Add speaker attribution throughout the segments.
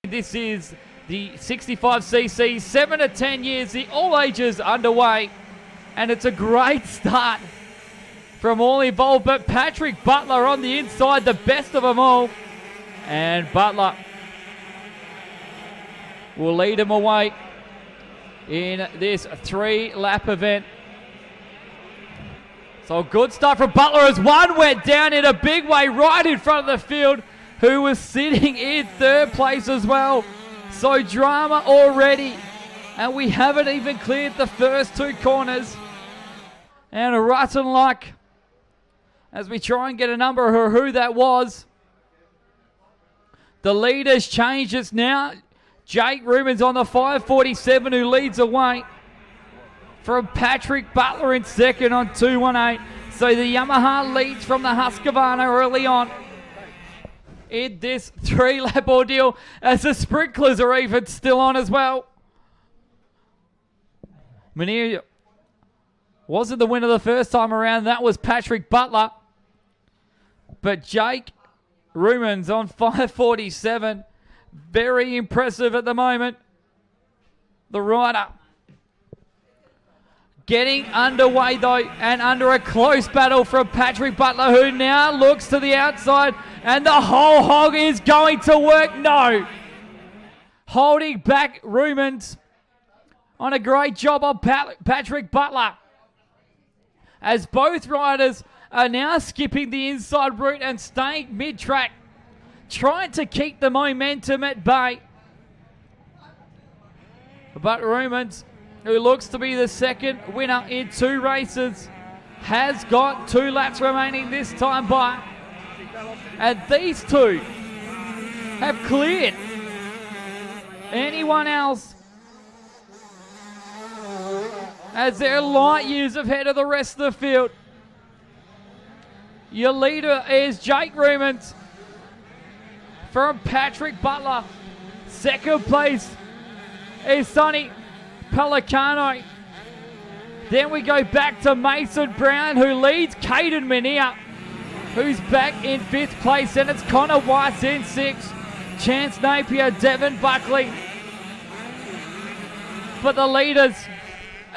Speaker 1: This is the 65cc, 7 to 10 years, the all ages underway. And it's a great start from all involved. But Patrick Butler on the inside, the best of them all. And Butler will lead him away in this 3-lap event. So a good start from Butler as one went down in a big way right in front of the field, who was sitting in 3rd place as well. So drama already, and we haven't even cleared the first 2 corners. And a rotten luck as we try and get a number of who that was. The leaders changes now. Jake Rubens on the 547 who leads away from Patrick Butler in second on 218. So the Yamaha leads from the Husqvarna early on in this 3-lap ordeal, as the sprinklers are even still on as well. Menier wasn't the winner the first time around. That was Patrick Butler. But Jake Rubens on 547, very impressive at the moment. The rider getting underway though, and under a close battle from Patrick Butler, who now looks to the outside, and the whole hog is going to work. No. Holding back Rubens on a great job on Patrick Butler, as both riders are now skipping the inside route and staying mid-track, trying to keep the momentum at bay. But Rubens, who looks to be the second winner in 2 races, has got 2 laps remaining this time by. And these 2 have cleared anyone else, as they're light years ahead of the rest of the field. Your leader is Jake Rubens from Patrick Butler. Second place is Sonny Pellicano. Then we go back to Mason Brown, who leads Caden Menier, who's back in 5th place. And it's Connor Weiss in 6th. Chance Napier, Devin Buckley. But the leaders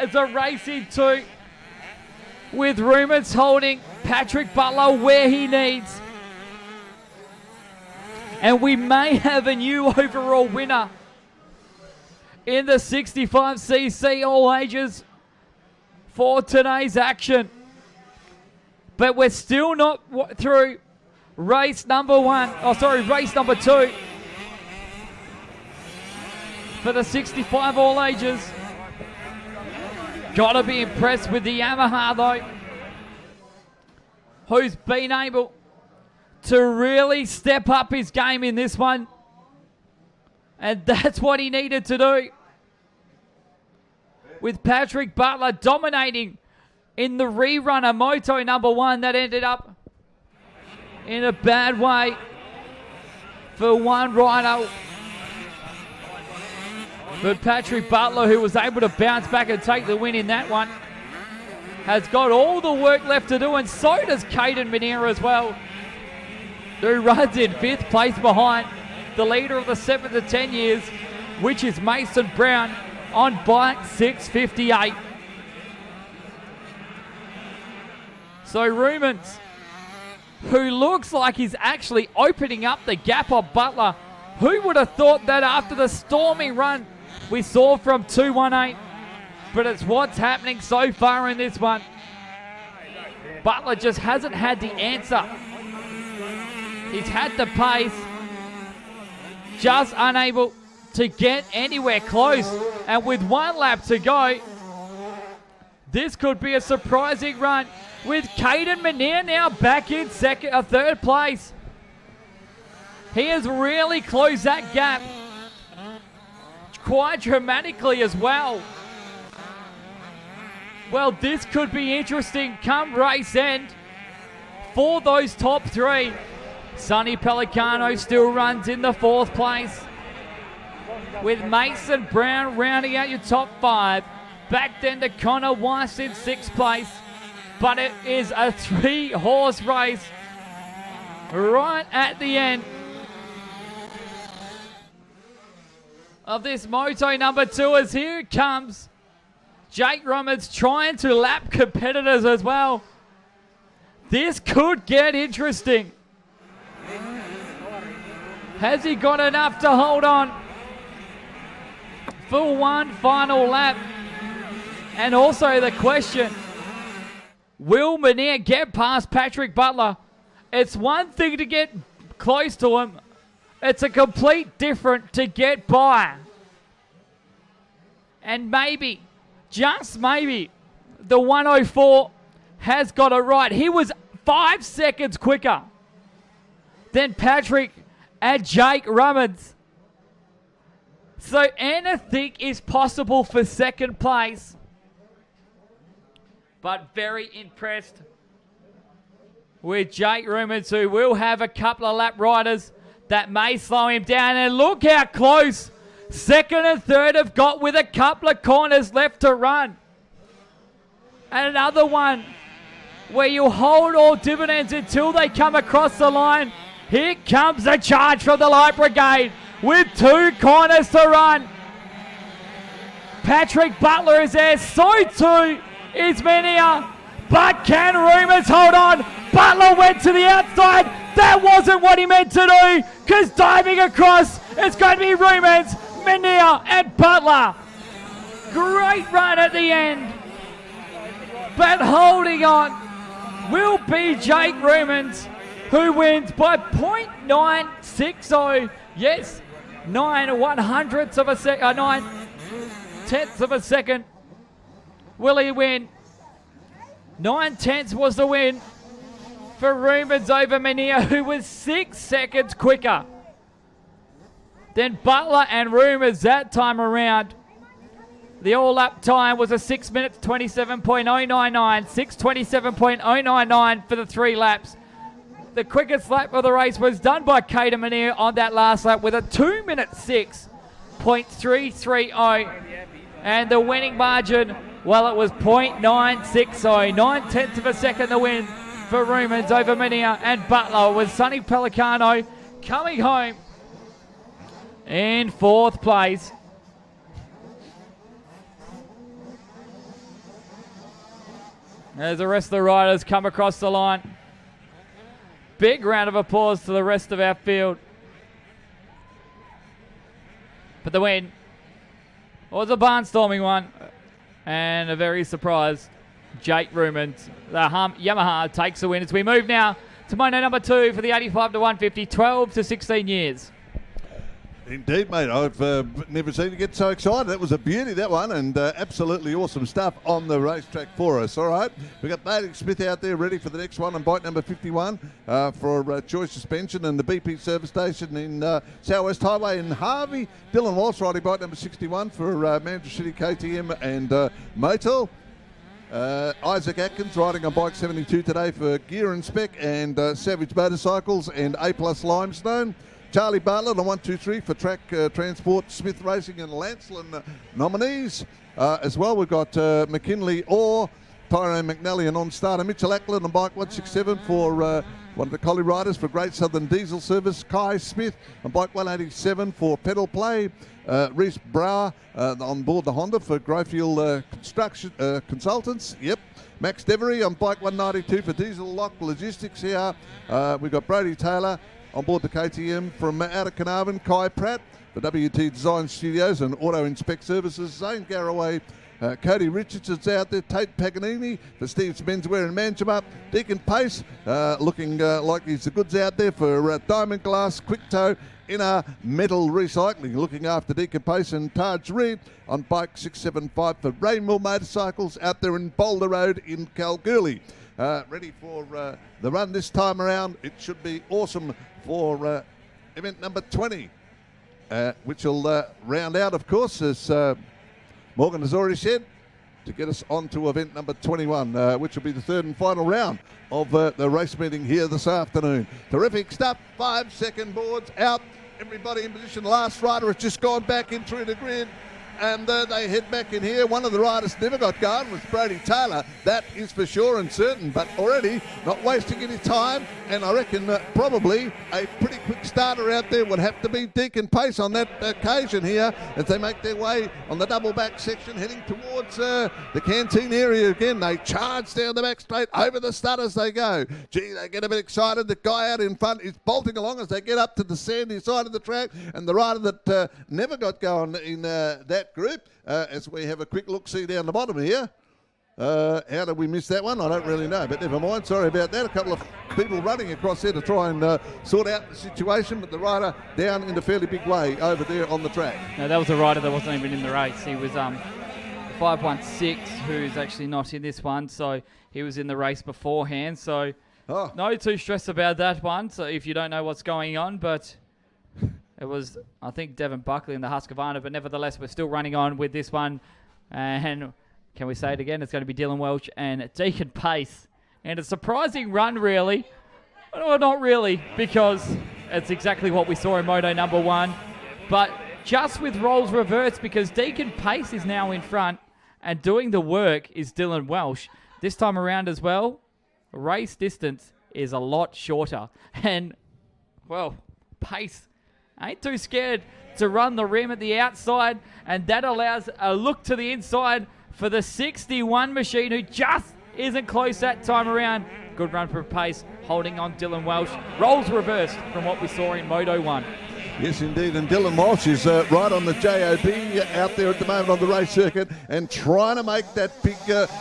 Speaker 1: is a race in 2, with Rubens holding Patrick Butler where he needs. And we may have a new overall winner in the 65cc all ages for today's action. But we're still not through race number 2 for the 65 all ages. Gotta be impressed with the Yamaha though, who's been able to really step up his game in this one. And that's what he needed to do, with Patrick Butler dominating in the rerunner moto number 1 that ended up in a bad way for one rider. But Patrick Butler, who was able to bounce back and take the win in that one, has got all the work left to do, and so does Caden Menier as well, who runs in 5th place behind the leader of the 7 to 10 years, which is Mason Brown on bike 658. So Rubens, who looks like he's actually opening up the gap on Butler. Who would have thought that after the stormy run we saw from 218? But it's what's happening so far in this one. Butler just hasn't had the answer. He's had the pace, just unable to get anywhere close. And with 1 lap to go, this could be a surprising run, with Caden Menier now back in 3rd place. He has really closed that gap quite dramatically as well. Well, this could be interesting come race end for those top 3. Sonny Pellicano still runs in the 4th place, with Mason Brown rounding out your top 5. Back then to Connor Weiss in 6th place. But it is a 3-horse race right at the end. of this moto number 2 as here it comes. Jake Roberts trying to lap competitors as well. This could get interesting. Has he got enough to hold on for one final lap? And also the question, will Menier get past Patrick Butler? It's one thing to get close to him. It's a complete different to get by. And maybe, just maybe, the 104 has got it right. He was 5 seconds quicker than Patrick and Jake Rummins. So anything is possible for second place. But very impressed with Jake Rummins, who will have a couple of lap riders that may slow him down. And look how close second and third have got with a couple of corners left to run. And another one where you hold all dividends until they come across the line. Here comes a charge from the Light Brigade with 2 corners to run. Patrick Butler is there, so too is Menier. But can Rummins hold on? Butler went to the outside. That wasn't what he meant to do, because diving across, it's going to be Rummins, Menier and Butler. Great run at the end. But holding on will be Jake Rummins, who wins by 0.960. Yes, 9/100ths of a second, 9/10ths of a second. Will he win? 9/10ths was the win for Rummins over Menier, who was 6 seconds quicker than Butler and Rummins that time around. The all-up time was a 6 minutes 27.099, 6:27.099 for the 3 laps. The quickest lap of the race was done by Caden Menier on that last lap with a 2 minute 6.330. And the winning margin, well, it was 0.960, 9/10ths of a second the win for Rummins over Menier and Butler, with Sonny Pelicano coming home in 4th place. As the rest of the riders come across the line. Big round of applause to the rest of our field. But the win was a barnstorming one, and a very surprised Jake Rummins. The Yamaha takes the win as we move now to moto number 2 for the 85 to 150, 12 to 16 years.
Speaker 2: Indeed, mate. I've never seen you get so excited. That was a beauty, that one, and absolutely awesome stuff on the racetrack for us. All right, we've got Bailey Smith out there ready for the next one on bike number 51 for Choice Suspension and the BP service station in Southwest Highway in Harvey. Dylan Walsh riding bike number 61 for Mandurah City KTM and Motul. Isaac Atkins riding on bike 72 today for Gear and Spec and Savage Motorcycles and A+ Limestone. Charlie Bartlett on 123 for Track Transport, Smith Racing and Lancelin nominees. As well, we've got McKinley Orr, Tyrone McNally and on-starter Mitchell Ackland on bike 167 for one of the collie riders for Great Southern Diesel Service. Kai Smith on bike 187 for Pedal Play. Reese Brower on board the Honda for Growfield Construction Consultants. Yep. Max Devery on bike 192 for Diesel Lock Logistics here. We've got Brody Taylor on board the KTM from out of Carnarvon. Kai Pratt for WT Design Studios and Auto Inspect Services. Zane Garraway, Cody Richardson's out there. Tate Paganini for Steve's Menswear and Manjimup. Deacon Pace looking like he's the goods out there for Diamond Glass, Quick Toe, Inner Metal Recycling, looking after Deacon Pace, and Taj Reed on bike 675 for Rainmill Motorcycles out there in Boulder Road in Kalgoorlie. Ready for the run this time around. It should be awesome for event number 20, which will round out, of course, as Morgan has already said, to get us on to event number 21, which will be the 3rd and final round of the race meeting here this afternoon. Terrific stuff. 5 second boards out. Everybody in position. Last rider has just gone back in through the grid. and they head back in here. One of the riders never got going was Brody Taylor. That is for sure and certain, but already not wasting any time, and I reckon probably a pretty quick starter out there would have to be Deacon Pace on that occasion here as they make their way on the double back section heading towards the canteen area again. They charge down the back straight, over the stutters they go. Gee, they get a bit excited. The guy out in front is bolting along as they get up to the sandy side of the track, and the rider that never got going in that group, as we have a quick look-see down the bottom here. How did we miss that one? I don't really know, but never mind. Sorry about that. A couple of people running across there to try and sort out the situation, but the rider down in a fairly big way over there on the track.
Speaker 1: No, that was a rider that wasn't even in the race. He was 516, who's actually not in this one, so he was in the race beforehand. So no too stressed about that one. So if you don't know what's going on, but it was, I think, Devon Buckley in the Husqvarna, but nevertheless, we're still running on with this one. And can we say it again? It's going to be Dylan Welch and Deacon Pace. And a surprising run, really. Well, not really, because it's exactly what we saw in Moto number 1. But just with roles reversed, because Deacon Pace is now in front, and doing the work is Dylan Welsh. This time around as well, race distance is a lot shorter. And, well, Pace ain't too scared to run the rim at the outside, and that allows a look to the inside for the 61 machine, who just isn't close that time around. Good run from Pace, holding on Dylan Welsh. Roles reversed from what we saw in Moto 1.
Speaker 2: Yes, indeed, and Dylan Walsh is right on the JOB out there at the moment on the race circuit and trying to make that big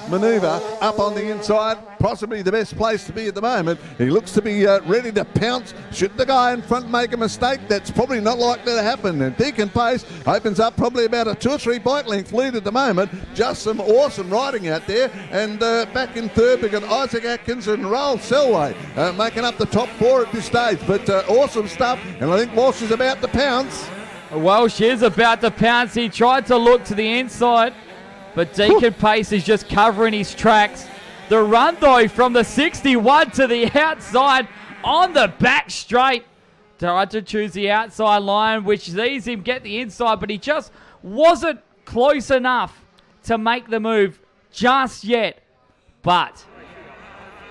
Speaker 2: manoeuvre up on the inside, possibly the best place to be at the moment. He looks to be ready to pounce. Should the guy in front make a mistake, that's probably not likely to happen. And Deacon Pace opens up probably about a 2 or 3 bike length lead at the moment. Just some awesome riding out there. And back in third, we've got Isaac Atkins and Raoul Selway making up the top 4 at this stage. But awesome stuff, and I think Walsh is about to pounce.
Speaker 1: Welsh is about to pounce. He tried to look to the inside, but Deacon Pace is just covering his tracks. The run, though, from the 61 to the outside on the back straight. Tried to choose the outside line, which sees him get the inside, but he just wasn't close enough to make the move just yet. But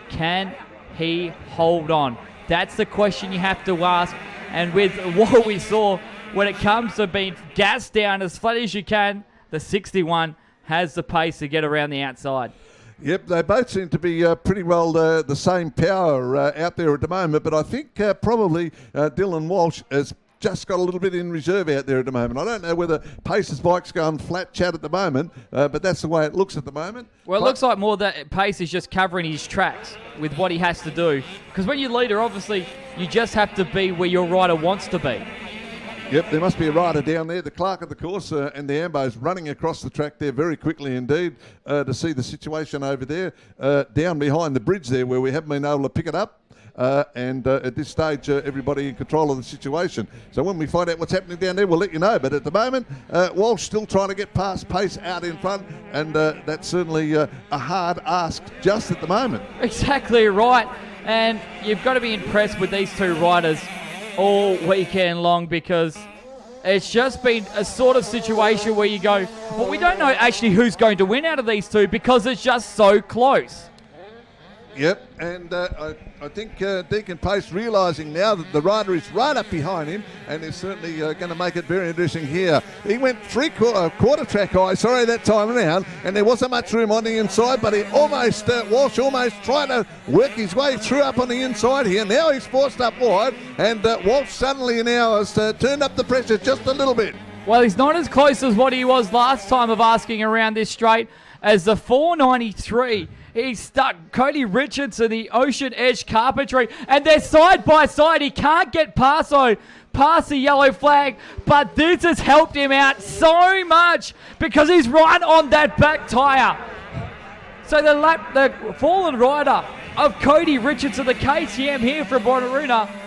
Speaker 1: can he hold on? That's the question you have to ask. And with what we saw when it comes to being gassed down as flat as you can, the 61 has the pace to get around the outside.
Speaker 2: Yep, they both seem to be pretty well the same power out there at the moment, but I think probably Dylan Walsh has just got a little bit in reserve out there at the moment. I don't know whether Pace's bike's going flat chat at the moment, but that's the way it looks at the moment.
Speaker 1: Well, it looks like more that Pace is just covering his tracks with what he has to do. Because when you're leader, obviously, you just have to be where your rider wants to be.
Speaker 2: Yep, there must be a rider down there, the clerk of the course, and the Ambos running across the track there very quickly indeed to see the situation over there, down behind the bridge there where we haven't been able to pick it up. And at this stage, everybody in control of the situation. So when we find out what's happening down there, we'll let you know. But at the moment, Walsh still trying to get past Pace out in front, and that's certainly a hard ask just at the moment.
Speaker 1: Exactly right. And you've got to be impressed with these two riders all weekend long, because it's just been a sort of situation where you go, well, we don't know actually who's going to win out of these two because it's just so close.
Speaker 2: Yep, and I think Deacon Pace realising now that the rider is right up behind him and is certainly going to make it very interesting here. He went quarter track high, that time around, and there wasn't much room on the inside, but he almost, Walsh almost tried to work his way through up on the inside here. Now he's forced up wide, and Walsh suddenly now has turned up the pressure just a little bit.
Speaker 1: Well, he's not as close as what he was last time of asking around this straight, as the 493. He's stuck Cody Richardson, the Ocean Edge Carpentry, and they're side by side. He can't get past the yellow flag, but this has helped him out so much because he's right on that back tyre. So the fallen rider of Cody Richardson, the KTM here from Wanneroo,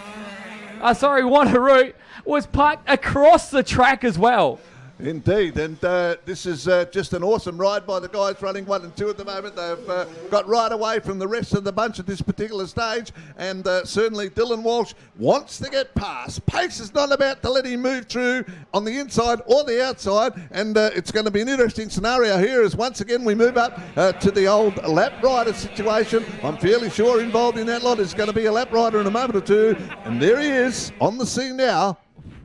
Speaker 1: was parked across the track as well.
Speaker 2: Indeed, and this is just an awesome ride by the guys running 1 and 2 at the moment. They've got right away from the rest of the bunch at this particular stage, and certainly Dylan Walsh wants to get past. Pace is not about to let him move through on the inside or the outside, and it's going to be an interesting scenario here as once again we move up to the old lap rider situation. I'm fairly sure involved in that lot is going to be a lap rider in a moment or two, and there he is on the scene now.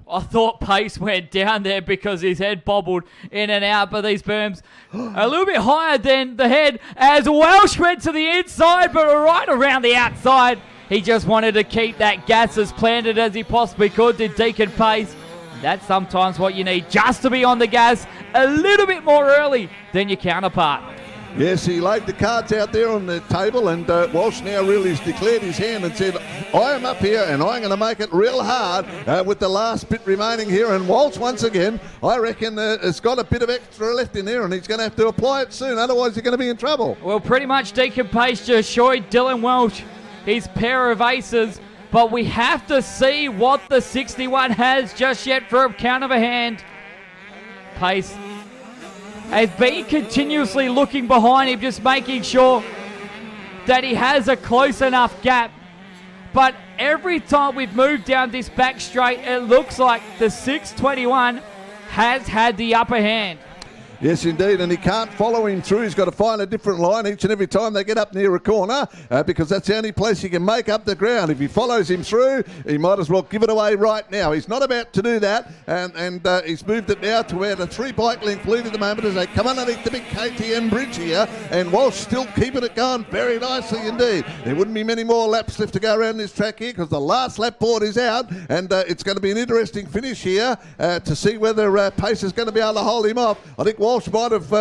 Speaker 1: I thought Pace went down there because his head bobbled in and out, but these berms a little bit higher than the head as Welsh went to the inside, but right around the outside. He just wanted to keep that gas as planted as he possibly could, did Deacon Pace. That's sometimes what you need, just to be on the gas a little bit more early than your counterpart.
Speaker 2: Yes, he laid the cards out there on the table, and Walsh now really has declared his hand and said, I am up here and I'm going to make it real hard with the last bit remaining here. And Walsh, once again, I reckon has got a bit of extra left in there, and he's going to have to apply it soon, otherwise he's going to be in trouble.
Speaker 1: Well, pretty much Deacon Pace just showed Dylan Welsh his pair of aces, but we have to see what the 61 has just yet for a count of a hand. Pace has been continuously looking behind him, just making sure that he has a close enough gap. But every time we've moved down this back straight, it looks like the 621 has had the upper hand.
Speaker 2: Yes, indeed, and he can't follow him through. He's got to find a different line each and every time they get up near a corner because that's the only place he can make up the ground. If he follows him through, he might as well give it away right now. He's not about to do that, and he's moved it now to where the 3-bike length lead at the moment as they come underneath the big KTM bridge here, and Walsh still keeping it going very nicely indeed. There wouldn't be many more laps left to go around this track here because the last lap board is out, and it's going to be an interesting finish here to see whether Pace is going to be able to hold him off. I think Walsh might have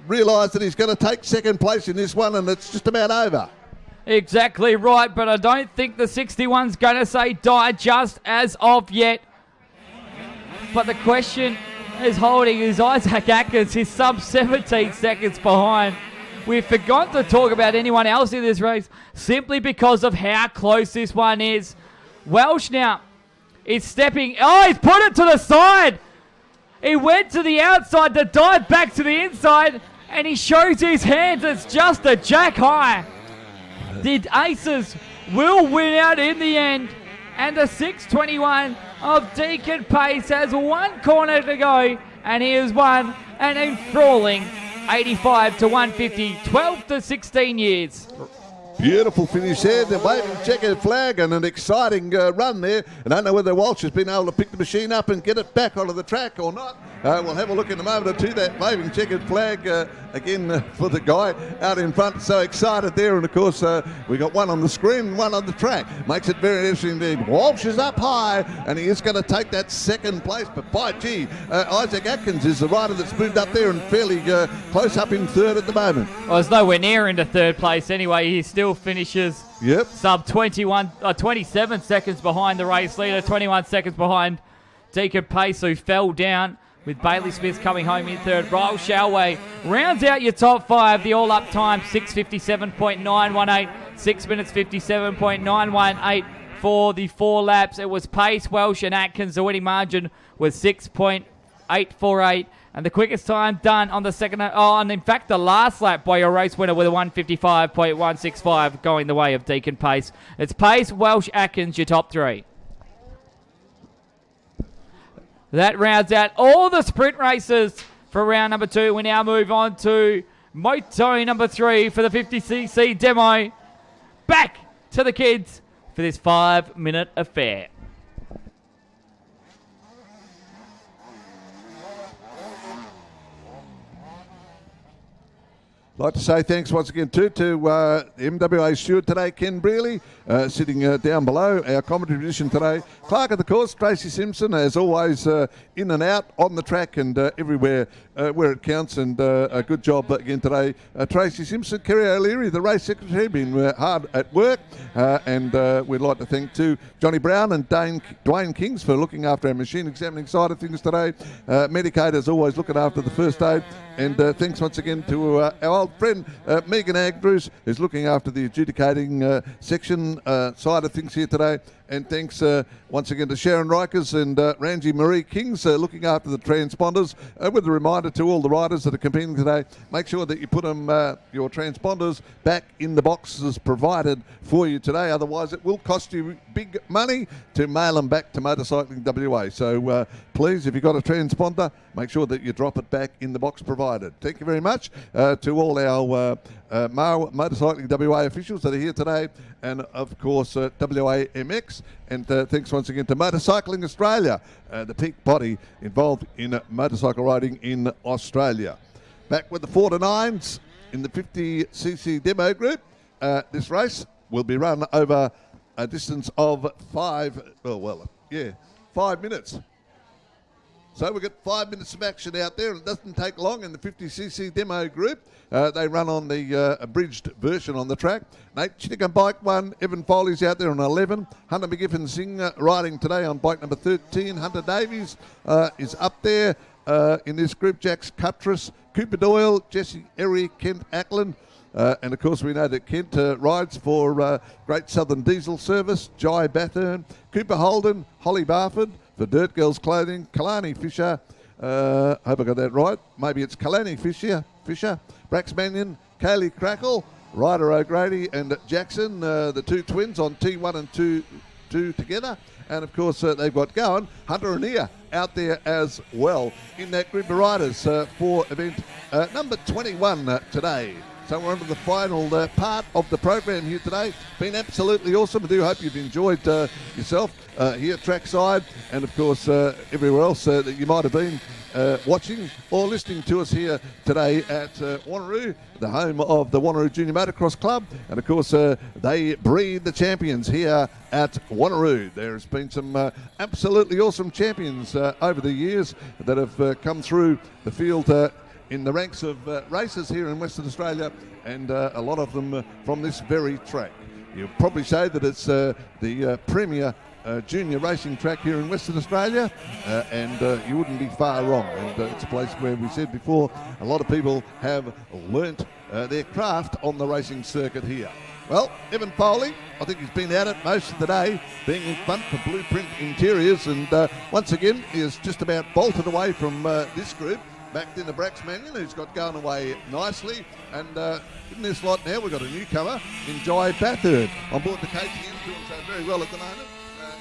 Speaker 2: realised that he's going to take second place in this one, and it's just about over.
Speaker 1: Exactly right, but I don't think the 61's going to say die just as of yet. But the question is holding is Isaac Atkins. He's sub 17 seconds behind. We forgot to talk about anyone else in this race simply because of how close this one is. Welsh now is stepping. Oh, he's put it to the side. He went to the outside to dive back to the inside, and he shows his hands. It's just a jack high. The aces will win out in the end, and the 621 of Deacon Pace has one corner to go, and he has won an enthralling 85 to 150, 12 to 16 years.
Speaker 2: Beautiful finish there, the waving checkered flag, and an exciting run there. I don't know whether Walsh has been able to pick the machine up and get it back onto the track or not. We'll have a look in a moment or two. That waving checkered flag again for the guy out in front. So excited there, and of course we got one on the screen, one on the track. Makes it very interesting indeed. Walsh is up high, and he is going to take that second place. But by gee, Isaac Atkins is the rider that's moved up there and fairly close up in third at the moment.
Speaker 1: Well, it's nowhere near into third place anyway. He still finishes sub 27 seconds behind the race leader, 21 seconds behind Deacon Pace, who fell down, with Bailey Smith coming home in third. Ryle Shalway rounds out your top five. The all-up time, 6:57.918, 6 minutes 57.918 for the 4 laps. It was Pace, Welsh and Atkins. The winning margin was 6.848. And the quickest time done on the second, and in fact the last lap by your race winner with a 1:55.165 going the way of Deacon Pace. It's Pace, Welsh, Atkins, your top 3. That rounds out all the sprint races for round number 2. We now move on to moto number 3 for the 50cc demo. Back to the kids for this 5-minute affair.
Speaker 2: I'd like to say thanks once again too to MWA steward today, Ken Brearley, sitting down below our commentary position today. Clark of the course, Tracy Simpson, as always, in and out on the track and everywhere where it counts, and a good job again today. Tracy Simpson, Kerry O'Leary, the race secretary, been hard at work, and we'd like to thank too Johnny Brown and Dwayne Kings for looking after our machine examining side of things today. Medicaid is always looking after the first aid, and thanks once again to our old friend Megan Andrews, who's looking after the adjudicating section side of things here today. And thanks once again to Sharon Rikers and Ranji Marie Kings looking after the transponders. With a reminder to all the riders that are competing today, make sure that you put your transponders back in the boxes provided for you today. Otherwise, it will cost you big money to mail them back to Motorcycling WA. So please, if you've got a transponder, make sure that you drop it back in the box provided. Thank you very much to all our Motorcycling WA officials that are here today, and of course WAMX, and thanks once again to Motorcycling Australia, the peak body involved in motorcycle riding in Australia. Back with the 4 to 9s in the 50cc demo group. This race will be run over a distance of 5 minutes. So we've got 5 minutes of action out there, and it doesn't take long in the 50cc demo group. They run on the abridged version on the track. Nate Chittick bike 1, Evan Foley's out there on 11. Hunter McGiffin Singh riding today on bike number 13. Hunter Davies is up there in this group. Jax Cuttress, Cooper Doyle, Jesse Erie, Kent Ackland. And of course we know that Kent rides for Great Southern Diesel Service, Jai Bathurn, Cooper Holden, Holly Barford for Dirt Girls Clothing, Kalani Fisher, hope I got that right, maybe it's Kalani Fisher, Brax Mannion, Kaylee Crackle, Ryder O'Grady and Jackson, the two twins on T1 and 2 together. And of course they've got going Hunter and Nia out there as well in that group of riders for event number 21 today. So we're on to the final part of the program here today. Been absolutely awesome. I do hope you've enjoyed yourself here at trackside, and of course everywhere else that you might have been watching or listening to us here today at Wanneroo, the home of the Wanneroo Junior Motocross Club. And of course they breed the champions here at Wanneroo. There's been some absolutely awesome champions over the years that have come through the field in the ranks of racers here in Western Australia, and a lot of them from this very track. You'll probably say that it's the premier junior racing track here in Western Australia, and you wouldn't be far wrong. And it's a place where we said before, a lot of people have learnt their craft on the racing circuit here. Well, Evan Foley, I think he's been at it most of the day, being in front for Blueprint Interiors, and once again he is just about bolted away from this group. Back into Brax Mannion, who's got going away nicely. And in this lot now, we've got a newcomer in Jai Bathurn on board the KTM, doing so very well at the moment.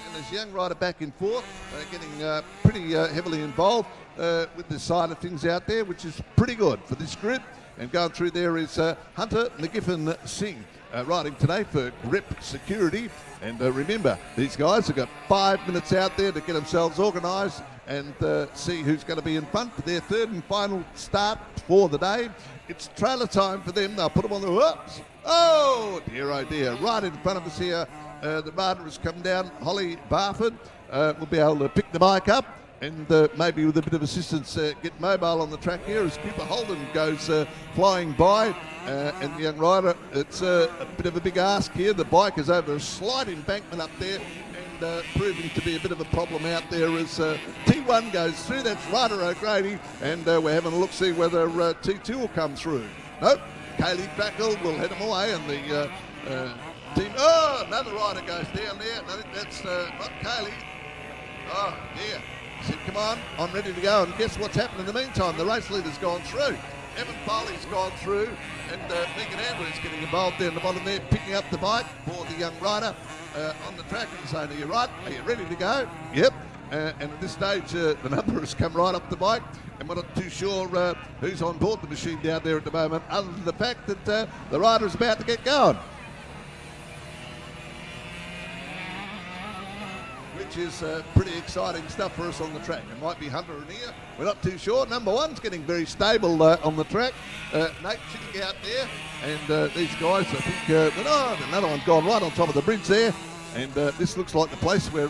Speaker 2: And this young rider back and forth, getting pretty heavily involved with this side of things out there, which is pretty good for this group. And going through there is Hunter McGiffin Singh, riding today for Grip Security. And remember, these guys have got 5 minutes out there to get themselves organised and see who's going to be in front for their third and final start for the day. It's trailer time for them. They'll put them on the whoops. Oh dear, right in front of us here. The rider has come down. Holly Barford will be able to pick the bike up and maybe with a bit of assistance get mobile on the track here as Cooper Holden goes flying by. And the young rider, it's a bit of a big ask here. The bike is over a slight embankment up there, and proving to be a bit of a problem out there as T1 goes through. That's Ryder O'Grady, and we're having a look, see whether T2 will come through. Nope, Kaylee Crackle will head him away, and the team, another rider goes down there. I think that's not Kaylee. Oh dear. He said, come on, I'm ready to go. And guess what's happened in the meantime? The race leader's gone through. Evan Foley's gone through, and Megan Andrews getting involved there in the bottom there, picking up the bike for the young rider on the track and saying, are you right? Are you ready to go? Yep. And at this stage, the number has come right up the bike, and we're not too sure who's on board the machine down there at the moment, other than the fact that the rider is about to get going. Which is pretty exciting stuff for us on the track. It might be Hunter and Nia, we're not too sure. Number one's getting very stable on the track. Nate sitting out there, and these guys, I think, another one's gone right on top of the bridge there, and this looks like the place where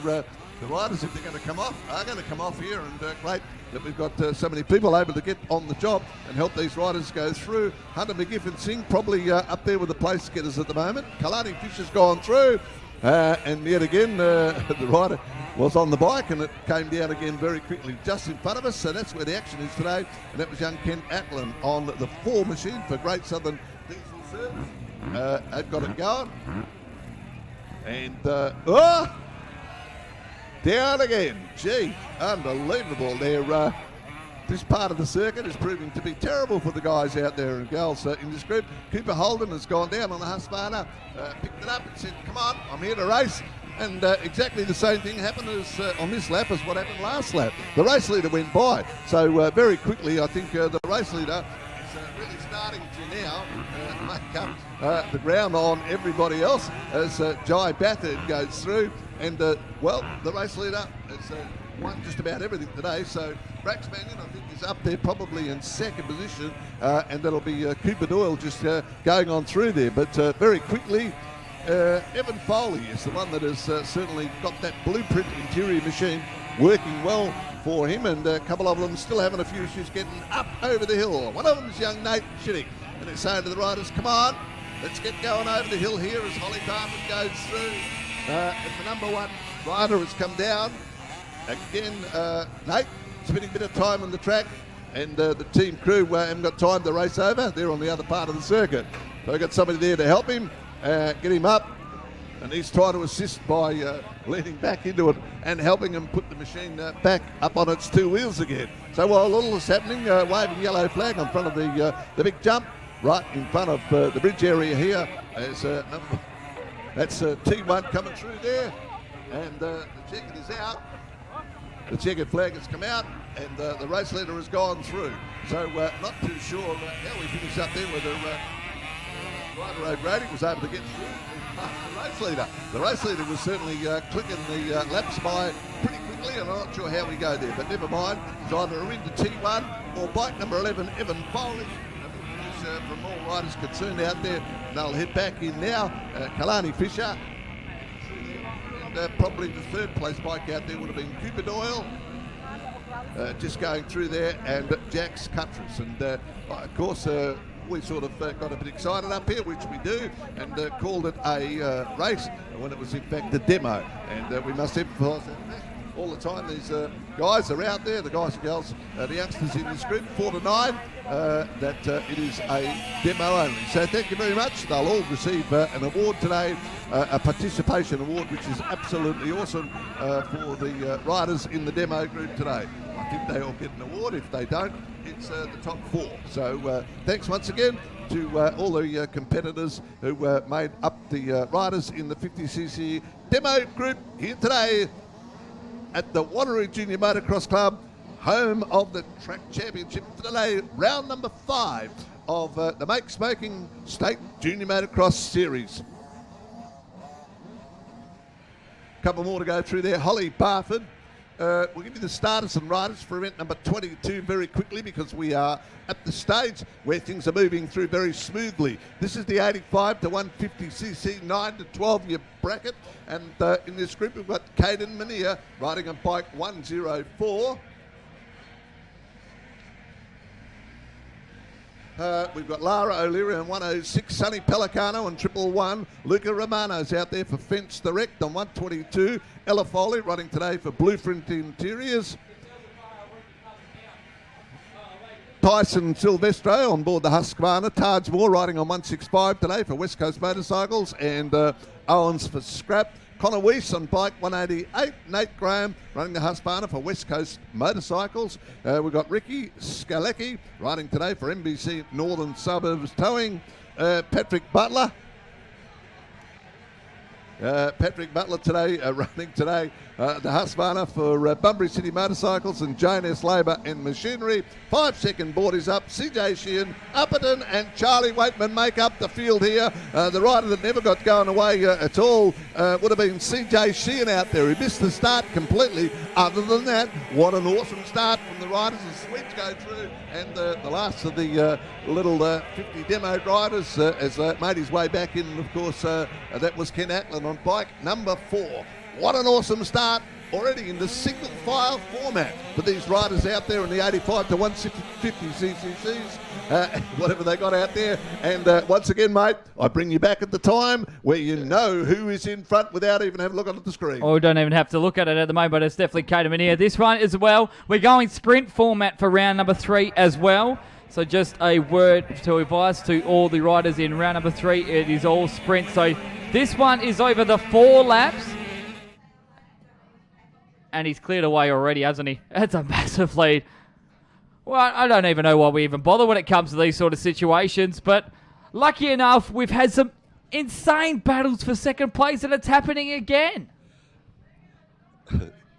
Speaker 2: the riders, if they're going to come off, are going to come off here, and great that we've got so many people able to get on the job and help these riders go through. Hunter McGiff and Singh probably up there with the place getters at the moment. Kalani Fisher's gone through, and yet again the rider was on the bike, and it came down again very quickly just in front of us. So that's where the action is today, and that was young Ken Atlin on the 4 machine for Great Southern Diesel Service. Had got it going, and down again. Gee, unbelievable there. This part of the circuit is proving to be terrible for the guys out there and girls in this group. Cooper Holden has gone down on the Husqvarna, picked it up and said, come on, I'm here to race. And exactly the same thing happened as on this lap as what happened last lap. The race leader went by. So very quickly, I think the race leader is really starting to now make up the ground on everybody else as Jai Bathurst goes through. And, well, the race leader has won just about everything today. So Brax Mannion, I think, is up there probably in second position. And that'll be Cooper Doyle just going on through there. But very quickly, Evan Foley is the one that has certainly got that blueprint interior machine working well for him. And a couple of them still having a few issues getting up over the hill. One of them is young Nate Shittick. And they're saying to the riders, come on, let's get going over the hill here as Holly Barman goes through. And the number 1 rider has come down. Again, Nate, spending a bit of time on the track, and the team crew haven't got time to race over. They're on the other part of the circuit. So we've got somebody there to help him, get him up, and he's trying to assist by leaning back into it and helping him put the machine back up on its 2 wheels again. So while all this is happening, waving yellow flag in front of the big jump, right in front of the bridge area here, as that's T1 coming through there, and the checkered is out. The checkered flag has come out, and the race leader has gone through. So not too sure how we finish up there, whether Ryder O'Grady was able to get through the race leader. The race leader was certainly clicking the laps by pretty quickly, and I'm not sure how we go there, but never mind. It's either into T1 or bike number 11, Evan Foley. From all riders concerned out there, and they'll head back in now. Kalani Fisher, and probably the 3rd place bike out there would have been Cooper Doyle, just going through there, and Jack's Cuttress. And of course, we sort of got a bit excited up here, which we do, and called it a race when it was in fact a demo. And we must emphasise that all the time. These guys are out there, the guys and girls, the youngsters in this group, 4 to 9, that it is a demo only. So thank you very much. They'll all receive an award today, a participation award, which is absolutely awesome for the riders in the demo group today. I think they all get an award. If they don't, it's the top 4. So thanks once again to all the competitors who made up the riders in the 50cc demo group here today at the Wanneroo Junior Motocross Club, home of the track championship for today, round number 5 of the Make Smoking State Junior Motocross Series. Couple more to go through there. Holly Barford. We'll give you the starters and riders for event number 22 very quickly, because we are at the stage where things are moving through very smoothly. This is the 85 to 150cc 9 to 12 year bracket, and in this group we've got Caden Mania riding on bike 104. We've got Lara O'Leary on 106, Sonny Pelicano on 111, Luca Romano's out there for Fence Direct on 122, Ella Foley running today for Blueprint Interiors. Tyson Silvestro on board the Husqvarna, Taj Moore riding on 165 today for West Coast Motorcycles, and Owens for Scrap. Connor Weiss on bike 188, Nate Graham running the Husqvarna for West Coast Motorcycles. We've got Ricky Skalecki riding today for NBC Northern Suburbs Towing. Patrick Butler today running today the Husqvarna for Bunbury City Motorcycles, and Jane S. Labour and Machinery. 5-second board is up. CJ Sheehan, Upperton and Charlie Waitman make up the field here. The rider that never got going away at all would have been CJ Sheehan out there. He missed the start completely. Other than that, what an awesome start from the riders as Swedes go through, and the last of the little 50 demo riders has made his way back in. Of course, that was Ken Atlin on bike number 4. What an awesome start already in the single file format for these riders out there in the 85 to 150 CCCs, whatever they got out there. And once again, mate, I bring you back at the time where you know who is in front without even having a look at the screen.
Speaker 1: Oh, we don't even have to look at it at the moment, but it's definitely Caterman here. This one as well, we're going sprint format for round number 3 as well. So just a word to advise to all the riders in round number 3, it is all sprint. So this one is over the 4 laps. And he's cleared away already, hasn't he? That's a massive lead. Well, I don't even know why we even bother when it comes to these sort of situations. But lucky enough, we've had some insane battles for second place, and it's happening again.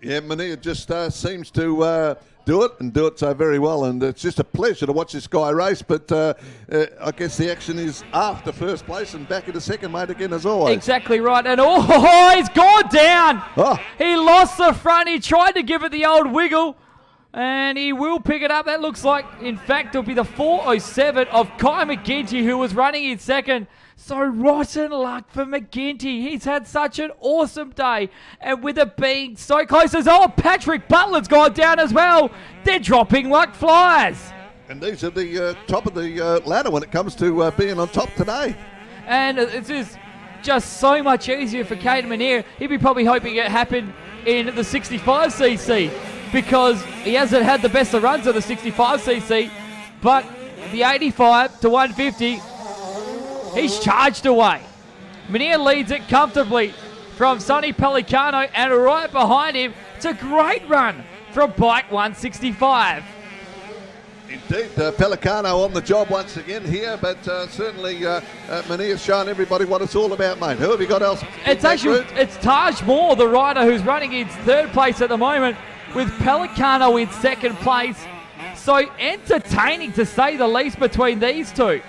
Speaker 2: Yeah, Mania just seems to do it and do it so very well, and it's just a pleasure to watch this guy race. But I guess the action is after first place and back into second, mate, again as always.
Speaker 1: Exactly right. And he's gone down. Oh. He lost the front. He tried to give it the old wiggle, and he will pick it up. That looks like, in fact, it'll be the 407 of Kai McGinty, who was running in second. So rotten luck for McGinty. He's had such an awesome day. And with it being so close as, Patrick Butler's gone down as well. They're dropping like flies.
Speaker 2: And these are the top of the ladder when it comes to being on top today.
Speaker 1: And this is just so much easier for Caterman here. He'd be probably hoping it happened in the 65cc because he hasn't had the best of runs of the 65cc. But the 85 to 150... he's charged away. Mania leads it comfortably from Sonny Pellicano, and right behind him, it's a great run from Bike 165.
Speaker 2: Indeed, Pellicano on the job once again here, but certainly Mania's shown everybody what it's all about, mate. Who have you got else?
Speaker 1: It's Taj Moore, the rider who's running in third place at the moment, with Pellicano in second place. So entertaining to say the least between these two.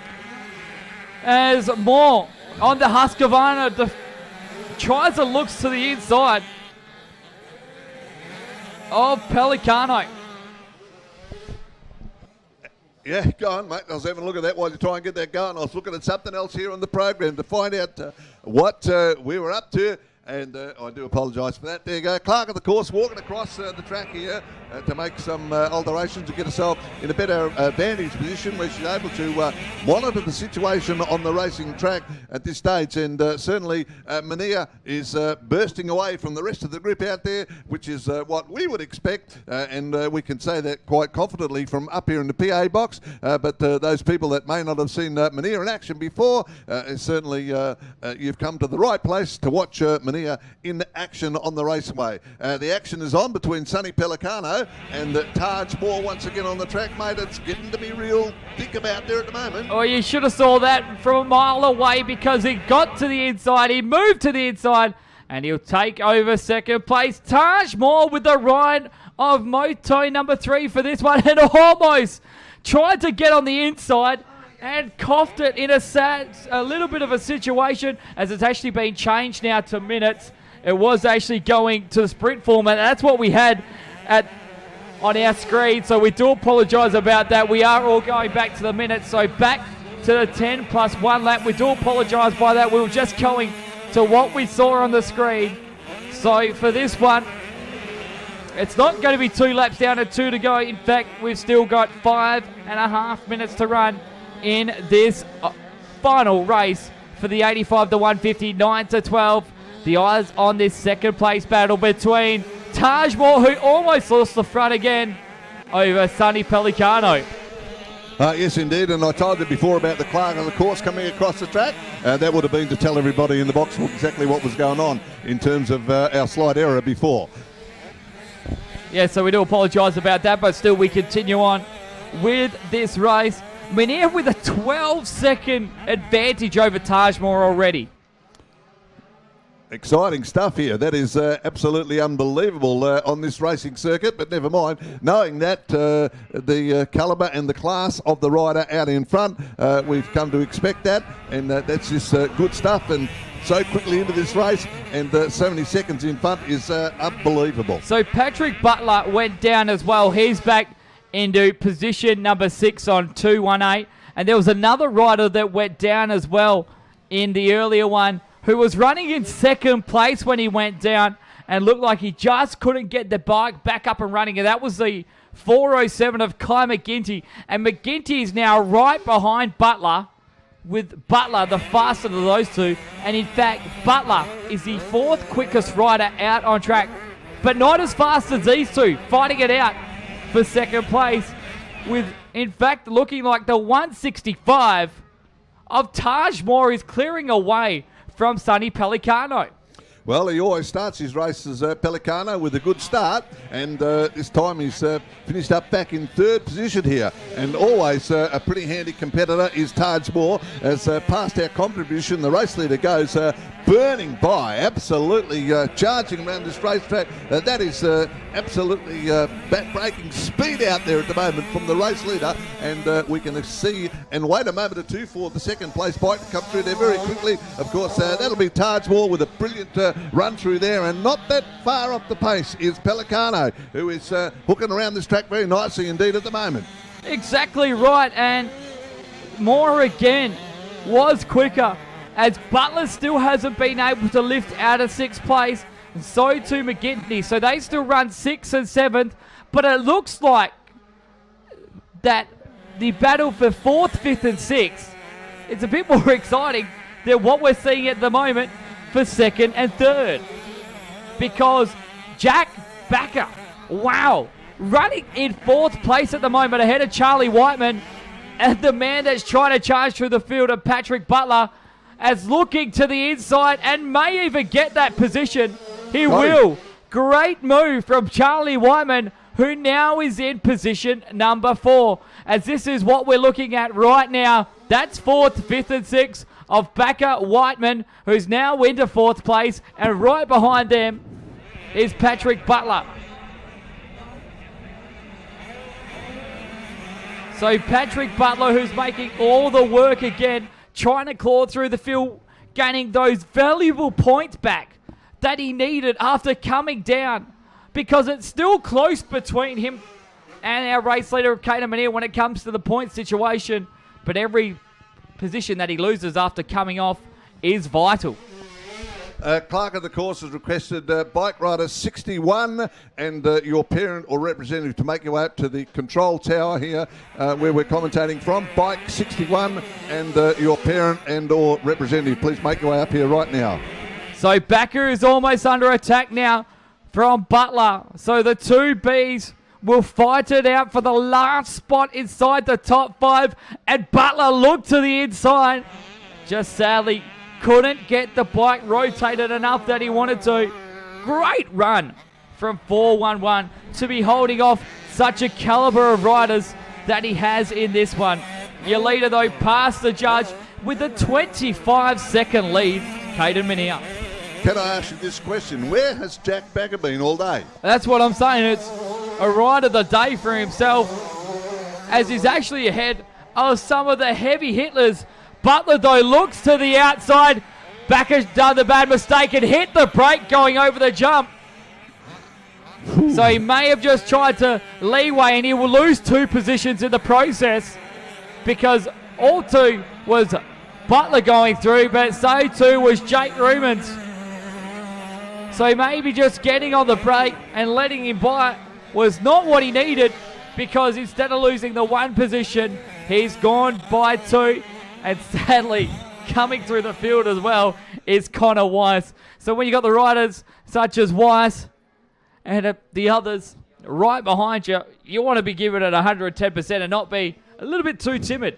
Speaker 1: As Moore on the Husqvarna tries and looks to the inside of Pellicano.
Speaker 2: Yeah, go on, mate. I was having a look at that while you try and get that going. I was looking at something else here on the program to find out what we were up to. And I do apologise for that. There you go. Clark of the course walking across the track here to make some alterations to get herself in a better vantage position where she's able to monitor the situation on the racing track at this stage. And certainly Mania is bursting away from the rest of the group out there, which is what we would expect. And we can say that quite confidently from up here in the PA box. But those people that may not have seen Mania in action before, certainly you've come to the right place to watch Mania in action on the raceway. The action is on between Sonny Pellicano and Taj Moore once again on the track, mate. It's getting to be real thick about there at the moment.
Speaker 1: Oh, you should have saw that from a mile away because he got to the inside. He moved to the inside and he'll take over second place. Taj Moore with the ride of Moto number 3 for this one, and almost tried to get on the inside and coughed it in a little bit of a situation, as it's actually been changed now to minutes. It was actually going to the sprint format. That's what we had on our screen, so we do apologise about that. We are all going back to the minutes, so back to the 10 plus 1 lap. We do apologise by that. We were just going to what we saw on the screen. So for this one, it's not going to be 2 laps down and 2 to go. In fact, we've still got 5.5 minutes to run in this final race for the 85 to 150, 9 to 12. The eyes on this second place battle between Taj Moore, who almost lost the front again, over Sonny Pellicano.
Speaker 2: Yes, indeed, and I told you before about the Clark on the course coming across the track. That would have been to tell everybody in the box exactly what was going on in terms of our slight error before.
Speaker 1: Yeah, so we do apologise about that, but still we continue on with this race. Mania with a 12-second advantage over Taj Moore already.
Speaker 2: Exciting stuff here. That is absolutely unbelievable on this racing circuit, but never mind. Knowing that the calibre and the class of the rider out in front, we've come to expect that, and that's just good stuff. And so quickly into this race, and so many seconds in front is unbelievable.
Speaker 1: So Patrick Butler went down as well. He's back into position number 6 on 218. And there was another rider that went down as well in the earlier one, who was running in second place when he went down, and looked like he just couldn't get the bike back up and running. And that was the 407 of Kai McGinty. And McGinty is now right behind Butler, with Butler the faster of those two. And in fact, Butler is the 4th quickest rider out on track, but not as fast as these two, fighting it out for second place, with in fact looking like the 165 of Taj Moore is clearing away from Sonny Pellicano.
Speaker 2: Well, he always starts his races, Pellicano, with a good start, and this time he's finished up back in 3rd position here. And always a pretty handy competitor is Taj Moore. As past our contribution, the race leader goes burning by, absolutely charging around this racetrack. That is absolutely back-breaking speed out there at the moment from the race leader, and we can see and wait a moment or two for the second place bike to come through there very quickly. Of course, that'll be Taj Moore with a brilliant run through there, and not that far off the pace is Pellicano, who is hooking around this track very nicely indeed at the moment.
Speaker 1: Exactly right, and Moore again was quicker, as Butler still hasn't been able to lift out of 6th place, and so too McGinty. So they still run 6th and 7th, but it looks like that the battle for 4th, 5th and 6th is a bit more exciting than what we're seeing at the moment for 2nd and 3rd. Because Jack Backer, wow, running in 4th place at the moment ahead of Charlie Whiteman, and the man that's trying to charge through the field of Patrick Butler, as looking to the inside and may even get that position. He will. Great move from Charlie Whiteman, who now is in position number 4. As this is what we're looking at right now. That's 4th, 5th and 6th of Backer Whiteman, who's now into 4th place. And right behind them is Patrick Butler. So Patrick Butler, who's making all the work again, trying to claw through the field, gaining those valuable points back that he needed after coming down, because it's still close between him and our race leader, Caden Manier, when it comes to the point situation. But every position that he loses after coming off is vital.
Speaker 2: Clerk of the course has requested bike rider 61 and your parent or representative to make your way up to the control tower here where we're commentating from. Bike 61 and your parent and or representative, please make your way up here right now.
Speaker 1: So Backer is almost under attack now from Butler. So the two Bs will fight it out for the last spot inside the top 5. And Butler looked to the inside. Just sadly couldn't get the bike rotated enough that he wanted to. Great run from 411 to be holding off such a caliber of riders that he has in this one. Your leader, though, passed the judge with a 25-second lead, Caden Manier.
Speaker 2: Can I ask you this question? Where has Jack Backer been all day?
Speaker 1: That's what I'm saying. It's a ride of the day for himself, as he's actually ahead of some of the heavy hitters. Butler, though, looks to the outside. Backer's done the bad mistake and hit the brake going over the jump. So he may have just tried to leeway, and he will lose 2 positions in the process, because all 2 was Butler going through, but so too was Jake Rumans. So maybe just getting on the brake and letting him by was not what he needed, because instead of losing the 1 position, he's gone by 2. And sadly, coming through the field as well is Connor Weiss. So when you got the riders such as Weiss and the others right behind you, you want to be giving it 110% and not be a little bit too timid.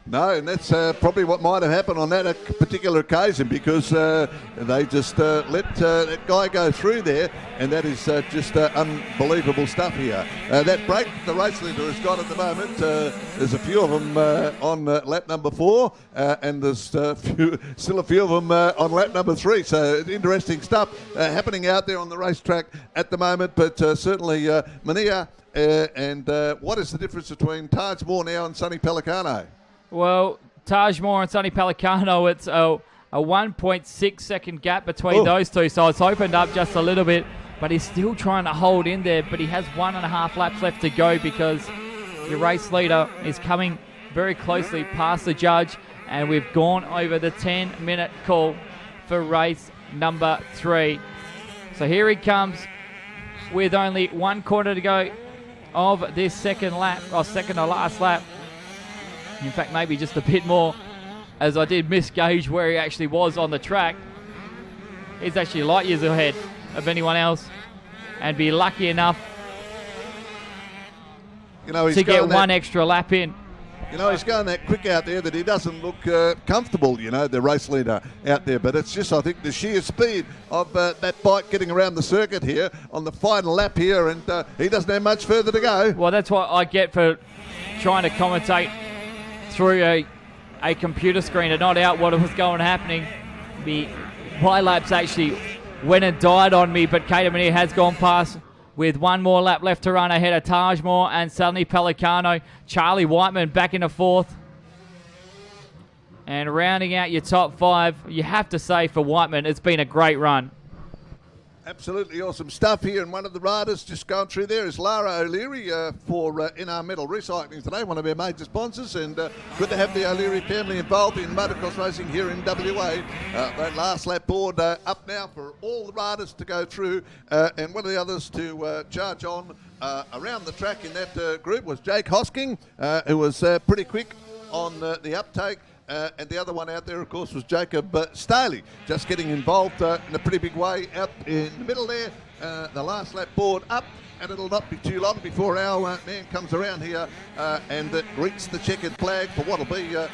Speaker 2: No, and that's probably what might have happened on that particular occasion, because they just let that guy go through there, and that is just unbelievable stuff here. That break the race leader has got at the moment, there's a few of them on lap number 4, and there's still a few of them on lap number 3. So interesting stuff happening out there on the racetrack at the moment, but certainly Manier, and what is the difference between Taj Moore now and Sonny Pellicano?
Speaker 1: Well, Taj Moore and Sonny Pellicano, it's a 1.6 second gap between those two, so it's opened up just a little bit, but he's still trying to hold in there, but he has 1.5 laps left to go, because your race leader is coming very closely past the judge, and we've gone over the 10-minute call for race number 3. So here he comes with only 1 quarter to go of this second lap, or second to last lap. In fact, maybe just a bit more, as I did misgauge where he actually was on the track. He's actually light years ahead of anyone else, and be lucky enough to get one extra lap in.
Speaker 2: He's going that quick out there that he doesn't look comfortable, the race leader out there. But it's just, I think, the sheer speed of that bike getting around the circuit here on the final lap here, and he doesn't have much further to go.
Speaker 1: Well, that's what I get for trying to commentate through a computer screen and not out what was happening. My laps actually went and died on me, but Caden Mania has gone past with 1 more lap left to run ahead of Tajmore and Sunny Pelicano. Charlie Whiteman back into 4th. And rounding out your top 5, you have to say for Whiteman, it's been a great run.
Speaker 2: Absolutely awesome stuff here, and one of the riders just going through there is Lara O'Leary for NR Metal Recycling today, one of our major sponsors, and good to have the O'Leary family involved in motocross racing here in WA. That last lap board up now for all the riders to go through, and one of the others to charge on around the track in that group was Jake Hosking, who was pretty quick on the uptake. And the other one out there, of course, was Jacob Staley, just getting involved in a pretty big way out in the middle there. The last lap board up, and it'll not be too long before our man comes around here and greets the checkered flag for what will be the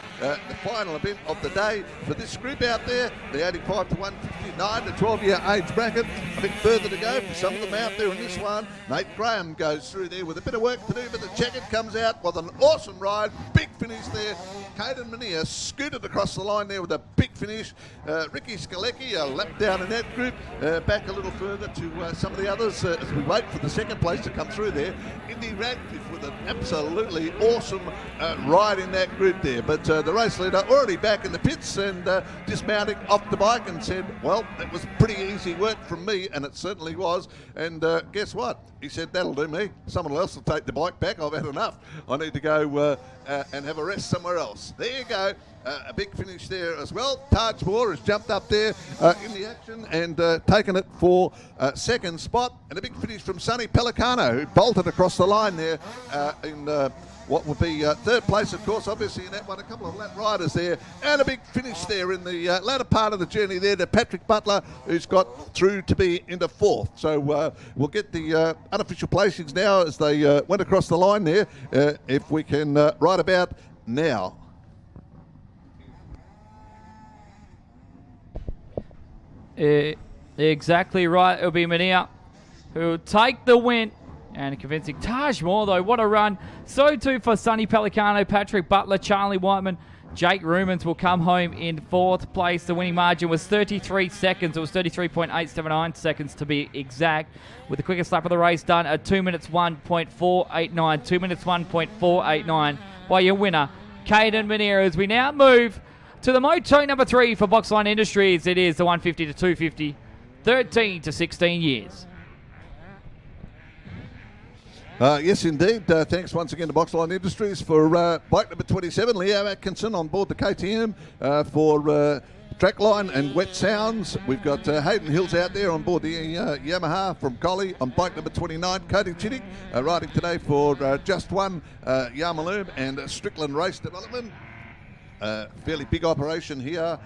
Speaker 2: final event of the day for this group out there, the 85 to 159, the 12-year age bracket. A bit further to go for some of them out there in this one. Nate Graham goes through there with a bit of work to do, but the checkered comes out with an awesome ride. Big finish there. Caden Mania scooted across the line there with a big finish. Ricky Skalecki a lap down in that group. Back a little further to some of the others as we wait for the second place to come through there. Indy Radcliffe with an absolutely awesome ride in that group there. But the race leader already back in the pits and dismounting off the bike and said, well, it was pretty easy work from me, and it certainly was. And guess what? He said, that'll do me. Someone else will take the bike back. I've had enough. I need to go and have a rest somewhere else. There you go. A big finish there as well. Tajmore has jumped up there in the action and taken it for second spot. And a big finish from Sonny Pelicano, who bolted across the line there in what would be third place, of course, obviously in that one. A couple of lap riders there. And a big finish there in the latter part of the journey there to Patrick Butler, who's got through to be into 4th. So we'll get the unofficial placings now as they went across the line there, if we can right about now.
Speaker 1: Exactly right. It'll be Mania who'll take the win. And convincing Tajmore, though, what a run. So too for Sonny Pelicano, Patrick Butler, Charlie Whiteman. Jake Rumans will come home in 4th place. The winning margin was 33 seconds. It was 33.879 seconds to be exact, with the quickest lap of the race done at 2 minutes 1.489. 2 minutes 1.489 by your winner, Caden Mania, as we now move to the moto number 3 for Boxline Industries. It is the 150 to 250, 13 to 16 years.
Speaker 2: Yes, indeed. Thanks once again to Boxline Industries for bike number 27, Leo Atkinson on board the KTM for Trackline and Wet Sounds. We've got Hayden Hills out there on board the Yamaha from Collie on bike number 29, Cody Chittick riding today for Just One, Yarmaloom and Strickland Race Development. Fairly big operation here.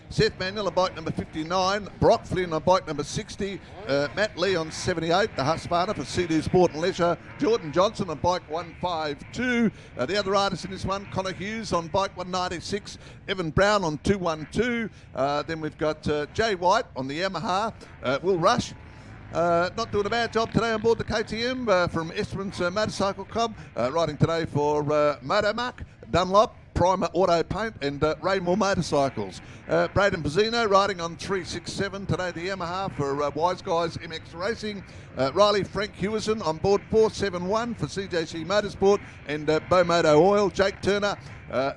Speaker 2: Seth Manuel on bike number 59, Brock Flynn on bike number 60, Matt Lee on 78, the Husqvarna for CD Sport and Leisure, Jordan Johnson on bike 152. The other riders in this one, Connor Hughes on bike 196, Evan Brown on 212. Then we've got Jay White on the Yamaha, Will Rush. Not doing a bad job today on board the KTM from Esperance Motorcycle Club, riding today for Motomark, Dunlop, Primer Auto Paint and Raymore Motorcycles. Braden Pizzino riding on 367 today, the Yamaha for Wise Guys MX Racing. Riley Frank Hewison on board 471 for CJC Motorsport and Bomoto Oil. Jake Turner,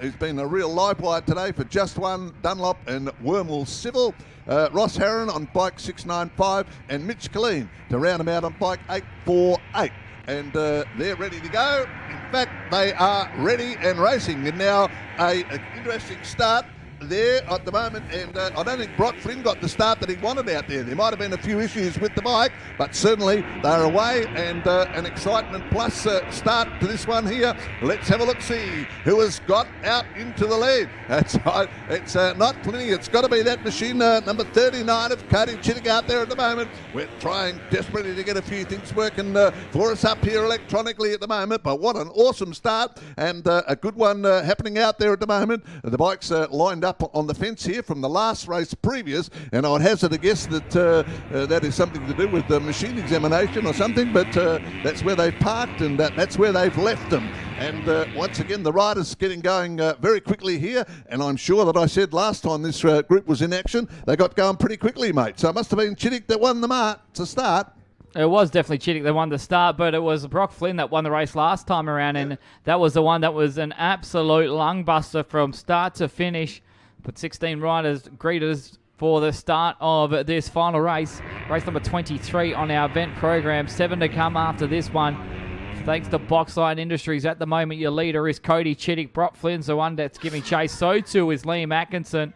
Speaker 2: who's been a real live wire today for Just One, Dunlop and Wormwell Civil. Ross Herron on bike 695 and Mitch Killeen to round them out on bike 848. And they're ready to go. In fact, they are ready and racing. And now an interesting start. there at the moment, and I don't think Brock Flynn got the start that he wanted out there. There might have been a few issues with the bike, but certainly they're away, and an excitement plus start to this one here. Let's have a look, see who has got out into the lead. That's right, it's not Plenty, it's got to be that machine, number 39 of Cody Chittick out there at the moment. We're trying desperately to get a few things working for us up here electronically at the moment, but what an awesome start, and a good one happening out there at the moment. The bike's lined up on the fence here from the last race previous, and I would hazard a guess that that is something to do with the machine examination or something, but that's where they've parked, and that's where they've left them. And once again, the riders getting going very quickly here, and I'm sure that I said last time this group was in action, they got going pretty quickly, mate. So it must have been Chittick that won the mark to start.
Speaker 1: It was definitely Chittick that won the start, but it was Brock Flynn that won the race last time around, and that was the one that was an absolute lungbuster from start to finish. But 16 riders greeted us for the start of this final race. Race number 23 on our event program. 7 to come after this one. Thanks to Boxline Industries. At the moment, your leader is Cody Chittick. Brock Flynn's the one that's giving chase. So too is Liam Atkinson.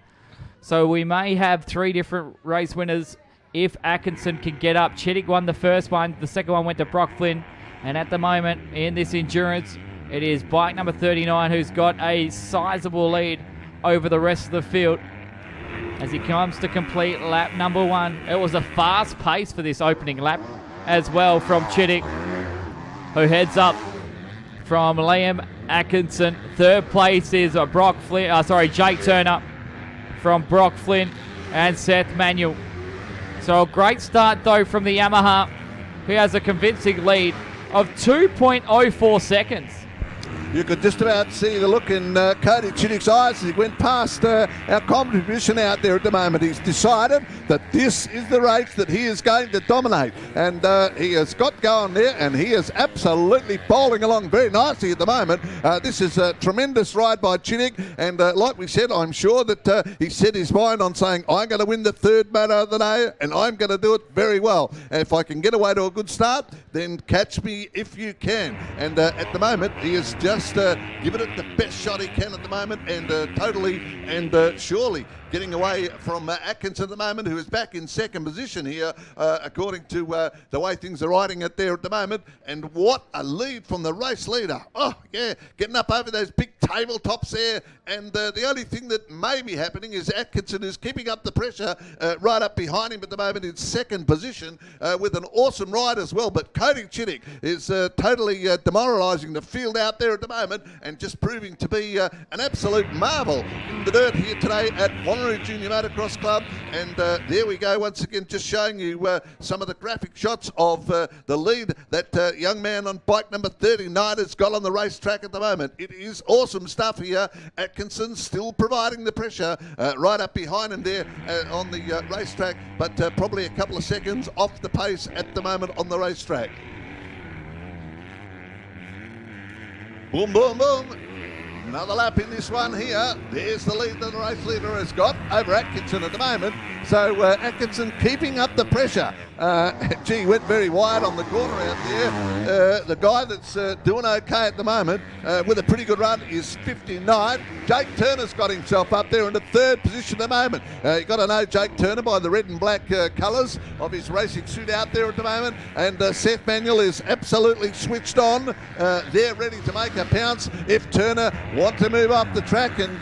Speaker 1: So we may have 3 different race winners if Atkinson can get up. Chittick won the first one. The second one went to Brock Flynn. And at the moment, in this endurance, it is bike number 39 who's got a sizable lead over the rest of the field as he comes to complete lap number 1. It was a fast pace for this opening lap as well from Chittick, who heads up from Liam Atkinson. Third place is Jake Turner from Brock Flynn and Seth Manuel. So a great start though from the Yamaha, who has a convincing lead of 2.04 seconds.
Speaker 2: You could just about see the look in Cody Chittick's eyes as he went past our competition out there at the moment. He's decided that this is the race that he is going to dominate, and he has got going there, and he is absolutely bowling along very nicely at the moment. This is a tremendous ride by Chittick, and like we said, I'm sure that he set his mind on saying, I'm going to win the third moto of the day, and I'm going to do it very well. And if I can get away to a good start, then catch me if you can. And at the moment, he is just giving it the best shot he can at the moment, and totally and surely getting away from Atkinson at the moment, who is back in second position here, according to the way things are riding it there at the moment. And what a lead from the race leader. Oh, yeah, getting up over those big tabletops there. And the only thing that may be happening is Atkinson is keeping up the pressure right up behind him at the moment in second position with an awesome ride as well. But Cody Chittick is totally demoralising the field out there at the moment, and just proving to be an absolute marvel in the dirt here today at Wanneroo Junior Motocross Club. And there we go once again, just showing you some of the graphic shots of the lead that young man on bike number 39 has got on the racetrack at the moment. It is awesome stuff here. Atkinson still providing the pressure right up behind him there on the racetrack, but probably a couple of seconds off the pace at the moment on the racetrack. Boom, boom, boom. Another lap in this one here. There's the lead that the race leader has got over Atkinson at the moment. So Atkinson keeping up the pressure. Gee, went very wide on the corner out there. The guy that's doing okay at the moment with a pretty good run is 59. Jake Turner's got himself up there in the third position at the moment. You've got to know Jake Turner by the red and black colours of his racing suit out there at the moment. And Seth Manuel is absolutely switched on. They're ready to make a pounce if Turner want to move up the track. And,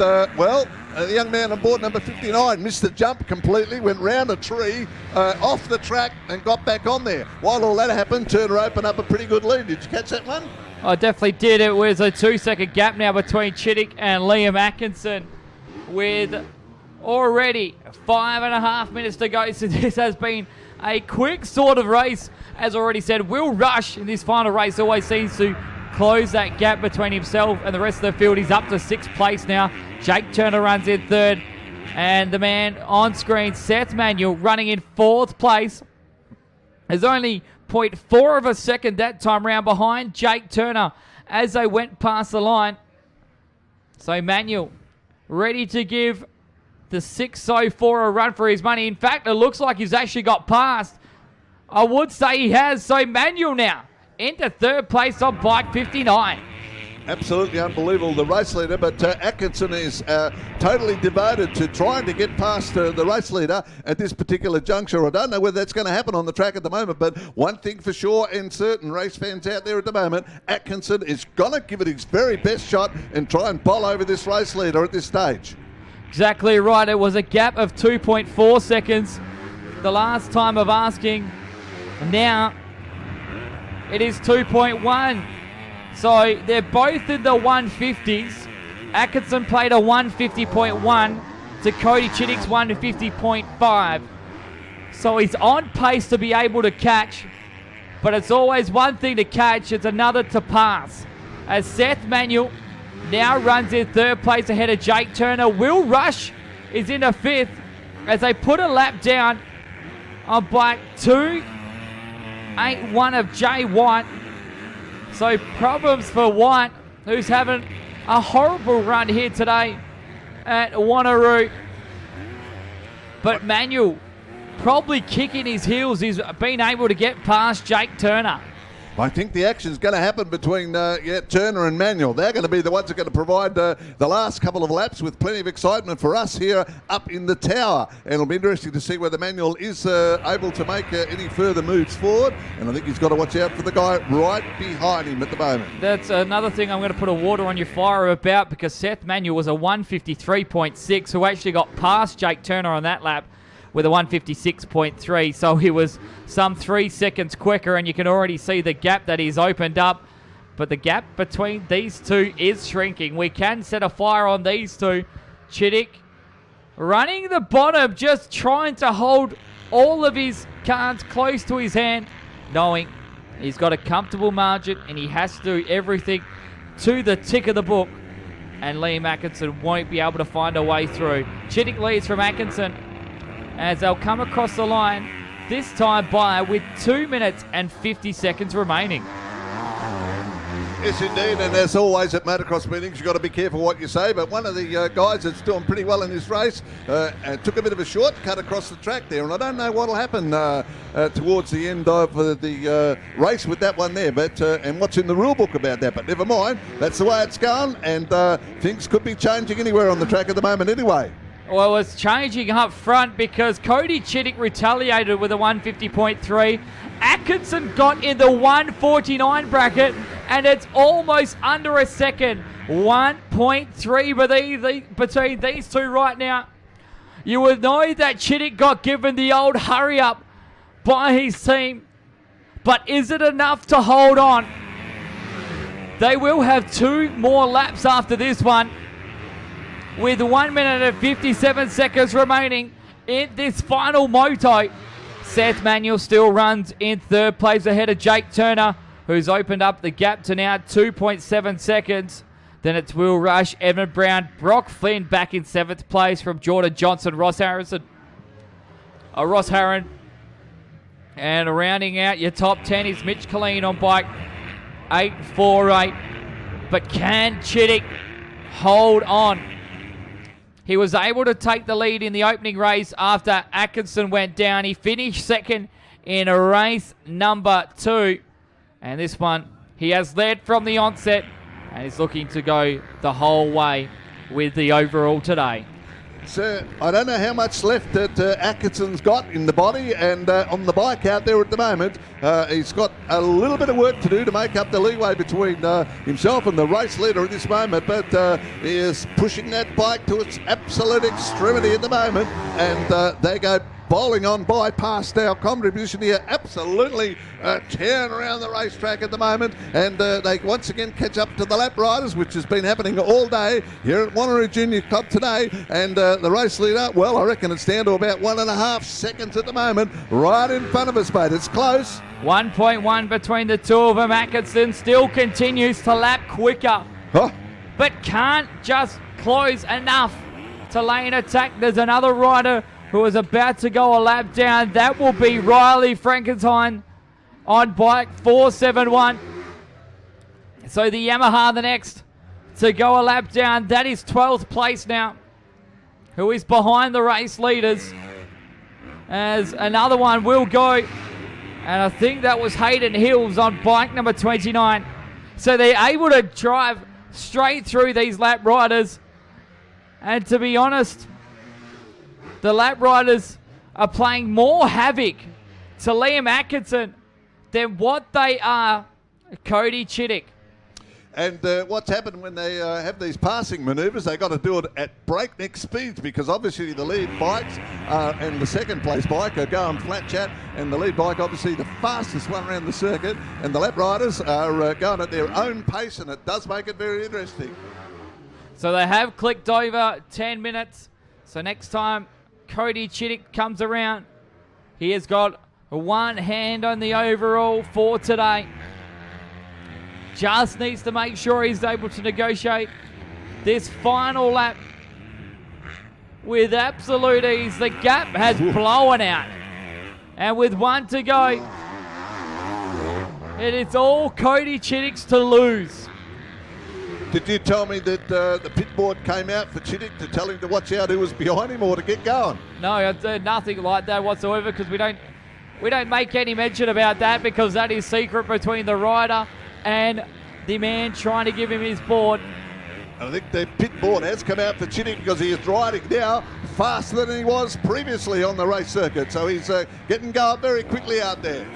Speaker 2: the young man on board number 59 missed the jump completely, went round a tree, off the track and got back on there. While all that happened, Turner opened up a pretty good lead. Did you catch that one?
Speaker 1: I definitely did. It was a 2-second gap now between Chittick and Liam Atkinson, with already 5.5 minutes to go. So this has been a quick sort of race. As already said, Will Rush in this final race always seems to close that gap between himself and the rest of the field. He's up to 6th place now. Jake Turner runs in 3rd. And the man on screen, Seth Manuel, running in 4th place. Is only 0.4 of a second that time round behind Jake Turner as they went past the line. So Manuel ready to give the 6:04 a run for his money. In fact, it looks like he's actually got past. I would say he has. So Manuel now into 3rd place on bike 59.
Speaker 2: Absolutely unbelievable, the race leader, but Atkinson is totally devoted to trying to get past the race leader at this particular juncture. I don't know whether that's going to happen on the track at the moment, but one thing for sure and certain, race fans out there at the moment, Atkinson is going to give it his very best shot and try and bowl over this race leader at this stage.
Speaker 1: Exactly right. It was a gap of 2.4 seconds the last time of asking. Now it is 2.1. So they're both in the 150s. Atkinson played a 150.1 to Cody Chittick's 150.5. So he's on pace to be able to catch, but it's always one thing to catch, it's another to pass. As Seth Manuel now runs in third place ahead of Jake Turner. Will Rush is in a fifth as they put a lap down on bike 281 of Jay White. So problems for White, who's having a horrible run here today at Wanneroo. But Manuel probably kicking his heels. He's been able to get past Jake Turner.
Speaker 2: I think the action's going to happen between Turner and Manuel. They're going to be the ones that are going to provide the last couple of laps with plenty of excitement for us here up in the tower. And it'll be interesting to see whether Manuel is able to make any further moves forward. And I think he's got to watch out for the guy right behind him at the moment.
Speaker 1: That's another thing I'm going to put a water on your fire about, because Seth Manuel was a 153.6 who actually got past Jake Turner on that lap with a 156.3, so he was some 3 seconds quicker, and you can already see the gap that he's opened up. But the gap between these two is shrinking. We can set a fire on these two. Chittick running the bottom, just trying to hold all of his cards close to his hand, knowing he's got a comfortable margin and he has to do everything to the tick of the book, and Liam Atkinson won't be able to find a way through. Chittick leads from Atkinson as they'll come across the line, this time by with 2 minutes and 50 seconds remaining.
Speaker 2: Yes, indeed, and as always at motocross meetings, you've got to be careful what you say, but one of the guys that's doing pretty well in this race took a bit of a shortcut across the track there, and I don't know what will happen towards the end of the race with that one there, but and what's in the rule book about that, but never mind, that's the way it's going, and things could be changing anywhere on the track at the moment anyway.
Speaker 1: Well, it's changing up front because Cody Chittick retaliated with a 150.3. Atkinson got in the 149 bracket, and it's almost under a second. 1.3 between these two right now. You would know that Chittick got given the old hurry up by his team, but is it enough to hold on? They will have 2 more laps after this one, with 1 minute and 57 seconds remaining in this final moto. Seth Manuel still runs in third place ahead of Jake Turner, who's opened up the gap to now 2.7 seconds. Then it's Will Rush, Edmund Brown, Brock Flynn back in 7th place from Jordan Johnson, Ross Harrison. Ross Harron. And rounding out your top 10 is Mitch Killeen on bike 848. But can Chittick hold on? He was able to take the lead in the opening race after Atkinson went down. He finished second in race number 2. And this one, he has led from the onset and is looking to go the whole way with the overall today.
Speaker 2: So I don't know how much left that Atkinson's got in the body and on the bike out there at the moment. He's got a little bit of work to do to make up the leeway between himself and the race leader at this moment, but he is pushing that bike to its absolute extremity at the moment, and they go bowling on by past our contribution here, absolutely tearing around the racetrack at the moment, and they once again catch up to the lap riders, which has been happening all day here at Wanneroo Junior Club today, and the race leader, well, I reckon it's down to about 1.5 seconds at the moment, right in front of us, mate. It's close.
Speaker 1: 1.1 between the two of them. Atkinson still continues to lap quicker, but can't just close enough to lay an attack. There's another rider who is about to go a lap down. That will be Riley Frankenstein on bike 471. So the Yamaha the next to go a lap down. That is 12th place now, who is behind the race leaders, as another one will go. And I think that was Hayden Hills on bike number 29. So they're able to drive straight through these lap riders. And to be honest, the lap riders are playing more havoc to Liam Atkinson than what they are Cody Chittick.
Speaker 2: And what's happened when they have these passing manoeuvres, they got to do it at breakneck speeds, because obviously the lead bikes and the second place bike are going flat chat, and the lead bike obviously the fastest one around the circuit, and the lap riders are going at their own pace, and it does make it very interesting.
Speaker 1: So they have clicked over 10 minutes. So next time Cody Chittick comes around, he has got one hand on the overall for today. Just needs to make sure he's able to negotiate this final lap with absolute ease. The gap has blown out. And with one to go, it is all Cody Chittick's to lose.
Speaker 2: Did you tell me that the pit board came out for Chittick to tell him to watch out who was behind him or to get going?
Speaker 1: No, I did nothing like that whatsoever, because we don't make any mention about that, because that is secret between the rider and the man trying to give him his board.
Speaker 2: I think the pit board has come out for Chittick, because he is riding now faster than he was previously on the race circuit. So he's getting going very quickly out there.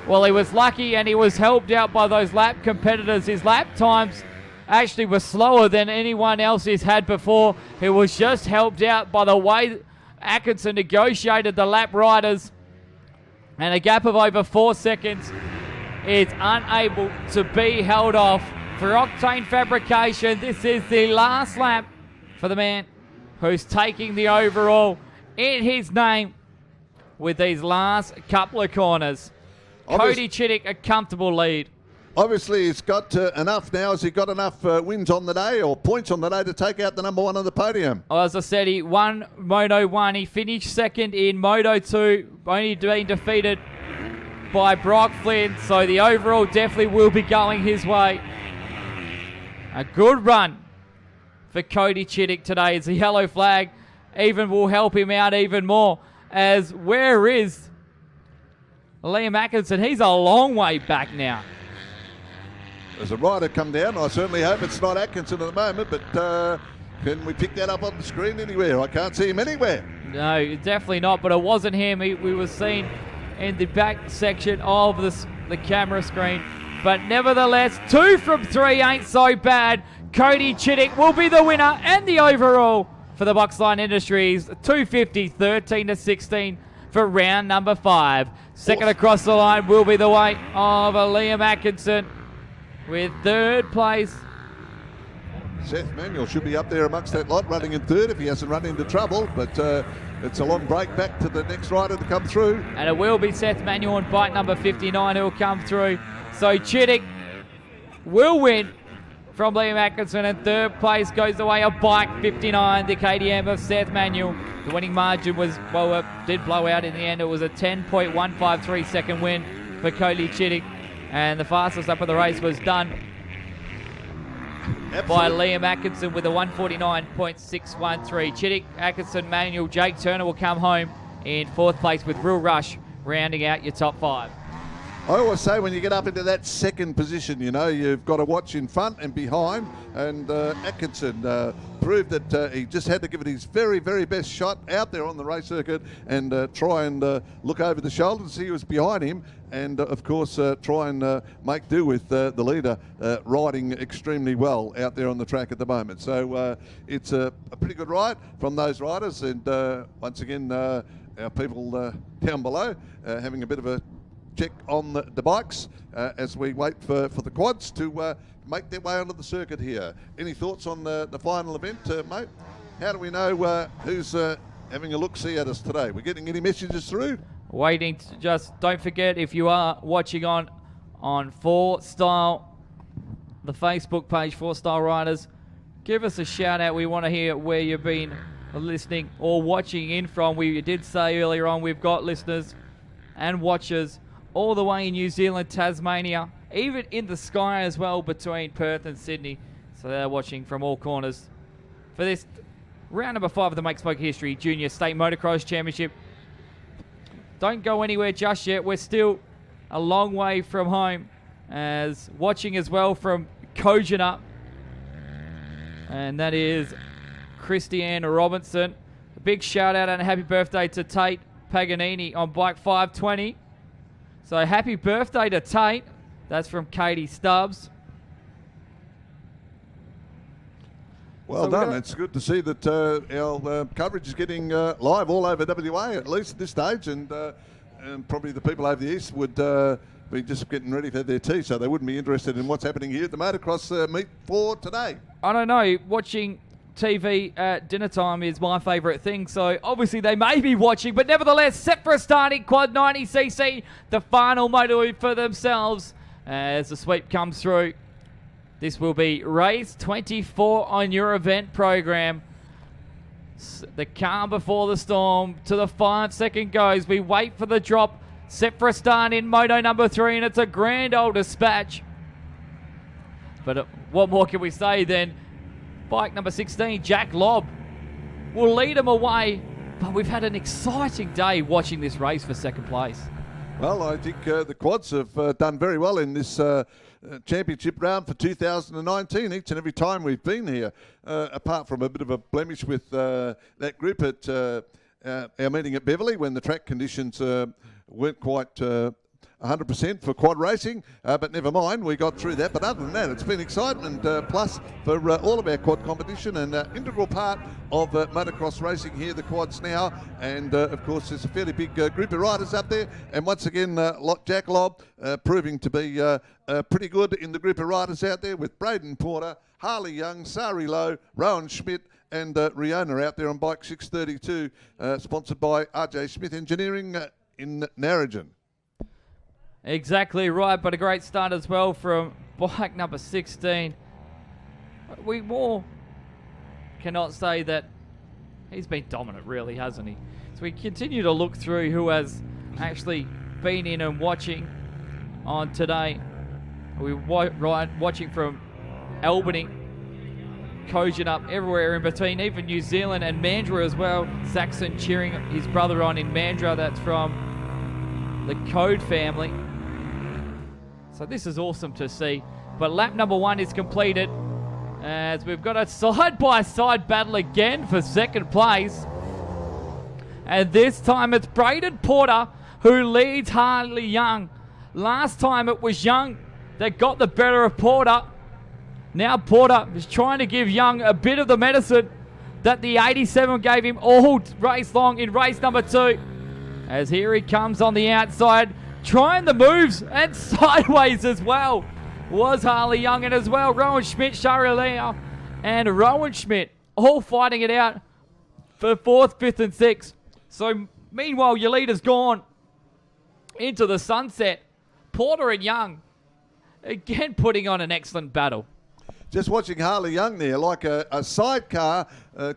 Speaker 1: Well, he was lucky, and he was helped out by those lap competitors. His lap times actually were slower than anyone else he's had before. He was just helped out by the way Atkinson negotiated the lap riders. And a gap of over 4 seconds is unable to be held off. For Octane Fabrication, this is the last lap for the man who's taking the overall in his name with these last couple of corners. Cody Chittick, a comfortable lead.
Speaker 2: Obviously, he's got enough now. Has he got enough wins on the day or points on the day to take out the number one on the podium?
Speaker 1: Well, as I said, he won Moto 1. He finished second in Moto 2, only being defeated by Brock Flynn. So the overall definitely will be going his way. A good run for Cody Chittick today, as the yellow flag even will help him out even more. As where is Liam Atkinson? He's a long way back now.
Speaker 2: There's a rider come down. I certainly hope it's not Atkinson at the moment, but can we pick that up on the screen anywhere? I can't see him anywhere.
Speaker 1: No, definitely not, but it wasn't him. We were seen in the back section of the camera screen. But nevertheless, 2 from 3 ain't so bad. Cody Chittick will be the winner and the overall for the Boxline Industries. 250, 13 to 16 for round number 5. Second across the line will be the way of Liam Atkinson, with third place.
Speaker 2: Seth Manuel should be up there amongst that lot, running in third if he hasn't run into trouble, but it's a long break back to the next rider to come through.
Speaker 1: And it will be Seth Manuel on bike number 59 who will come through. So Chittick will win from Liam Atkinson, and third place goes the way of bike 59, the KTM of Seth Manuel. The winning margin was, well, it did blow out in the end. It was a 10.153 second win for Cody Chittick. And the fastest lap of the race was done by Liam Atkinson with a 149.613. Chittick, Atkinson, Manuel, Jake Turner will come home in fourth place, with Real Rush rounding out your top 5.
Speaker 2: I always say when you get up into that second position, you know, you've got to watch in front and behind. And Atkinson proved that he just had to give it his very, very best shot out there on the race circuit and try and look over the shoulder to see who was behind him. And, of course, try and make do with the leader riding extremely well out there on the track at the moment. So it's a pretty good ride from those riders. And once again, our people down below having a bit of a check on the bikes as we wait for the quads to make their way onto the circuit here. Any thoughts on the final event, mate? How do we know who's having a look-see at us today? We're getting any messages through?
Speaker 1: Waiting to just, don't forget, if you are watching on 4 Style, the Facebook page, 4 Style Riders, give us a shout out. We want to hear where you've been listening or watching in from. We did say earlier on we've got listeners and watchers all the way in New Zealand, Tasmania, even in the sky as well between Perth and Sydney. So they're watching from all corners for this round number 5 of the Make Smoke History Junior State Motocross Championship. Don't go anywhere just yet. We're still a long way from home, as watching as well from Kojana and that is Christiane Robinson. A big shout out and a happy birthday to Tate Paganini on bike 520. So happy birthday to Tate. That's from Katie Stubbs.
Speaker 2: Well done. It's good to see that our coverage is getting live all over WA, at least at this stage, and probably the people over the east would be just getting ready for their tea, so they wouldn't be interested in what's happening here at the motocross meet for today.
Speaker 1: I don't know. Watching TV at dinner time is my favourite thing, so obviously they may be watching, but nevertheless, set for a starting quad 90cc, the final moto for themselves as the sweep comes through. This will be race 24 on your event program. The calm before the storm to the 5 second goes. We wait for the drop. Set for a start in moto number 3, and it's a grand old dispatch. But what more can we say then? Bike number 16, Jack Lobb, will lead him away. But we've had an exciting day watching this race for second place.
Speaker 2: Well, I think the quads have done very well in this championship round for 2019 each and every time we've been here, apart from a bit of a blemish with that group at our meeting at Beverley when the track conditions weren't quite 100% for quad racing, but never mind, we got through that. But other than that, it's been excitement plus for all of our quad competition, and integral part of motocross racing here, the quads now. And of course, there's a fairly big group of riders up there. And once again, Jack Lobb proving to be pretty good in the group of riders out there, with Braden Porter, Harley Young, Sari Lowe, Rowan Schmidt, and Riona out there on bike 632, sponsored by RJ Smith Engineering in Narrogin.
Speaker 1: Exactly right, but a great start as well from bike number 16. We more cannot say that he's been dominant, really, hasn't he? So we continue to look through who has actually been in and watching on today. We're watching from Albany, Kojin up everywhere in between, even New Zealand and Mandurah as well. Saxon cheering his brother on in Mandurah, that's from the Code family. So this is awesome to see. But lap number 1 is completed as we've got a side-by-side battle again for second place. And this time it's Braden Porter who leads Harley Young. Last time it was Young that got the better of Porter. Now Porter is trying to give Young a bit of the medicine that the 87 gave him all race long in race number 2. As here he comes on the outside, trying the moves and sideways as well was Harley Young, and as well Rowan Schmidt, Shari Leo, and Rowan Schmidt all fighting it out for 4th, 5th and 6th. So meanwhile your leader's gone into the sunset. Porter and Young again putting on an excellent battle.
Speaker 2: Just watching Harley Young there, like a sidecar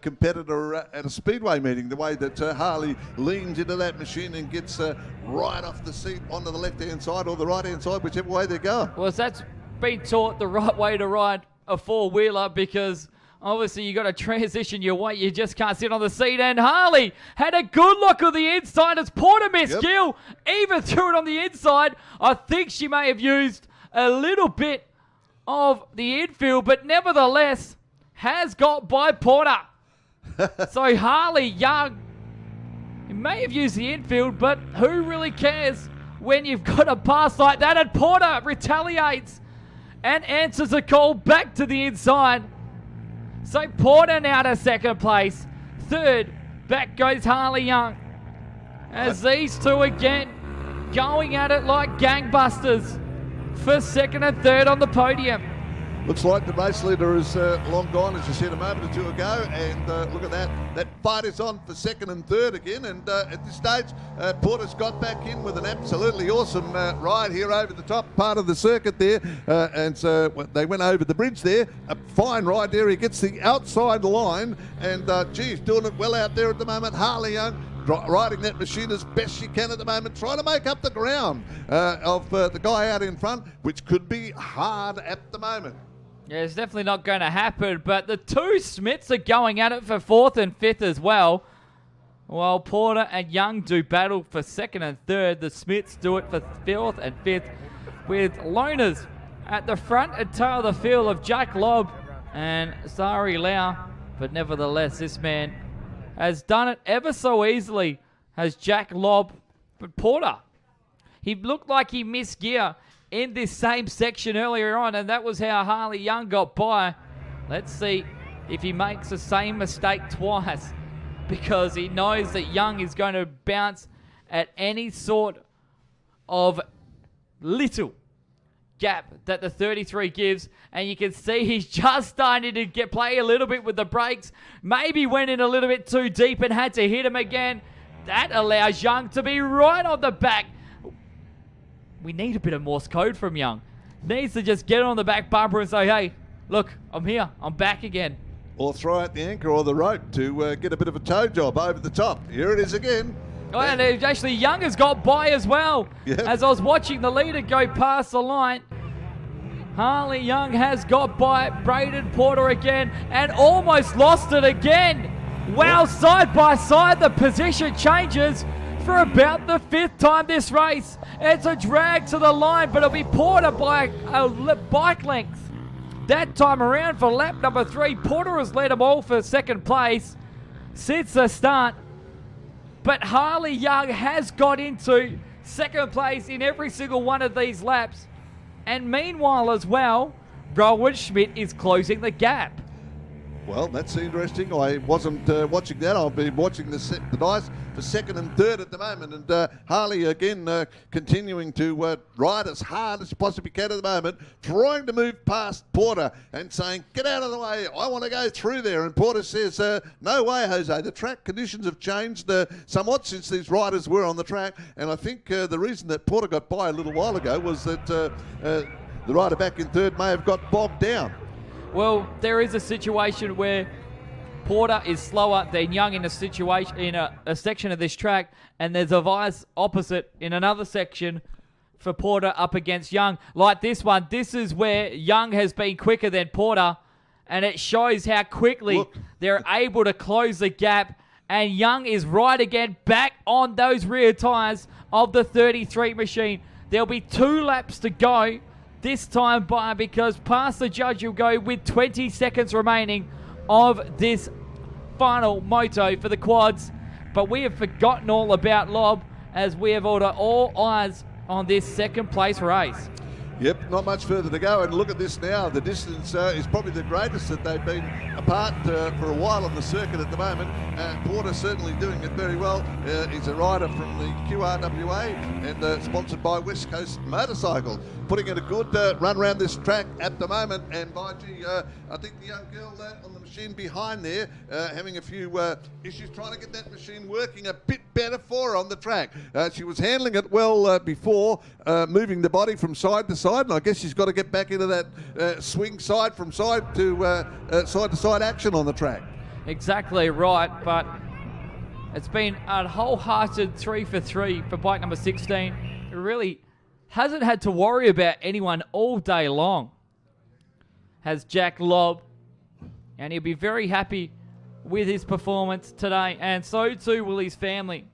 Speaker 2: competitor at a speedway meeting, the way that Harley leans into that machine and gets right off the seat onto the left-hand side or the right-hand side, whichever way they're going.
Speaker 1: Well, that's been taught the right way to ride a four-wheeler, because obviously you got to transition your weight. You just can't sit on the seat. And Harley had a good look at the inside as Porter missed Gill. Even threw it on the inside. I think she may have used a little bit of the infield, but nevertheless has got by Porter. So Harley Young, he may have used the infield, but who really cares when you've got a pass like that? And Porter retaliates and answers a call back to the inside. So Porter now to second place. Third, back goes Harley Young. As these two again going at it like gangbusters for second and third on the podium.
Speaker 2: Looks like the race leader is long gone, as you said a moment or two ago, and look at that. That fight is on for second and third again, and at this stage, Porter's got back in with an absolutely awesome ride here over the top part of the circuit there, and so they went over the bridge there. A fine ride there. He gets the outside line, and geez, doing it well out there at the moment. Harley Young riding that machine as best she can at the moment, trying to make up the ground of the guy out in front, which could be hard at the moment.
Speaker 1: Yeah, it's definitely not going to happen, but the two Smiths are going at it for fourth and fifth as well. While Porter and Young do battle for second and third, the Smiths do it for fourth and fifth, with loners at the front and tail of the field of Jack Lobb and sorry Lau, but nevertheless, this man has done it ever so easily, has Jack Lobb. But Porter, he looked like he missed gear in this same section earlier on, and that was how Harley Young got by. Let's see if he makes the same mistake twice, because he knows that Young is going to bounce at any sort of little gap that the 33 gives, and you can see he's just starting to play a little bit with the brakes. Maybe went in a little bit too deep and had to hit him again. That allows Young to be right on the back. We need a bit of Morse code from Young. Needs to just get on the back bumper and say, hey, look, I'm here. I'm back again.
Speaker 2: Or throw out the anchor or the rope to get a bit of a tow job over the top. Here it is again.
Speaker 1: Oh, and actually Young has got by as well. Yep. As I was watching the leader go past the line, Harley Young has got by Braden Porter again and almost lost it again. Wow, yep. Side by side, the position changes for about the 5th time this race. It's a drag to the line, but it'll be Porter by a bike length. That time around for lap number 3, Porter has led them all for 2nd place since the start. But Harley Young has got into 2nd place in every single one of these laps. And meanwhile as well, Rowan Schmidt is closing the gap.
Speaker 2: Well, that's interesting. I wasn't watching that. I've been watching the dice for 2nd and 3rd at the moment. And Harley, again, continuing to ride as hard as he possibly can at the moment, trying to move past Porter and saying, get out of the way. I want to go through there. And Porter says, no way, Jose. The track conditions have changed somewhat since these riders were on the track. And I think the reason that Porter got by a little while ago was that the rider back in 3rd may have got bogged down.
Speaker 1: Well, there is a situation where Porter is slower than Young in a situation in a section of this track, and there's a vice opposite in another section for Porter up against Young. Like this one, this is where Young has been quicker than Porter, and it shows how quickly they're able to close the gap, and Young is right again back on those rear tyres of the 33 machine. There'll be 2 laps to go this time by, because past the judge will go with 20 seconds remaining of this final moto for the quads. But we have forgotten all about Lobb, as we have ordered all eyes on this 2nd place race.
Speaker 2: Yep, not much further to go, and look at this now. The distance is probably the greatest that they've been apart for a while on the circuit at the moment. Porter certainly doing it very well. He's a rider from the QRWA and sponsored by West Coast Motorcycle, putting in a good run around this track at the moment. And by gee, I think the young girl on the machine behind there having a few issues trying to get that machine working a bit better for her on the track. She was handling it well before, moving the body from side to side, and I guess she's got to get back into that swing side from side to side action on the track. Exactly
Speaker 1: right, but it's been a wholehearted 3 for 3 for bike number 16. It really hasn't had to worry about anyone all day long, has Jack Lobb, and he'll be very happy with his performance today, and so too will his family,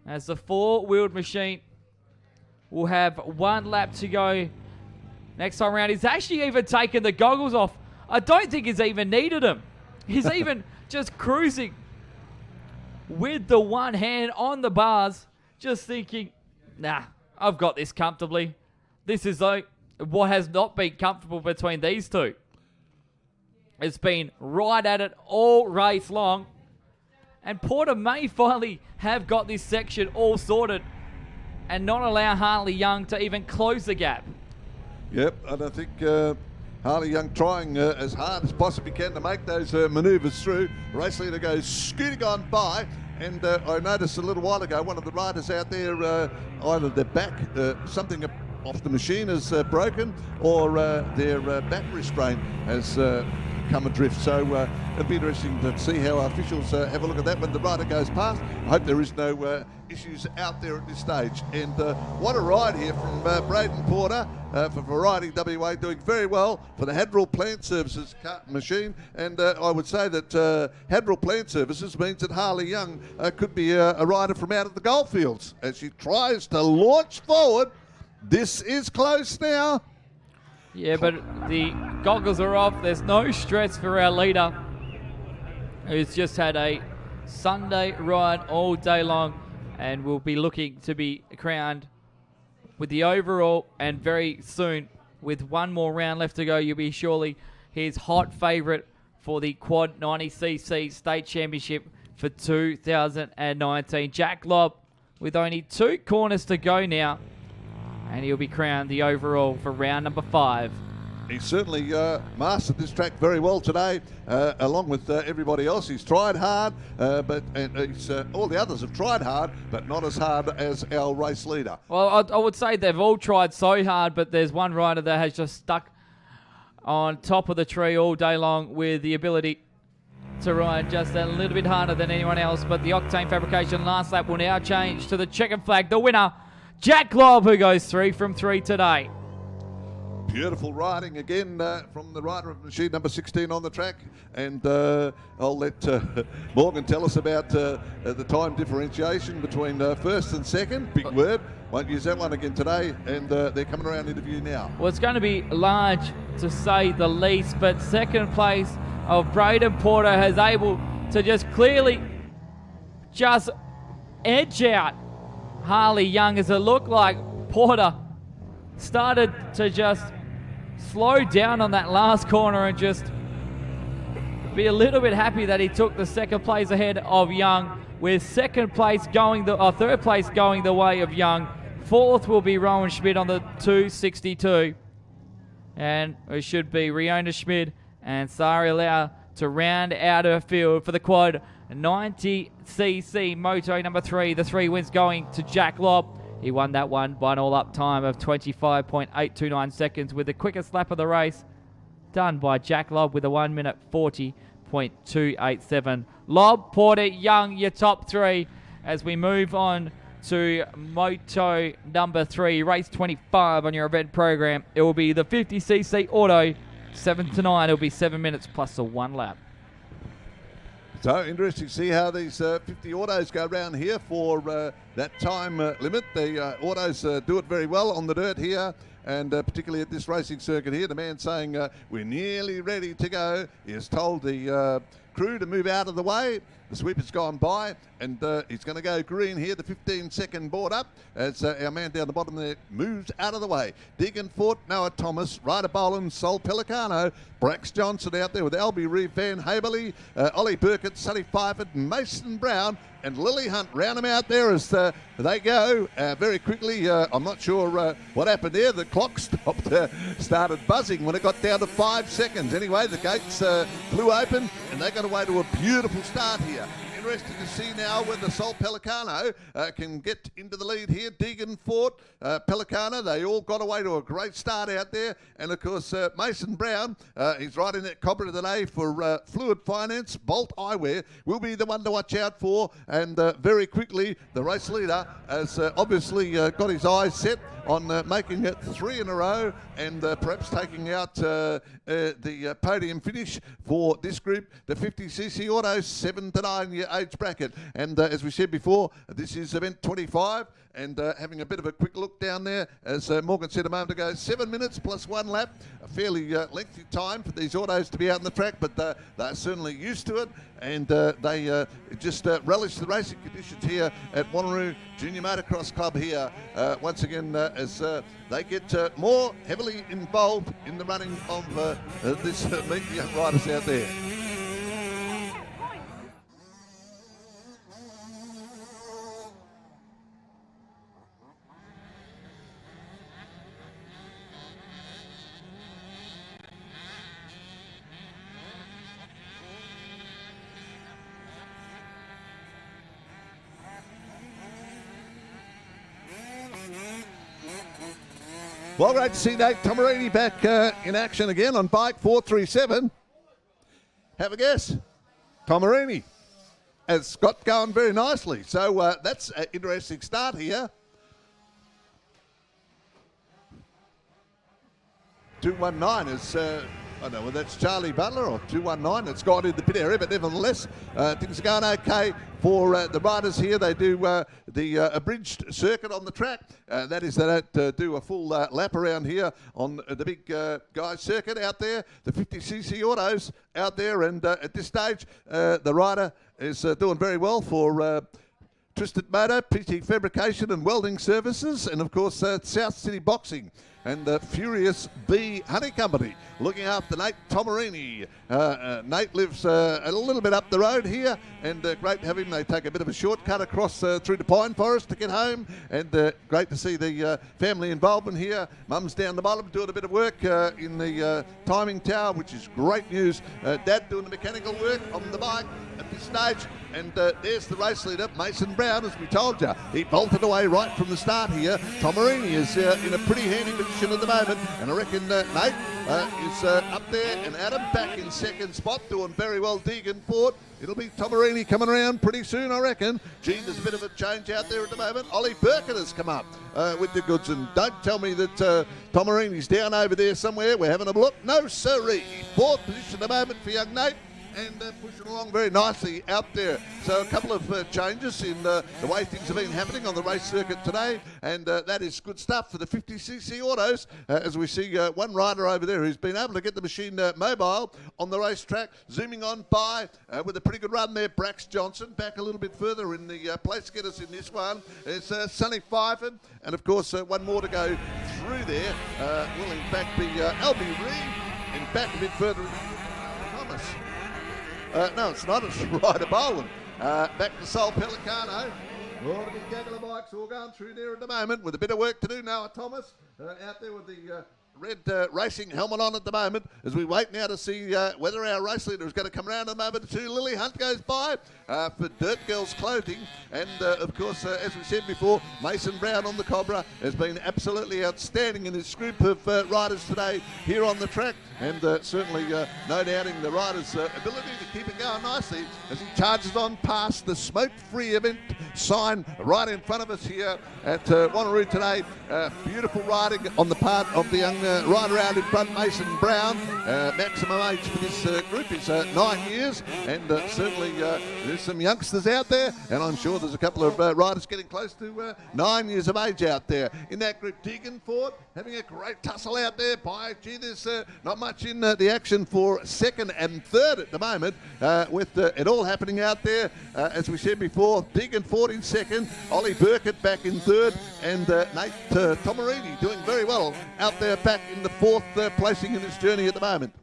Speaker 1: as the 4-wheeled machine will have 1 lap to go next time around. He's actually even taken the goggles off. I don't think he's even needed them. He's even just cruising with the one hand on the bars, just thinking, nah, I've got this comfortably. This is like what has not been comfortable between these two. It's been right at it all race long. And Porter may finally have got this section all sorted and not allow Harley Young to even close the gap.
Speaker 2: Yep, and I think Harley Young trying as hard as possibly can to make those manoeuvres through. Race leader goes scooting on by, and I noticed a little while ago one of the riders out there, either their back, something off the machine has broken, or their battery sprain has come adrift. So it'll be interesting to see how our officials have a look at that when the rider goes past. I hope there is no issues out there at this stage. And what a ride here from Braden Porter for Variety WA, doing very well for the Hadrill Plant Services machine. And I would say that Hadrill Plant Services means that Harley Young could be a rider from out of the goldfields as she tries to launch forward. This is close now.
Speaker 1: Yeah, but the goggles are off. There's no stress for our leader, who's just had a Sunday ride all day long and will be looking to be crowned with the overall, and very soon, with one more round left to go, you'll be surely his hot favourite for the Quad 90cc State Championship for 2019. Jack Lobb with only 2 corners to go now, and he'll be crowned the overall for round number 5.
Speaker 2: He certainly mastered this track very well today, along with everybody else. He's tried hard, but all the others have tried hard, but not as hard as our race leader.
Speaker 1: Well, I would say they've all tried so hard, but there's one rider that has just stuck on top of the tree all day long with the ability to ride just a little bit harder than anyone else. But the Octane Fabrication last lap will now change to the checkered flag. The winner, Jack Lobb, who goes 3 from 3 today.
Speaker 2: Beautiful riding again from the rider of machine number 16 on the track, and I'll let Morgan tell us about the time differentiation between first and second. Big word, won't use that one again today, and they're coming around into view now.
Speaker 1: Well, it's going to be large to say the least, but second place of Braden Porter has able to just clearly just edge out Harley Young, as it looked like Porter started to just slow down on that last corner and just be a little bit happy that he took the second place ahead of Young, with third place going the way of Young. Fourth will be Rowan Schmidt on the 262, and it should be Riona Schmidt and Sari Lau to round out her field for the Quad 90cc Moto number 3. The 3 wins going to Jack Lobb. He won that one by an all-up time of 25.829 seconds, with the quickest lap of the race done by Jack Lobb with a 1 minute 40.287. Lobb, Porter, Young, your top 3 as we move on to Moto number 3, race 25 on your event program. It will be the 50cc auto, 7 to 9. It will be 7 minutes plus a 1 lap.
Speaker 2: So interesting to see how these 50 autos go around here for that time limit. The autos do it very well on the dirt here, and particularly at this racing circuit here. The man saying we're nearly ready to go. He has told the crew to move out of the way. The sweeper's gone by, and he's going to go green here, the 15-second board up, as our man down the bottom there moves out of the way. Deegan Fort, Noah Thomas, Ryder Boland, Sol Pelicano, Brax Johnson out there with Albie Reeve, Van Haberly, Ollie Burkett, Sonny Fyford, Mason Brown, and Lily Hunt. Round them out there as they go very quickly. I'm not sure what happened there. The clock stopped, started buzzing when it got down to 5 seconds. Anyway, the gates flew open, and they got away to a beautiful start here. Interesting to see now whether Sol Pelicano can get into the lead here. Deegan Fort, Pelicano, they all got away to a great start out there. And of course, Mason Brown, he's riding that Cobra today for Fluid Finance. Bolt Eyewear will be the one to watch out for. And very quickly, the race leader has obviously got his eyes set on making it 3 in a row, and perhaps taking out the podium finish for this group, the 50cc auto, 7 to 9 year age bracket. And as we said before, this is event 25, and having a bit of a quick look down there, as Morgan said a moment ago, 7 minutes plus 1 lap, a fairly lengthy time for these autos to be out on the track, but they're certainly used to it, and they just relish the racing conditions here at Wanneroo Junior Motocross Club here, once again, as they get more heavily involved in the running of this meet the young riders out there. Well, great to see Nate Tomarini back in action again on bike 437. Have a guess. Tomarini has got going very nicely. So that's an interesting start here. 219 is I know, well, that's Charlie Butler or 219. It's gone in the pit area, but nevertheless, things are going okay for the riders here. They do the abridged circuit on the track. That is, they don't do a full lap around here on the big guys circuit out there, the 50cc autos out there. And at this stage, the rider is doing very well for Twisted Moto, PT Fabrication and Welding Services, and of course South City Boxing and Furious Bee Honey Company, looking after Nate Tomarini. Nate lives a little bit up the road here, and great to have him. They take a bit of a shortcut across through the Pine Forest to get home, and great to see the family involvement here. Mum's down the bottom doing a bit of work in the timing tower, which is great news. Dad doing the mechanical work on the bike at this stage. And there's the race leader, Mason Brown, as we told you. He bolted away right from the start here. Tomarini is in a pretty handy position at the moment. And I reckon Nate is up there, and Adam back in second spot, doing very well. Deegan Ford. It'll be Tomarini coming around pretty soon, I reckon. Gee, there's a bit of a change out there at the moment. Ollie Burkett has come up with the goods. And don't tell me that Tomarini's down over there somewhere. We're having a look. No, sirree. Fourth position at the moment for young Nate. And pushing along very nicely out there. So a couple of changes in the way things have been happening on the race circuit today, and that is good stuff for the 50cc autos, as we see one rider over there who's been able to get the machine mobile on the racetrack, zooming on by with a pretty good run there. Brax Johnson back a little bit further in the place getters in this one. It's Sonny Pfeiffer, and of course one more to go through there. Will in fact be Albie Reed, and back a bit further Thomas. No, it's not. It's Ryder Boland. Back to Sol Pelicano. All the big gaggle of bikes all going through there at the moment with a bit of work to do. Noah Thomas out there with the red racing helmet on at the moment as we wait now to see whether our race leader is going to come around in a moment or two. Lily Hunt goes by for Dirt Girls Clothing, and of course as we said before, Mason Brown on the Cobra has been absolutely outstanding in this group of riders today here on the track, and certainly no doubting the rider's ability to keep it going nicely as he charges on past the smoke-free event sign right in front of us here at Wanneroo today. Beautiful riding on the part of the young rider out in front, Mason Brown. Maximum age for this group is 9 years, and certainly there's some youngsters out there, and I'm sure there's a couple of riders getting close to 9 years of age out there in that group. Deegan Ford having a great tussle out there. Gee, there's not much in the action for second and third at the moment, with it all happening out there. As we said before, Deegan Ford in second, Ollie Burkett back in third, and Nate Tomarini doing very well out there back in the fourth placing in this journey at the moment.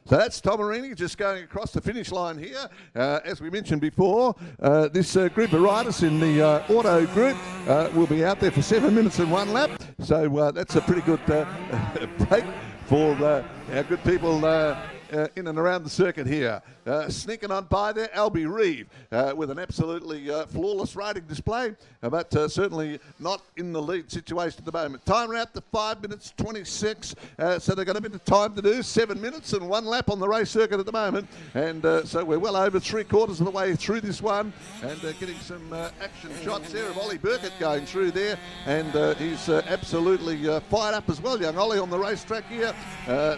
Speaker 2: So that's Tomarini just going across the finish line here. As we mentioned before, this group of riders in the auto group will be out there for 7 minutes and 1 lap. So that's a pretty good break for our good people in and around the circuit here. Sneaking on by there, Albie Reeve with an absolutely flawless riding display, but certainly not in the lead situation at the moment. Timer out to 5 minutes 26, so they've got a bit of time to do. 7 minutes and 1 lap on the race circuit at the moment, and so we're well over 3/4 of the way through this one, and getting some action shots there of Ollie Burkett going through there, and he's absolutely fired up as well, young Ollie on the racetrack here.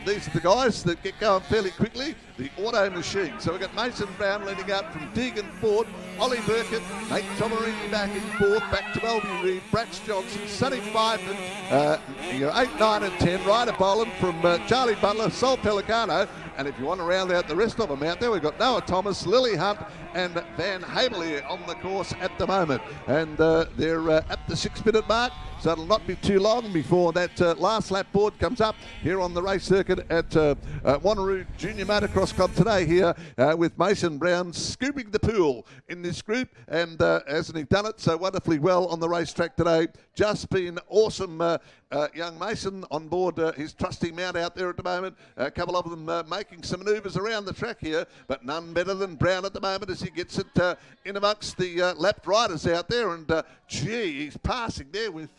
Speaker 2: These are the guys that get going fairly quickly, the auto machine. So we've got Mason Brown leading out from Deegan Ford, Ollie Burkett, Nate Tomarini back in fourth, back to Albie Reed, Brax Johnson, Sonny Pfeiffer, 8, 9 and 10, Ryder Boland from Charlie Butler, Sol Pelicano, and if you want to round out the rest of them out there, we've got Noah Thomas, Lily Hunt and Van Hameley on the course at the moment, and they're at the 6-minute mark. So it'll not be too long before that last lap board comes up here on the race circuit at Wanneroo Junior Motocross Club today here with Mason Brown scooping the pool in this group, and hasn't he done it so wonderfully well on the racetrack today? Just been awesome, young Mason on board his trusty mount out there at the moment. A couple of them making some manoeuvres around the track here, but none better than Brown at the moment as he gets it in amongst the lapped riders out there, and gee, he's passing there with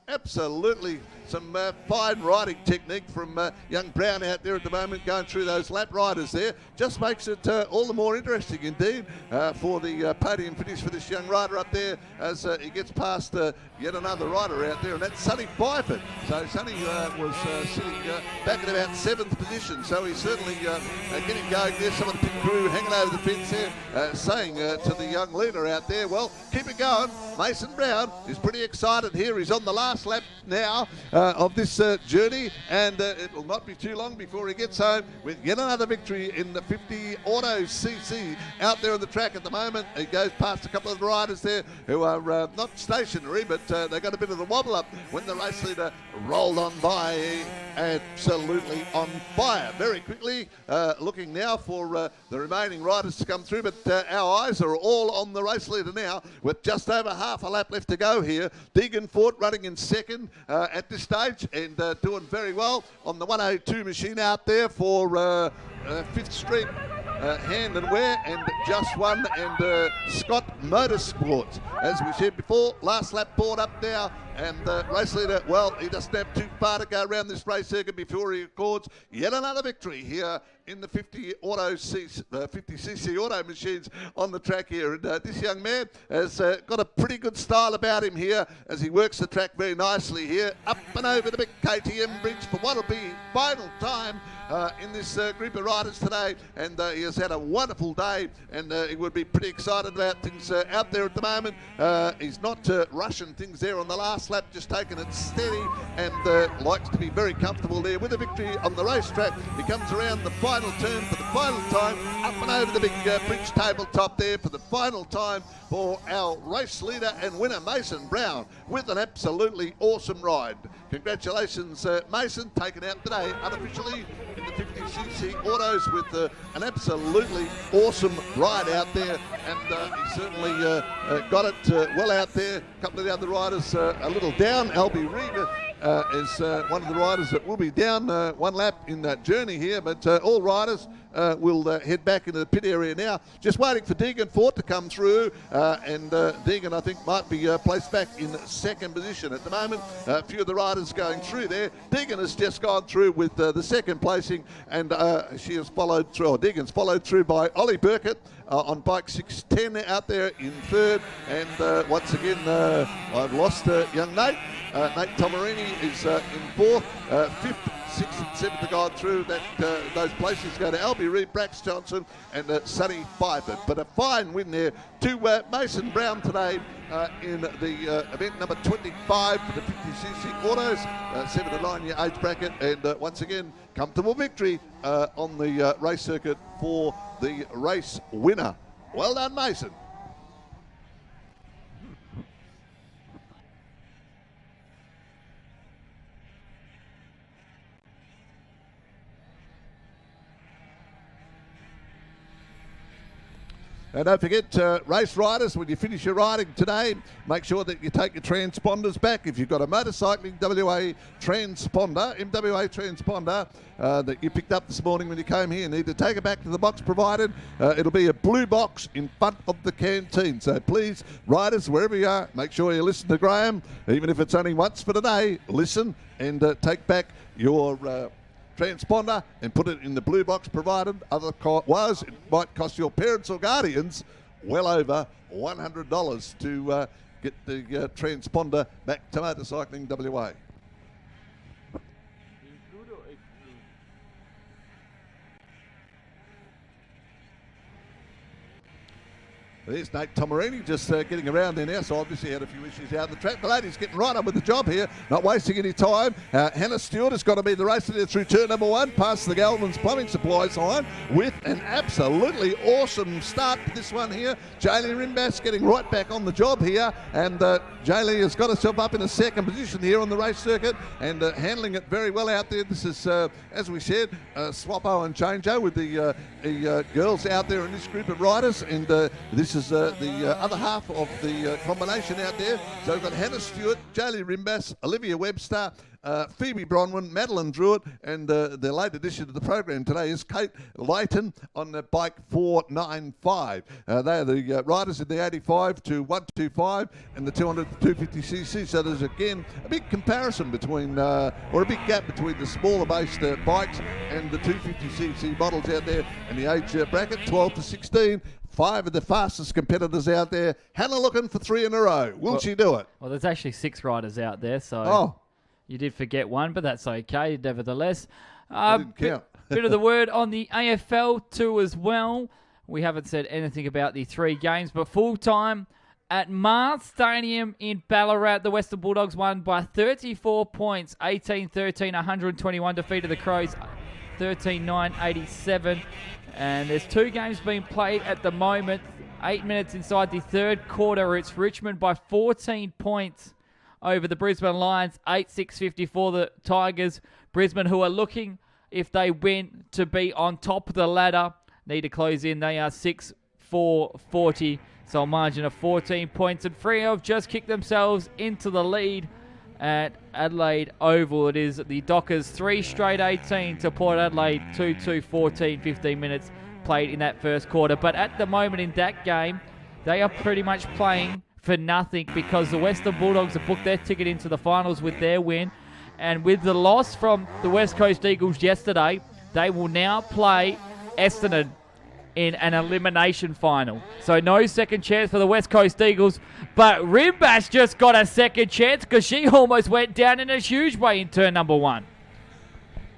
Speaker 2: Absolutely some fine riding technique from young Brown out there at the moment, going through those lap riders there. Just makes it all the more interesting indeed for the podium finish for this young rider up there as he gets past yet another rider out there, and that's Sonny Byford. So Sonny was sitting back at about 7th position, so he's certainly getting going there. Some of the pit crew hanging over the fence there, saying to the young leader out there, well, keep it going. Mason Brown is pretty excited here. He's on the last lap now of this journey, and it will not be too long before he gets home with yet another victory in the 50 Auto CC out there on the track at the moment. He goes past a couple of the riders there who are not stationary, but they got a bit of the wobble up when the race leader rolled on by, absolutely on fire. Very quickly looking now for the remaining riders to come through, but our eyes are all on the race leader now with just over half a lap left to go here. Deegan Fort running in second at this stage and doing very well on the 102 machine out there for 5th Street Hand and Wear and Just One and Scott Motorsports. As we said before, last lap board up now, and race leader, well, he doesn't have too far to go around this race circuit before he records yet another victory here in the 50 cc auto machines on the track here. And this young man has got a pretty good style about him here as he works the track very nicely here, up and over the big KTM bridge for what will be final time in this group of riders today, and he has had a wonderful day, and he would be pretty excited about things out there at the moment. He's not rushing things there on the last lap, just taking it steady, and likes to be very comfortable there with a victory on the racetrack. He comes around the final turn for the final time, up and over the big bridge tabletop there for the final time for our race leader and winner, Mason Brown, with an absolutely awesome ride. Congratulations, Mason, taken out today unofficially in the 50cc autos with an absolutely awesome ride out there, and he certainly got it well out there. A couple of the other riders a little down. Albie Reed is one of the riders that will be down one lap in that journey here, but all riders will head back into the pit area now. Just waiting for Deegan Fort to come through, and Deegan, I think, might be placed back in 2nd position at the moment. A few of the riders going through there. Deegan has just gone through with the 2nd placing, and she has followed through, or Deegan's followed through by Ollie Burkett on bike 610 out there in 3rd, and once again I've lost young Nate. Nate Tomarini is in 4th, 5th, 6th and 7th have gone through. Those places go to Albie Reed, Brax Johnson and Sonny Byford. But a fine win there to Mason Brown today in the event number 25 for the 50cc autos, 7 to 9 year age bracket, and once again comfortable victory on the race circuit for the race winner. Well done, Mason. And don't forget, race riders, when you finish your riding today, make sure that you take your transponders back. If you've got a motorcycling WA transponder, MWA transponder, that you picked up this morning when you came here, you need to take it back to the box provided. It'll be a blue box in front of the canteen. So please, riders, wherever you are, make sure you listen to Graham. Even if it's only once for the day, listen and take back your transponder and put it in the blue box provided. Otherwise, it might cost your parents or guardians well over $100 to get the transponder back to Motorcycling WA. There's Nate Tomarini just getting around there now, so obviously had a few issues out the track. The lady's getting right on with the job here, not wasting any time. Hannah Stewart has got to be the race leader through turn number 1, past the Galvin's Plumbing Supply sign with an absolutely awesome start to this one here. Jaylee Rimbass getting right back on the job here, and Jaylee has got herself up in a 2nd position here on the race circuit and handling it very well out there. This is, as we said, Swappo and Chango with the girls out there in this group of riders, and this is the other half of the combination out there. So we've got Hannah Stewart, Jaylee Rimbas, Olivia Webster, Phoebe Bronwyn, Madeline Druitt, and the late addition to the program today is Kate Leighton on the bike 495. They are the riders in the 85 to 125 and the 200 to 250cc. So there's again a big comparison between, or a big gap between the smaller based bikes and the 250cc models out there in the age bracket, 12 to 16. 5 of the fastest competitors out there. Hannah looking for 3 in a row. Will she do it?
Speaker 1: Well, there's actually 6 riders out there, so you did forget one, but that's okay, nevertheless.
Speaker 2: I didn't count.
Speaker 1: Bit of the word on the AFL too as well. We haven't said anything about the 3 games, but full-time at Mars Stadium in Ballarat, the Western Bulldogs won by 34 points, 18-13, 121, defeated the Crows 13-9, 87. And there's 2 games being played at the moment. 8 minutes inside the third quarter. It's Richmond by 14 points over the Brisbane Lions. 8-6-50 for the Tigers. Brisbane, who are looking, if they win, to be on top of the ladder, need to close in. They are 6-4-40. So a margin of 14 points. And Freo have just kicked themselves into the lead at Adelaide Oval. It is the Dockers 3 straight 18 to Port Adelaide 2-2, 14, 15 minutes played in that first quarter. But at the moment in that game, they are pretty much playing for nothing because the Western Bulldogs have booked their ticket into the finals with their win. And with the loss from the West Coast Eagles yesterday, they will now play Essendon in an elimination final. So no second chance for the West Coast Eagles, but Rimbas just got a second chance because she almost went down in a huge way in turn number 1.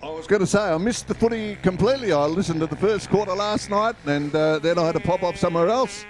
Speaker 2: I was going to say, I missed the footy completely. I listened to the first quarter last night, and then I had to pop off somewhere else,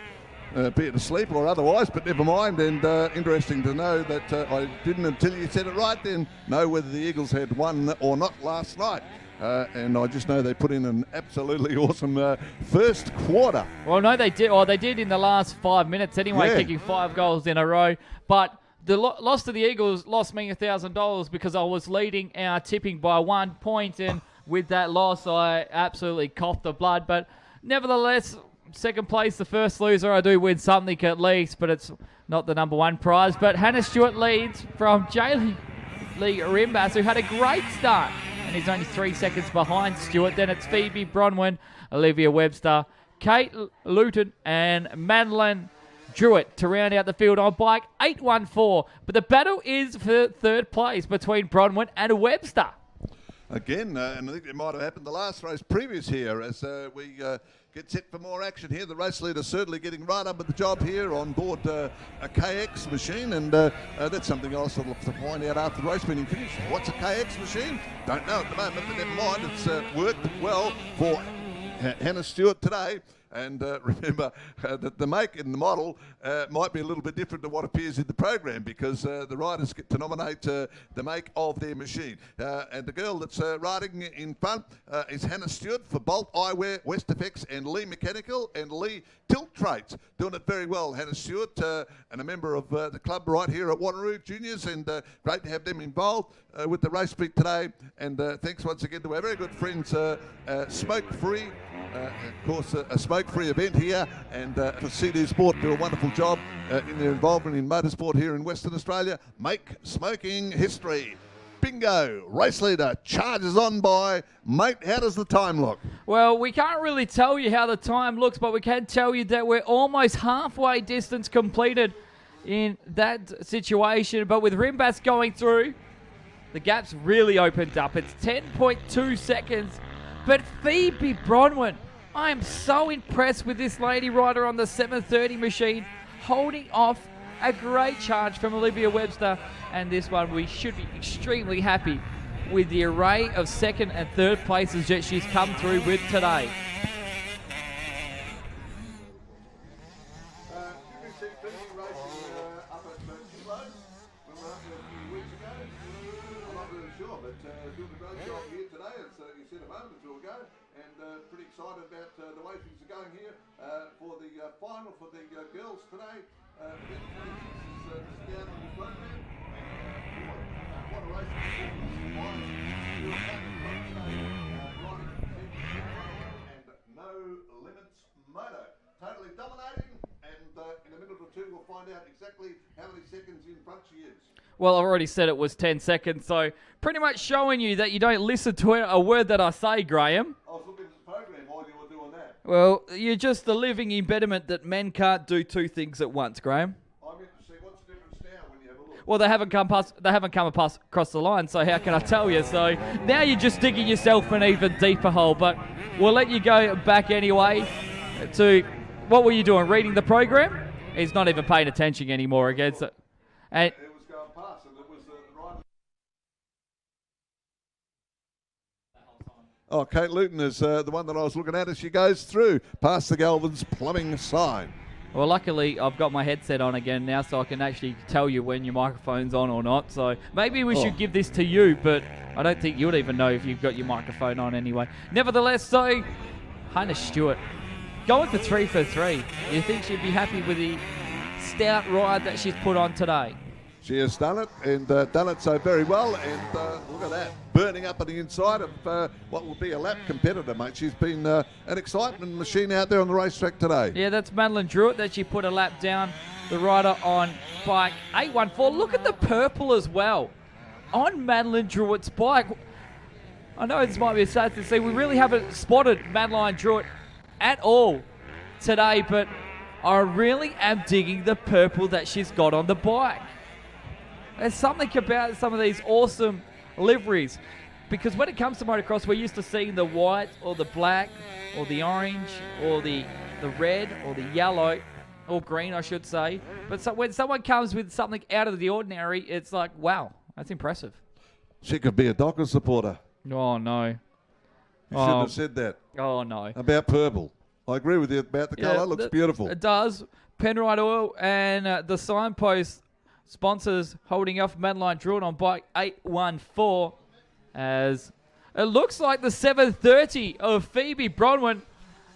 Speaker 2: be it asleep or otherwise, but never mind. And interesting to know that I didn't, until you said it right then, know whether the Eagles had won or not last night. And I just know they put in an absolutely awesome first quarter.
Speaker 1: Well, no, they did. Well, they did in the last 5 minutes anyway, kicking 5 goals in a row. But the loss to the Eagles lost me $1,000 because I was leading our tipping by 1 point. And with that loss, I absolutely coughed the blood. But nevertheless, second place, the first loser. I do win something at least, but it's not the number 1 prize. But Hannah Stewart leads from Jaylee Rimbas, who had a great start. And he's only 3 seconds behind Stewart. Then it's Phoebe Bronwyn, Olivia Webster, Kate Luton, and Madeline Druitt to round out the field on bike 814. But the battle is for third place between Bronwyn and Webster.
Speaker 2: Again, and I think it might have happened the last race previous here as we get set for more action here. The race leader certainly getting right up with the job here on board a KX machine, and that's something else I'll have to find out after the race meeting finishes. What's a KX machine? Don't know at the moment, but never mind. It's worked well for Hannah Stewart today. And remember that the make and the model might be a little bit different to what appears in the program because the riders get to nominate the make of their machine. And the girl that's riding in front is Hannah Stewart for Bolt Eyewear, West Effects, and Lee Mechanical, and Lee Tilt Traits. Doing it very well, Hannah Stewart, and a member of the club right here at Wanneroo Juniors, and great to have them involved with the race beat today. And thanks once again to our very good friends, Smoke Free. Of course, a smoke-free event here, and for CD Sport do a wonderful job in their involvement in motorsport here in Western Australia. Make smoking history. Bingo! Race leader charges on by. Mate, how does the time look?
Speaker 1: Well, we can't really tell you how the time looks, but we can tell you that we're almost halfway distance completed in that situation. But with Rimbas going through, the gap's really opened up. It's 10.2 seconds. But Phoebe Bronwyn, I am so impressed with this lady rider on the 730 machine, holding off a great charge from Olivia Webster. And this one, we should be extremely happy with the array of second and third places that she's come through with today.
Speaker 2: Pretty excited about the way things are going here for the final for the girls today. Event 26 is down on the program. What a race. And No Limits Moto. Totally dominating and 2. We'll find out exactly how many seconds in front she is.
Speaker 1: Well, I've already said it was 10 seconds, so pretty much showing you that you don't listen to a word that I say, Graham.
Speaker 2: I was looking at the program while you were doing that.
Speaker 1: Well, you're just the living impediment that men can't do two things at once, Graham.
Speaker 2: I meant to see what's the difference now when you have a look.
Speaker 1: Well, they haven't come across the line, so how can I tell you? So now you're just digging yourself an even deeper hole, but we'll let you go back anyway to what were you doing, reading the program? He's not even paying attention anymore again. So, and
Speaker 2: It was going past, and it was the right. Oh, Kate Luton is the one that I was looking at as she goes through past the Galvin's plumbing sign.
Speaker 1: well, luckily I've got my headset on again now, so I can actually tell you when your microphone's on or not. So maybe we should give this to you, but I don't think you'd even know if you've got your microphone on anyway. Nevertheless, so Hannah Stewart going for 3 for 3. You think she'd be happy with the stout ride that she's put on today?
Speaker 2: She has done it, and done it so very well, and look at that, burning up on the inside of what will be a lap competitor, mate. She's been an excitement machine out there on the racetrack today.
Speaker 1: Yeah, that's Madeline Druitt that she put a lap down, the rider on bike 814. Look at the purple as well on Madeline Druitt's bike. I know this might be sad to see. We really haven't spotted Madeline Druitt at all today, but I really am digging the purple that she's got on the bike. There's something about some of these awesome liveries, because when it comes to motocross, we're used to seeing the white or the black or the orange or the red or the yellow or green, I should say. But so when someone comes with something out of the ordinary, it's like, wow, that's impressive.
Speaker 2: She could be a Dockers supporter.
Speaker 1: Oh, no.
Speaker 2: You shouldn't have said that.
Speaker 1: Oh, no.
Speaker 2: About purple. I agree with you about the colour. Looks beautiful.
Speaker 1: It does. Penrite Oil and the signpost sponsors holding off Madeline Druitt on bike 814, as it looks like the 730 of Phoebe Bronwyn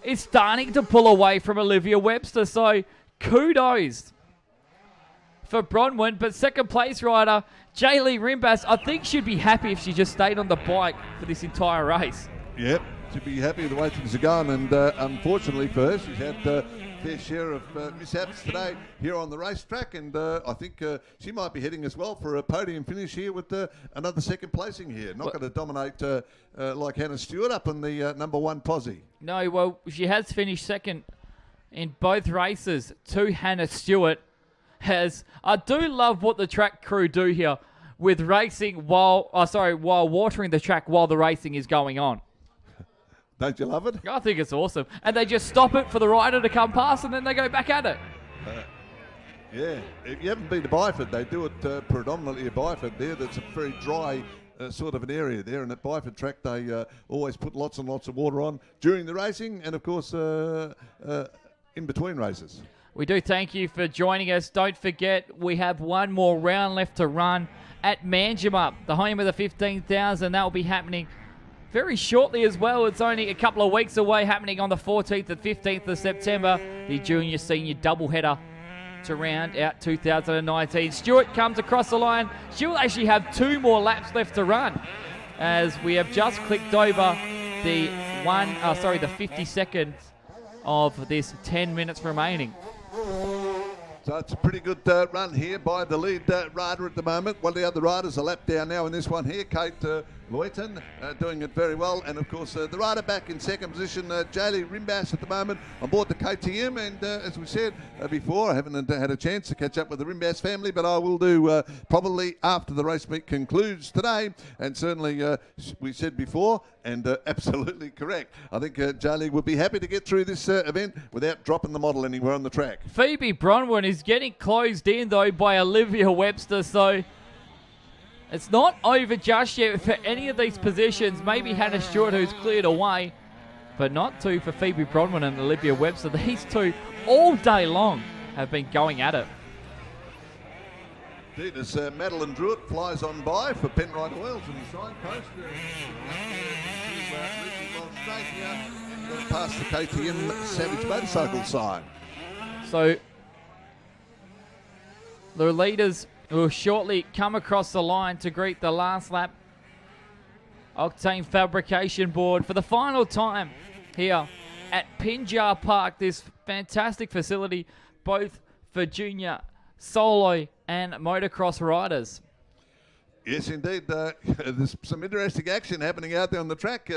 Speaker 1: is starting to pull away from Olivia Webster. So kudos for Bronwyn. But second place rider Jaylee Rimbas, I think she'd be happy if she just stayed on the bike for this entire race.
Speaker 2: Yep, she'd be happy with the way things are going, and unfortunately for her, she's had a fair share of mishaps today here on the racetrack, and I think she might be heading as well for a podium finish here with another second placing here. Not going to dominate like Hannah Stewart up in the number 1 posse. No,
Speaker 1: well, she has finished second in both races to Hannah Stewart. I do love what the track crew do here with racing while watering the track while the racing is going on.
Speaker 2: Don't you love it?
Speaker 1: I think it's awesome. And they just stop it for the rider to come past, and then they go back at it.
Speaker 2: Yeah, if you haven't been to Byford, they do it predominantly at Byford there. That's a very dry sort of an area there, and at Byford track they always put lots and lots of water on during the racing, and of course in between races.
Speaker 1: We do thank you for joining us. Don't forget, we have one more round left to run at Manjimup, the home of the 15,000. That will be happening very shortly as well. It's only a couple of weeks away, happening on the 14th and 15th of September. The junior senior doubleheader to round out 2019. Stewart comes across the line. She'll actually have 2 more laps left to run, as we have just clicked over the 50 seconds of this 10 minutes remaining.
Speaker 2: So it's a pretty good run here by the lead rider at the moment. One of the other riders a lap down now in this one here, Kate Luyton, doing it very well. And of course the rider back in second position, Jaylee Rimbas at the moment on board the KTM. And as we said before, I haven't had a chance to catch up with the Rimbas family, but I will do probably after the race meet concludes today. And certainly we said before, and absolutely correct, I think Jaylee would be happy to get through this event without dropping the model anywhere on the track.
Speaker 1: Phoebe Bronwyn is getting closed in though by Olivia Webster, so it's not over just yet for any of these positions. Maybe Hannah Stewart, who's cleared away, but not two for Phoebe Bronwyn and Olivia Webster. These two all day long have been going at it.
Speaker 2: Indeed, as Madeline Druitt flies on by for Penrite Oils and the signpost. Past the KTM Savage Motorcycle sign.
Speaker 1: So the leaders will shortly come across the line to greet the last lap Octane Fabrication Board for the final time here at Pinjar Park, this fantastic facility, both for junior, solo, and motocross riders.
Speaker 2: Yes, indeed. There's some interesting action happening out there on the track.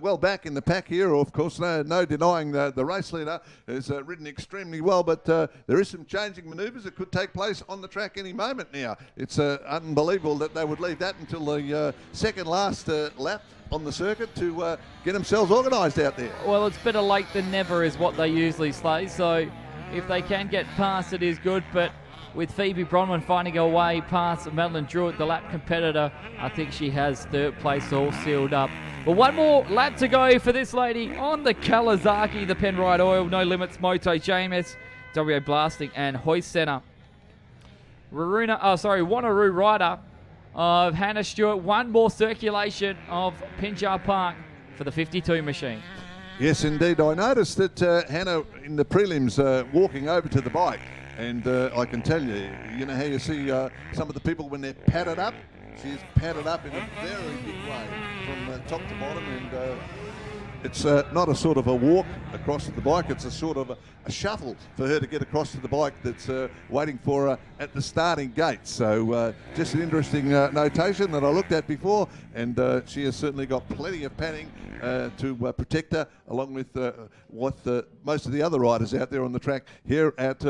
Speaker 2: Well back in the pack here, of course, no denying the race leader has ridden extremely well, but there is some changing manoeuvres that could take place on the track any moment now. It's unbelievable that they would leave that until the second last lap on the circuit to get themselves organised out there.
Speaker 1: Well, it's better late than never is what they usually say, so if they can get past, it is good, but with Phoebe Bronwyn finding her way past Madeline Druitt, the lap competitor, I think she has third place all sealed up. But one more lap to go for this lady on the Kawasaki, the Penrite Oil, No Limits, Moto, JMS, WA Blasting, and Hoist Centre. Wanneroo rider of Hannah Stewart, one more circulation of Pinjar Park for the 52 machine.
Speaker 2: Yes, indeed. I noticed that Hannah in the prelims walking over to the bike. And I can tell you, you know how you see some of the people when they're padded up? She's padded up in a very big way from top to bottom, and it's not a sort of a walk across to the bike, it's a sort of a shuffle for her to get across to the bike that's waiting for her at the starting gate. So just an interesting notation that I looked at before, and she has certainly got plenty of padding to protect her, along with most of the other riders out there on the track here at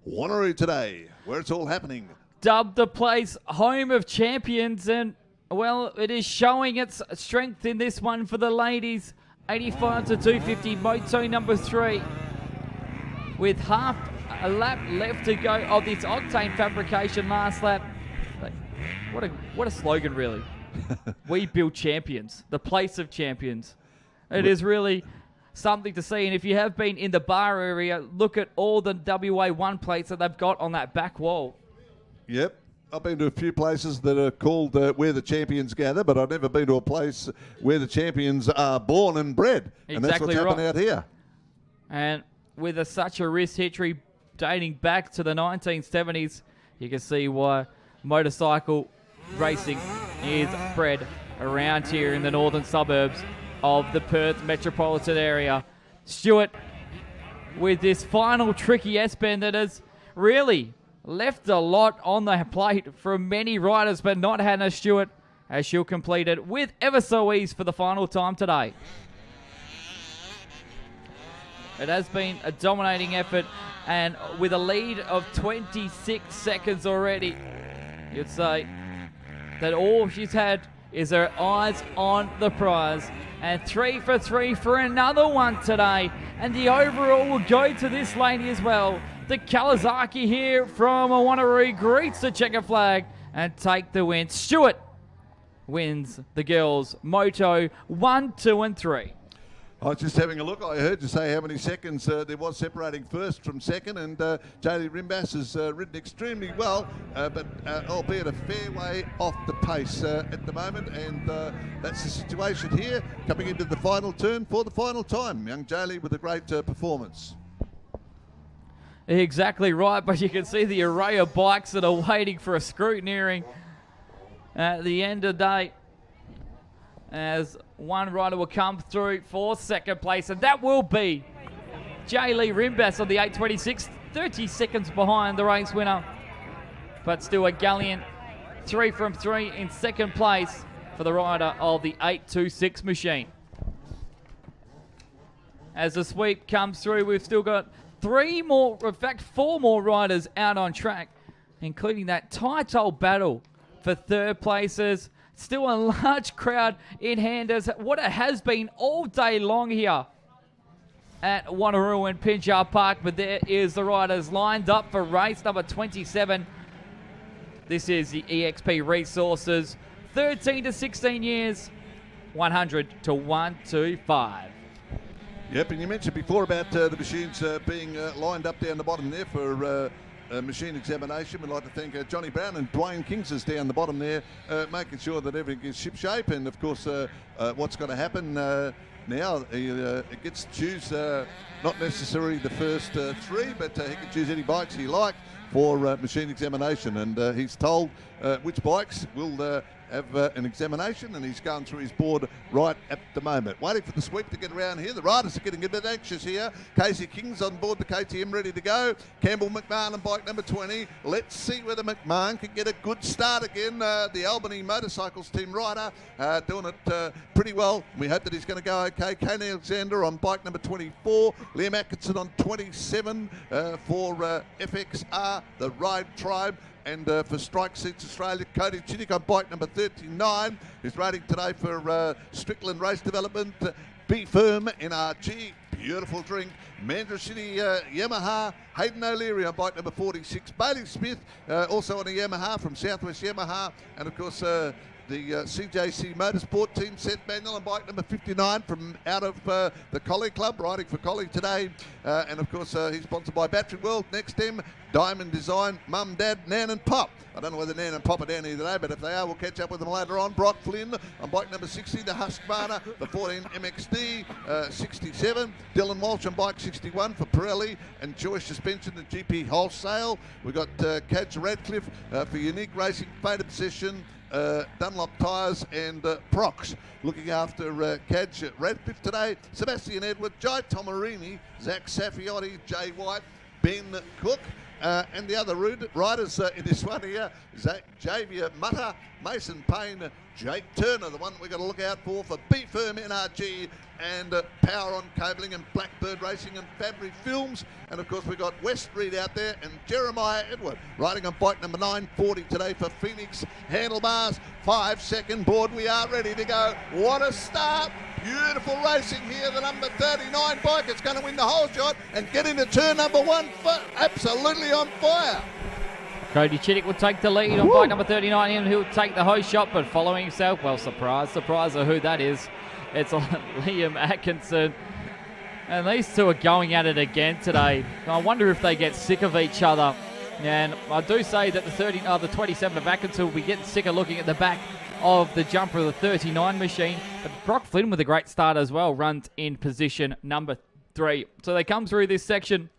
Speaker 2: Wanneroo today, where it's all happening.
Speaker 1: Dubbed the place home of champions, and well, it is showing its strength in this one for the ladies. 85 to 250, moto number 3, with half a lap left to go of this octane fabrication last lap. What a slogan, really. We build champions, the place of champions. It is really something to see, and if you have been in the bar area, look at all the WA1 plates that they've got on that back wall. Yep.
Speaker 2: I've been to a few places that are called where the champions gather, but I've never been to a place where the champions are born and bred.
Speaker 1: Exactly,
Speaker 2: and that's what's happening out here.
Speaker 1: And with such a risk history dating back to the 1970s, you can see why motorcycle racing is bred around here in the northern suburbs of the Perth metropolitan area. Stewart with this final tricky S-bend that has really left a lot on the plate for many riders, but not Hannah Stewart, as she'll complete it with ever so ease for the final time today. It has been a dominating effort, and with a lead of 26 seconds already, you'd say that all she's had is her eyes on the prize. And 3 for 3 for another one today. And the overall will go to this lady as well. The Kawasaki here from Wanneroo greets the checker flag and take the win. Stewart wins the girls' moto 1, 2, and 3.
Speaker 2: I was just having a look. I heard you say how many seconds there was separating first from second, and Jaylee Rimbas has ridden extremely well, but albeit a fair way off the pace at the moment, and that's the situation here, coming into the final turn for the final time. Young Jaylee with a great performance.
Speaker 1: Exactly right, but you can see the array of bikes that are waiting for a scrutineering at the end of the day, as one rider will come through for second place, and that will be Jaylee Rimbas on the 826, 30 seconds behind the race winner, but still a gallant 3 from 3 in second place for the rider of the 826 machine. As the sweep comes through, we've still got 4 more riders out on track, including that tight old battle for third places. Still a large crowd in hand, as what it has been all day long here at Wanneroo and Pinjar Park. But there is the riders lined up for race number 27. This is the EXP Resources, 13 to 16 years, 100 to 125.
Speaker 2: Yep, and you mentioned before about the machines being lined up down the bottom there for machine examination. We'd like to thank Johnny Brown and Dwayne Kingses down the bottom there, making sure that everything is shipshape. And of course, what's going to happen now, he gets to choose not necessarily the first 3, but he can choose any bikes he likes for machine examination. And he's told which bikes will have an examination, and he's going through his board right at the moment. Waiting for the sweep to get around here. The riders are getting a bit anxious here. Casey King's on board the KTM, ready to go. Campbell McMahon on bike number 20. Let's see whether McMahon can get a good start again. The Albany Motorcycles team rider doing it pretty well. We hope that he's going to go okay. Kane Alexander on bike number 24. Liam Atkinson on 27 for FXR, the Ride Tribe. And for Strike Seats Australia, Cody Chittick on bike number 39 is riding today for Strickland Race Development. Be Firm NRG, beautiful drink. Mandurah City Yamaha, Hayden O'Leary on bike number 46. Bailey Smith also on a Yamaha from Southwest Yamaha. And of course, the CJC Motorsport team, Seth Manuel on bike number 59 from out of the Collie Club, riding for Collie today. And of course, he's sponsored by Battery World, NEXDEM, Diamond Design, Mum, Dad, Nan and Pop. I don't know whether Nan and Pop are down here today, but if they are, we'll catch up with them later on. Brock Flynn on bike number 60, the Husqvarna, the 14 MXD 67. Dylan Walsh on bike 61 for Pirelli and Joyce Suspension and GP Wholesale. We've got Cadge Radcliffe for Unique Racing, Fate Obsession, Dunlop Tyres and Prox. Looking after Cadge Radcliffe today, Sebastian Edward, Jai Tomarini, Zach Safiotti, Jay White, Ben Cook. And the other riders in this one here, Javier Mutta, Mason Payne, Jake Turner, the one we've got to look out for Be Firm NRG and Power on Cabling and Blackbird Racing and Fabry Films. And of course we've got West Reed out there and Jeremiah Edward riding on bike number 940 today for Phoenix Handlebars. 5-second board, we are ready to go. What a start. Beautiful racing here, the number 39 bike. It's going to win the whole shot and get into turn number 1. Absolutely on fire.
Speaker 1: Cody Chittick will take the lead on bike number 39, and he'll take the host shot, but following himself, well, surprise of who that is. It's Liam Atkinson. And these two are going at it again today. I wonder if they get sick of each other. And I do say that the 27 of Atkinson will be getting sick of looking at the back of the jumper of the 39 machine. But Brock Flynn with a great start as well runs in position number 3. So they come through this section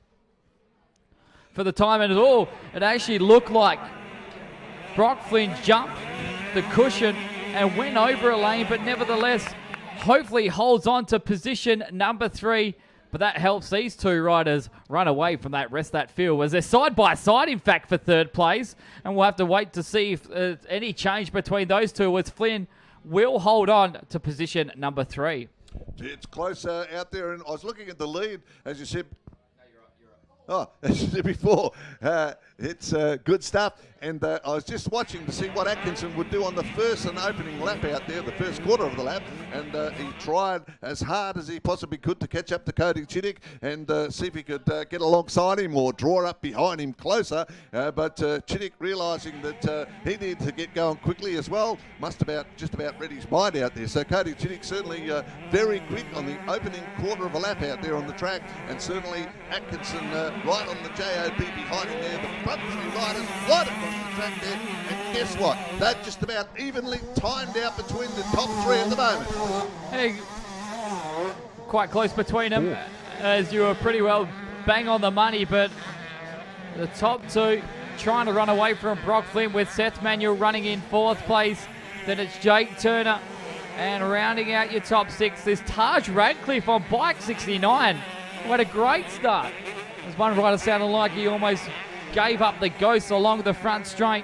Speaker 1: for the time, and it actually looked like Brock Flynn jumped the cushion and went over a lane, but nevertheless, hopefully holds on to position number 3. But that helps these two riders run away from that rest of that field, as they're side by side, in fact, for third place. And we'll have to wait to see if any change between those two, as Flynn will hold on to position number 3.
Speaker 2: It's close out there, and I was looking at the lead, as you said. Oh, as you said before, it's good stuff. And I was just watching to see what Atkinson would do on the first and opening lap out there, the first quarter of the lap. And he tried as hard as he possibly could to catch up to Cody Chittick and see if he could get alongside him or draw up behind him closer. But Chittick, realising that he needed to get going quickly as well, must just about read his mind out there. So Cody Chittick certainly very quick on the opening quarter of a lap out there on the track. And certainly Atkinson right on the JOB behind him there. The front 3 riders right across the track there, and guess what? They're just about evenly timed out between the top 3 at the moment.
Speaker 1: Hey, quite close between them, as you were pretty well bang on the money, but the top 2 trying to run away from Brock Flynn, with Seth Manuel running in 4th place. Then it's Jake Turner, and rounding out your top 6, there's Taj Radcliffe on bike 69. What a great start. As one rider sounded like he almost gave up the ghost along the front straight.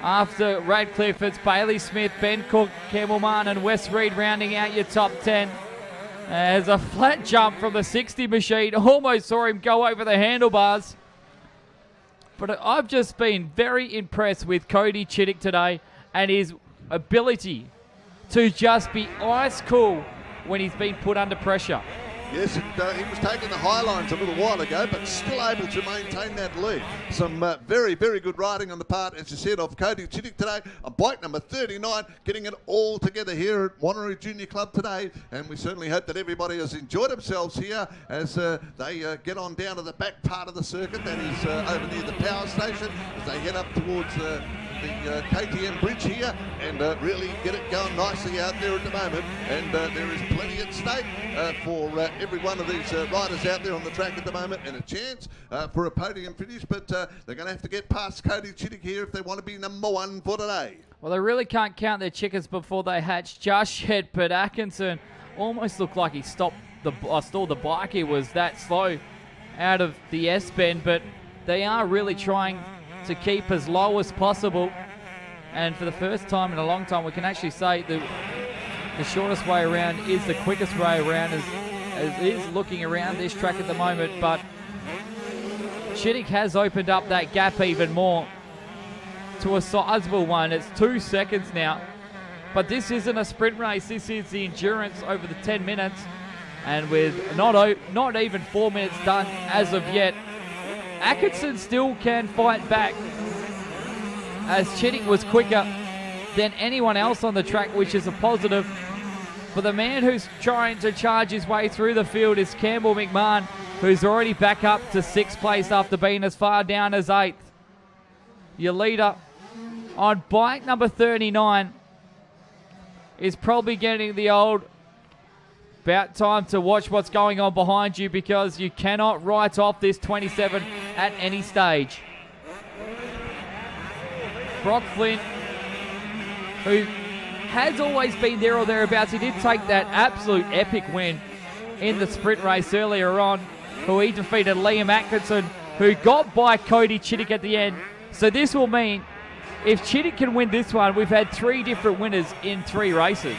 Speaker 1: After Radcliffe, it's Bailey Smith, Ben Cook, Campbellman and Wes Reed rounding out your top 10. There's a flat jump from the 60 machine. Almost saw him go over the handlebars. But I've just been very impressed with Cody Chittick today and his ability to just be ice cool when he's been put under pressure.
Speaker 2: Yes, he was taking the high lines a little while ago, but still able to maintain that lead. Some very, very good riding on the part, as you said, of Cody Chittick today on bike number 39, getting it all together here at Wanneroo Junior Club today. And we certainly hope that everybody has enjoyed themselves here as they get on down to the back part of the circuit, that is over near the power station, as they head up towards the KTM bridge here and really get it going nicely out there at the moment. And there is plenty at stake for every one of these riders out there on the track at the moment, and a chance for a podium finish. But they're going to have to get past Cody Chittick here if they want to be number one for today. Well,
Speaker 1: they really can't count their chickens before they hatch just yet, but Atkinson almost looked like he stalled the bike. He was that slow out of the S-bend, but they are really trying to keep as low as possible. And for the first time in a long time, we can actually say the shortest way around is the quickest way around as is looking around this track at the moment. But Chittick has opened up that gap even more to a sizable one. It's 2 seconds now. But this isn't a sprint race. This is the endurance over the 10 minutes. And with not even 4 minutes done as of yet, Atkinson still can fight back, as Chittick was quicker than anyone else on the track, which is a positive. For the man who's trying to charge his way through the field is Campbell McMahon, who's already back up to 6th place after being as far down as 8th. Your leader on bike number 39 is probably getting the old about time to watch what's going on behind you, because you cannot write off this 27 at any stage. Brock Flynn, who has always been there or thereabouts, he did take that absolute epic win in the sprint race earlier on, who he defeated Liam Atkinson, who got by Cody Chittick at the end. So this will mean if Chittick can win this one, we've had 3 different winners in 3 races.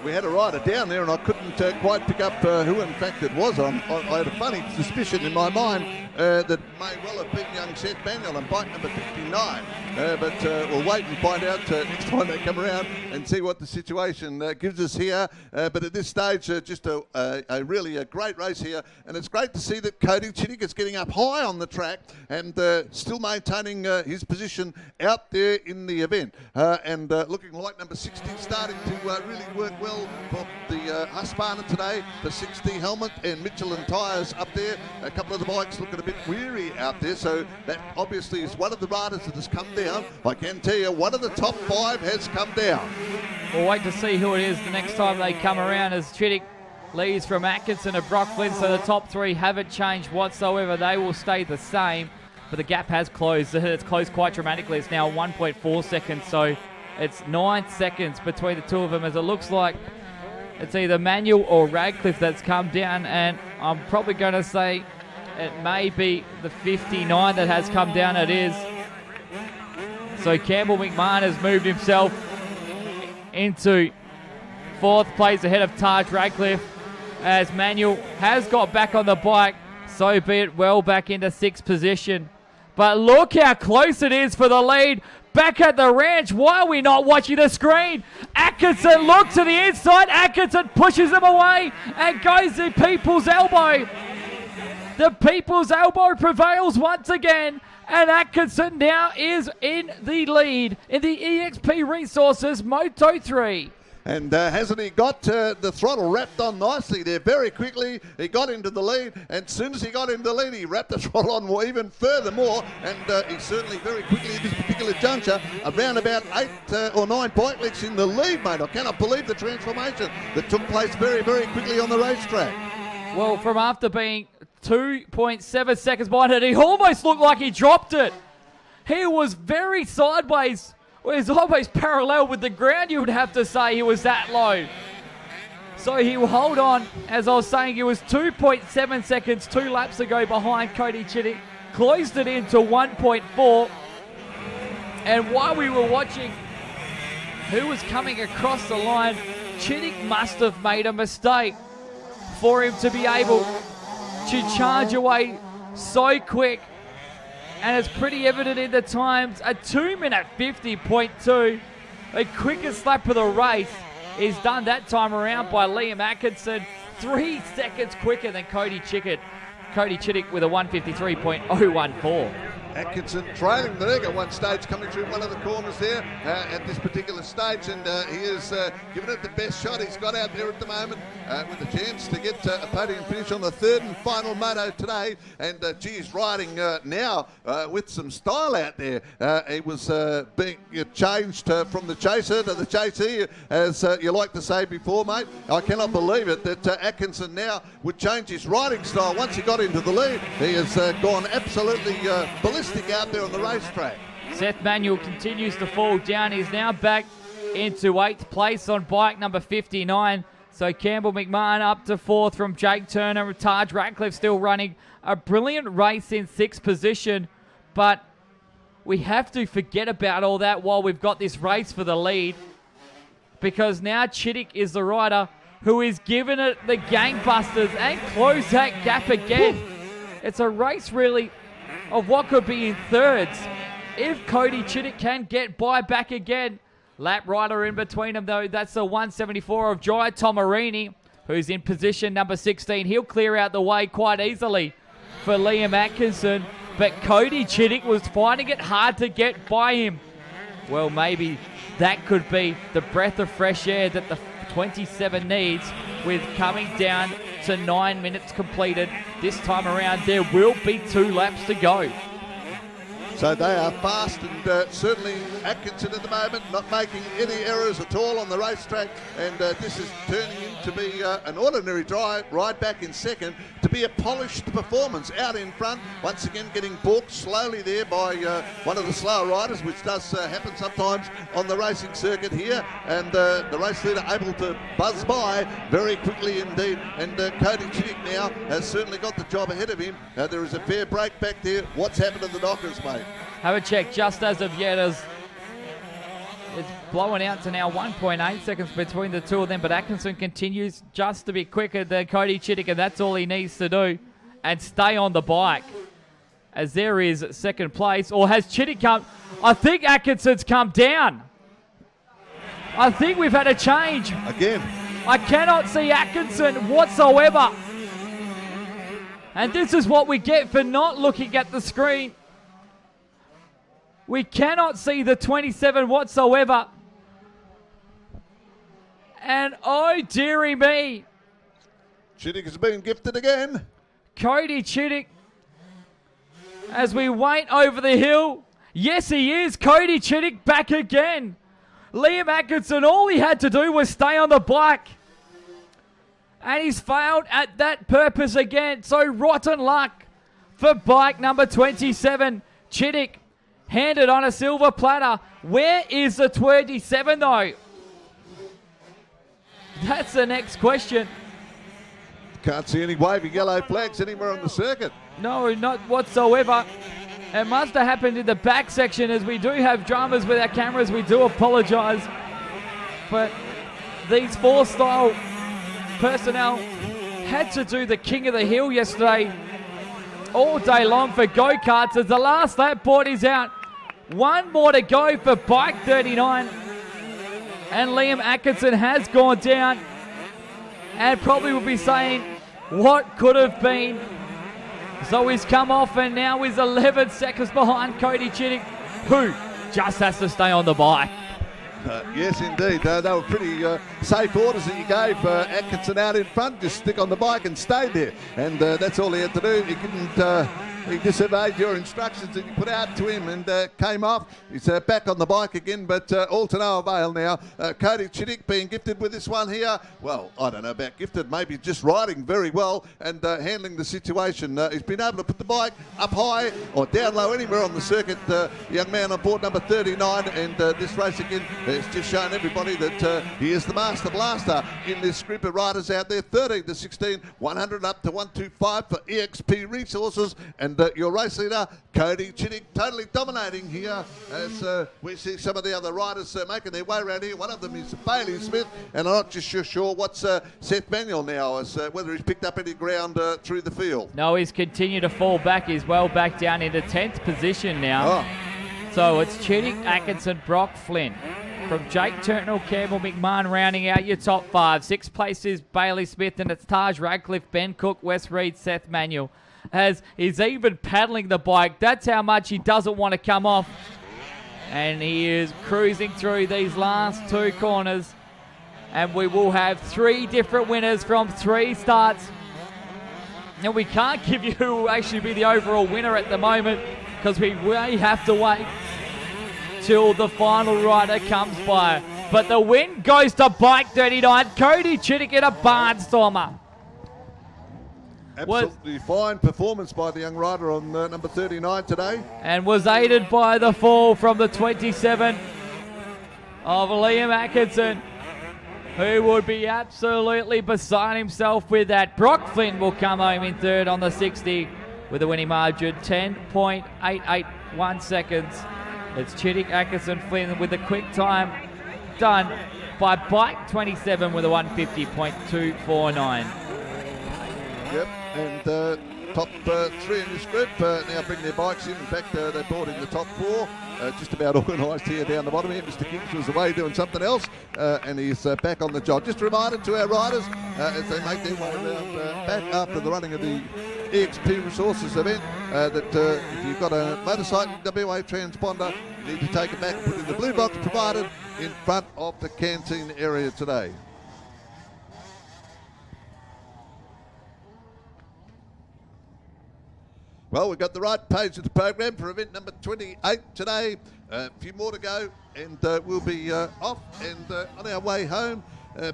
Speaker 2: We had a rider down there and I couldn't quite pick up who in fact it was. I had a funny suspicion in my mind that may well have been young Seth Manuel on bike number 59. But we'll wait and find out next time they come around and see what the situation gives us here. But at this stage, just a really great race here. And it's great to see that Cody Chittick is getting up high on the track and still maintaining his position out there in the event. And looking like number 60 starting to really work well for the Husqvarna today. The 60 helmet and Michelin tyres up there. A couple of the bikes looking a bit weary out there. So that obviously is one of the riders that has come down. I can tell you one of the top 5 has come down.
Speaker 1: We'll wait to see who it is the next time they come around, as Chittick leads from Atkinson to Brock Flynn. So the top 3 haven't changed whatsoever. They will stay the same. But the gap has closed. It's closed quite dramatically. It's now 1.4 seconds. So it's 9 seconds between the two of them, as it looks like it's either Manuel or Radcliffe that's come down. And I'm probably going to say it may be the 59 that has come down. It is. So Campbell McMahon has moved himself into 4th place ahead of Taj Radcliffe, as Manuel has got back on the bike, so be it, well back into 6th position. But look how close it is for the lead. Back at the ranch, why are we not watching the screen? Atkinson looks to the inside. Atkinson pushes him away and goes to People's Elbow. The People's Elbow prevails once again, and Atkinson now is in the lead in the EXP Resources Moto 3.
Speaker 2: And hasn't he got the throttle wrapped on nicely there? Very quickly, he got into the lead, and as soon as he got into the lead, he wrapped the throttle on even furthermore, and he's certainly very quickly at this particular juncture, around about 8 or 9 point lengths in the lead, mate. I cannot believe the transformation that took place very, very quickly on the racetrack.
Speaker 1: Well, from after being 2.7 seconds behind it, he almost looked like he dropped it. He was very sideways. Well, he's almost parallel with the ground, you would have to say. He was that low. So he will hold on. As I was saying, he was 2.7 seconds 2 laps ago behind Cody Chittick. Closed it into 1.4. And while we were watching who was coming across the line, Chittick must have made a mistake for him to be able to charge away so quick. And it's pretty evident in the times. A 2-minute 50.2. The quickest lap of the race is done that time around by Liam Atkinson. 3 seconds quicker than Cody Chittick. Cody Chittick with a 153.014.
Speaker 2: Atkinson trailing the leg at one stage, coming through one of the corners there at this particular stage, and he has given it the best shot he's got out there at the moment. with a chance to get a podium finish on the third and final moto today. And geez, riding now with some style out there. He was being changed from the chaser to the chasee, as you like to say before, mate. I cannot believe it that Atkinson now would change his riding style once he got into the lead. He has gone absolutely ballistic out there on the racetrack.
Speaker 1: Seth Manuel continues to fall down. He's now back into 8th place on bike number 59. So Campbell McMahon up to 4th from Jake Turner. Taj Ratcliffe still running a brilliant race in 6th position. But we have to forget about all that while we've got this race for the lead. Because now Chittick is the rider who is giving it the gangbusters and close that gap again. It's a race really of what could be in thirds. If Cody Chittick can get by back again. Lap rider in between them, though. That's the 174 of Jai Tomarini, who's in position number 16. He'll clear out the way quite easily for Liam Atkinson. But Cody Chittick was finding it hard to get by him. Well, maybe that could be the breath of fresh air that the 27 needs, with coming down to 9 minutes completed. This time around, there will be 2 laps to go.
Speaker 2: So they are fast, and certainly Atkinson at the moment not making any errors at all on the racetrack, and this is turning into be an ordinary ride back in second to be a polished performance out in front. Once again getting balked slowly there by one of the slower riders, which does happen sometimes on the racing circuit here, and the race leader able to buzz by very quickly indeed, and Cody Chittick now has certainly got the job ahead of him. There is a fair break back there. What's happened to the Dockers, mate?
Speaker 1: Have a check just as of yet, as it's blowing out to now 1.8 seconds between the two of them, but Atkinson continues just a bit quicker than Cody Chittick, and that's all he needs to do and stay on the bike, as there is second place. Or has Chittick come? I think Atkinson's come down. I think we've had a change.
Speaker 2: Again.
Speaker 1: I cannot see Atkinson whatsoever. And this is what we get for not looking at the screen. We cannot see the 27 whatsoever. And oh dearie me.
Speaker 2: Chittick has been gifted again.
Speaker 1: Cody Chittick, as we wait over the hill. Yes, he is. Cody Chittick back again. Liam Atkinson, all he had to do was stay on the bike. And he's failed at that purpose again. So rotten luck for bike number 27. Chittick handed on a silver platter. Where is the 27 though? That's the next question.
Speaker 2: Can't see any waving yellow flags anywhere on the circuit.
Speaker 1: No, not whatsoever. It must have happened in the back section, as we do have dramas with our cameras. We do apologise. But these four-style personnel had to do the king of the hill yesterday all day long for go-karts, as the last lap board is out. One more to go for bike 39. And Liam Atkinson has gone down and probably will be saying, what could have been? So he's come off, and now he's 11 seconds behind Cody Chittick, who just has to stay on the bike.
Speaker 2: Yes, indeed. They were pretty safe orders that you gave Atkinson out in front. Just stick on the bike and stay there. And that's all he had to do. He couldn't... He disobeyed your instructions that you put out to him and came off. He's back on the bike again, but all to no avail now. Cody Chittick being gifted with this one here. Well, I don't know about gifted, maybe just riding very well and handling the situation. He's been able to put the bike up high or down low anywhere on the circuit. Young man on board number 39, and this race again has just shown everybody that he is the master blaster in this group of riders out there. 13 to 16, 100 up to 125 for EXP Resources, and your race leader, Cody Chittick, totally dominating here as we see some of the other riders making their way around here. One of them is Bailey Smith, and I'm not just sure what's Seth Manuel now, as whether he's picked up any ground through the field.
Speaker 1: No, he's continued to fall back. He's well back down into 10th position now.
Speaker 2: Oh.
Speaker 1: So it's Chittick, Atkinson, Brock, Flynn. From Jake Turtnell, Campbell, McMahon rounding out your top five. 6th place is Bailey Smith, and it's Taj Radcliffe, Ben Cook, Wes Reed, Seth Manuel. As he's even paddling the bike. That's how much he doesn't want to come off. And he is cruising through these last two corners. And we will have 3 different winners from 3 starts. Now, we can't give you who will actually be the overall winner at the moment because we may have to wait till the final rider comes by. But the win goes to Bike 39, Cody Chittick in a barnstormer.
Speaker 2: Absolutely fine performance by the young rider on number 39 today.
Speaker 1: And was aided by the fall from the 27 of Liam Atkinson, who would be absolutely beside himself with that. Brock Flynn will come home in third on the 60 with a winning margin, 10.881 seconds. It's Chittick, Atkinson, Flynn with the quick time done by Bike 27 with a 150.249.
Speaker 2: Yep, and top 3 in this group now bring their bikes in. In fact, they brought in the top 4. Just about organised here down the bottom here. Mr. Kings was away doing something else, and he's back on the job. Just a reminder to our riders as they make their way around back after the running of the EXP Resources event that if you've got a motorcycle WA transponder, you need to take it back and put it in the blue box provided in front of the canteen area today. Well, we've got the right page of the program for event number 28 today. A few more to go, and we'll be off and on our way home.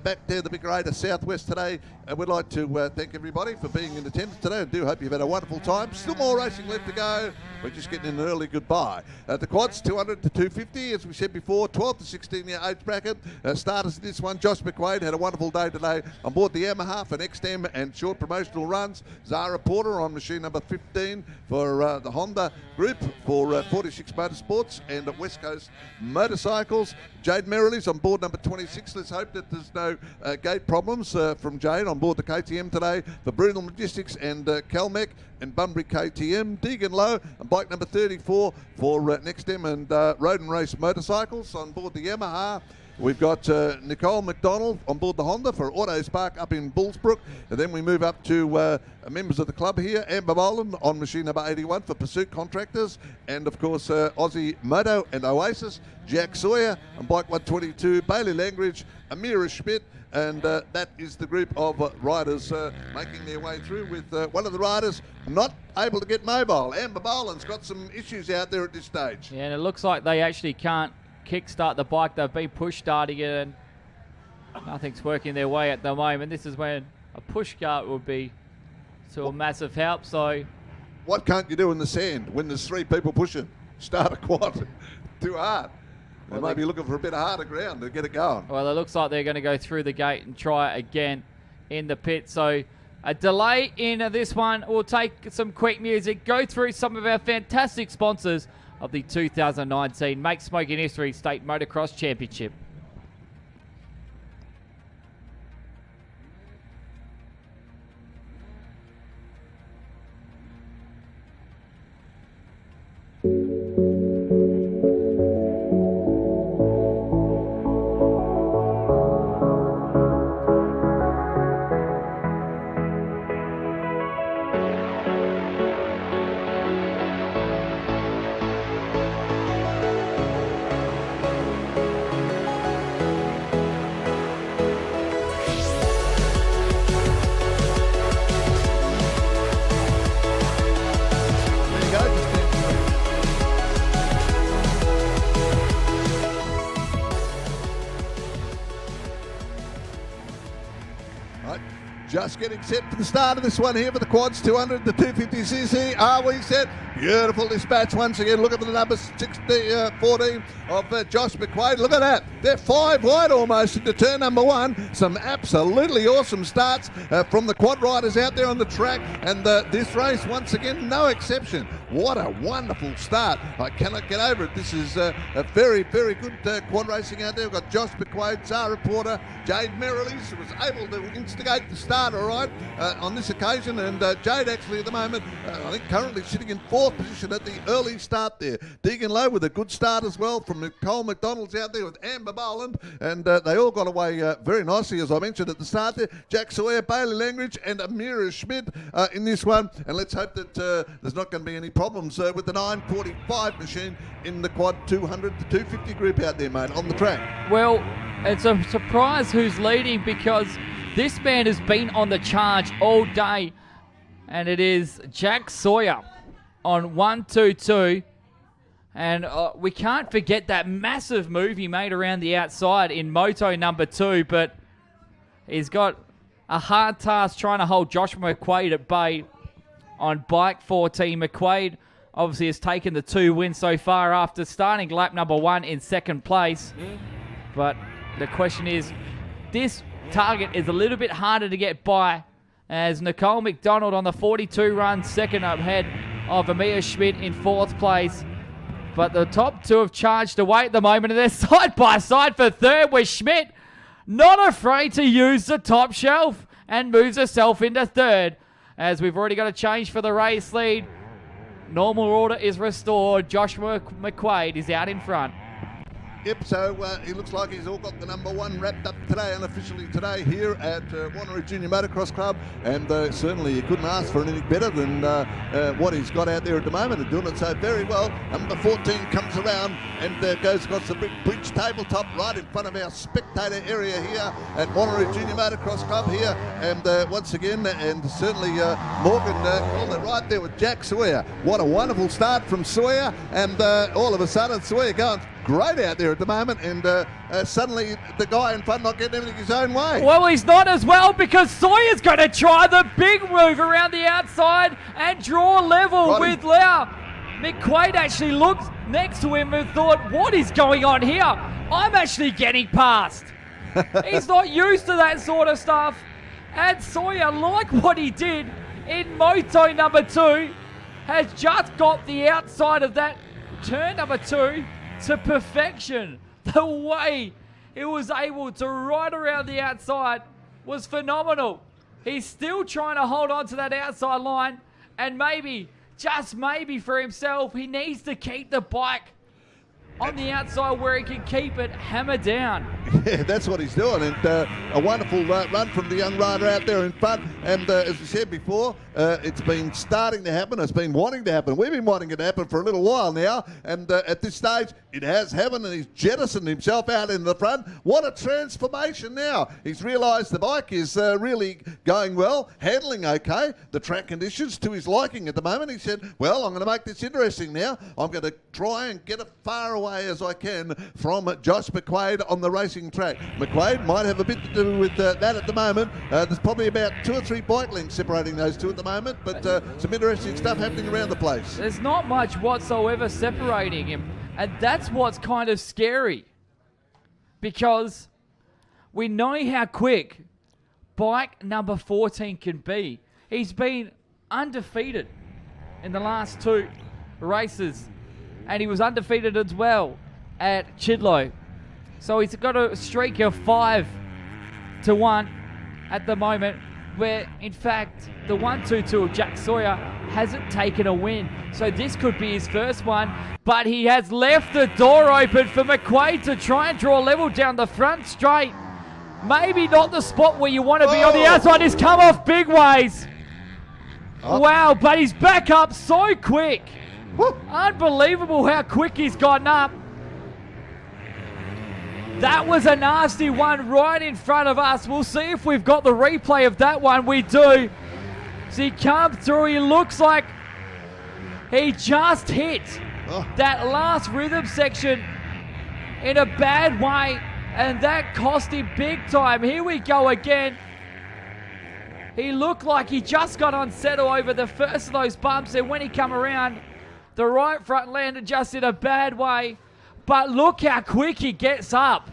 Speaker 2: Back there, the big Greater Southwest today. We'd like to thank everybody for being in attendance today. I do hope you've had a wonderful time. Still more racing left to go. We're just getting an early goodbye. The quads, 200 to 250, as we said before, 12 to 16-year age bracket. Starters in this one, Josh McQuaid had a wonderful day today on board the Yamaha for NEXDEM and short promotional runs. Zara Porter on machine number 15 for the Honda group for 46 Motorsports and West Coast Motorcycles. Jade Merrilies on board number 26. Let's hope that there's no gate problems from Jade on board the KTM today for Brutal Logistics and Calmec and Bunbury KTM. Deegan Lowe on bike number 34 for NEXDEM and Road and Race Motorcycles on board the Yamaha. We've got Nicole McDonald on board the Honda for Autospark up in Bullsbrook. And then we move up to members of the club here. Amber Boland on machine number 81 for Pursuit Contractors. And, of course, Aussie Moto and Oasis. Jack Sawyer on bike 122. Bailey Langridge, Amira Schmidt. And that is the group of riders making their way through with one of the riders not able to get mobile. Amber Boland's got some issues out there at this stage.
Speaker 1: Yeah, and it looks like they actually can't kickstart the bike. They've been push starting it and nothing's working their way at the moment. This is when a push start would be to a massive help. So
Speaker 2: what can't you do in the sand when there's 3 people pushing? Start a quad. Too hard. They may be looking for a bit of harder ground to get it going.
Speaker 1: Well, it looks like they're going to go through the gate and try again in the pit. So a delay in this one. We'll take some quick music, go through some of our fantastic sponsors of the 2019 Make Smoking History State Motocross Championship.
Speaker 2: Just getting set for the start of this one here for the quads, 200 to 250cc. Are we set? Beautiful dispatch once again. Look at the numbers, 14 of Josh McQuaid. Look at that. They're 5 wide almost into turn number 1. Some absolutely awesome starts from the quad riders out there on the track. And this race, once again, no exception. What a wonderful start. I cannot get over it. This is a very, very good quad racing out there. We've got Josh McQuaid, Zara Porter, Jade Merrilies, who was able to instigate the start, all right, on this occasion. And Jade actually at the moment, I think currently sitting in 4th position at the early start there. Deegan Lowe with a good start as well from Nicole McDonald's out there with Amber Boland. And they all got away very nicely, as I mentioned at the start there. Jack Sawyer, Bailey Langridge and Amira Schmidt in this one. And let's hope that there's not going to be any problems with the 945 machine in the quad 200 to 250 group out there, mate, on the track.
Speaker 1: Well, It's a surprise who's leading, because this man has been on the charge all day, and it is Jack Sawyer on 1-2-2. And we can't forget that massive move he made around the outside in moto number 2, but he's got a hard task trying to hold Joshua McQuaid at bay on bike 14. McQuaid obviously has taken the 2 wins so far after starting lap number 1 in second place. But the question is, this target is a little bit harder to get by, as Nicole McDonald on the 42 run second ahead of Amia Schmidt in 4th place. But the top 2 have charged away at the moment, and they're side by side for 3rd, with Schmidt not afraid to use the top shelf and moves herself into 3rd. As we've already got a change for the race lead. Normal order is restored. Joshua McQuaid is out in front.
Speaker 2: Yep, so he looks like he's all got the number 1 wrapped up today, unofficially today, here at Wanneroo Junior Motocross Club, and certainly you couldn't ask for anything better than what he's got out there at the moment, and doing it so very well. Number 14 comes around and goes across the bridge tabletop right in front of our spectator area here at Wanneroo Junior Motocross Club here, and once again, and certainly Morgan called it right there with Jack Sawyer. What a wonderful start from Sawyer, and all of a sudden Sawyer going great out there at the moment, and suddenly the guy in front not getting everything his own way.
Speaker 1: Well, he's not as well, because Sawyer's going to try the big move around the outside and draw level with Lau. McQuaid actually looked next to him and thought, what is going on here? I'm actually getting past. He's not used to that sort of stuff. And Sawyer, like what he did in moto number 2, has just got the outside of that turn number 2 to perfection. The way he was able to ride around the outside was phenomenal. He's still trying to hold on to that outside line, and maybe, just maybe for himself, he needs to keep the bike on the outside where he can keep it hammered down.
Speaker 2: Yeah, that's what he's doing, and a wonderful run from the young rider out there in front. And as we said before, it's been starting to happen. It's been wanting to happen. We've been wanting it to happen for a little while now, and at this stage, it has happened, and he's jettisoned himself out in the front. What a transformation now. He's realised the bike is really going well, handling okay, the track conditions to his liking at the moment. He said, well, I'm going to make this interesting now. I'm going to try and get it far away as I can from Josh McQuaid on the racing track. McQuaid might have a bit to do with that at the moment. There's probably about 2 or 3 bike lengths separating those two at the moment, but some interesting stuff happening around the place.
Speaker 1: There's not much whatsoever separating him, and that's what's kind of scary, because we know how quick bike number 14 can be. He's been undefeated in the last 2 races, and he was undefeated as well at Chidlow. So he's got a streak of 5-1 at the moment, where in fact the 1-2-2 of Jack Sawyer hasn't taken a win. So this could be his first one, but he has left the door open for McQuaid to try and draw level down the front straight. Maybe not the spot where you want to be on the outside. He's come off big ways. Wow, but he's back up so quick. Woo. Unbelievable how quick he's gotten up. That was a nasty one right in front of us. We'll see if we've got the replay of that one. We do. So he comes through. He looks like he just hit that last rhythm section in a bad way, and that cost him big time. Here we go again. He looked like he just got unsettled over the first of those bumps, and when he come around, the right front landed just in a bad way. But look how quick he gets up.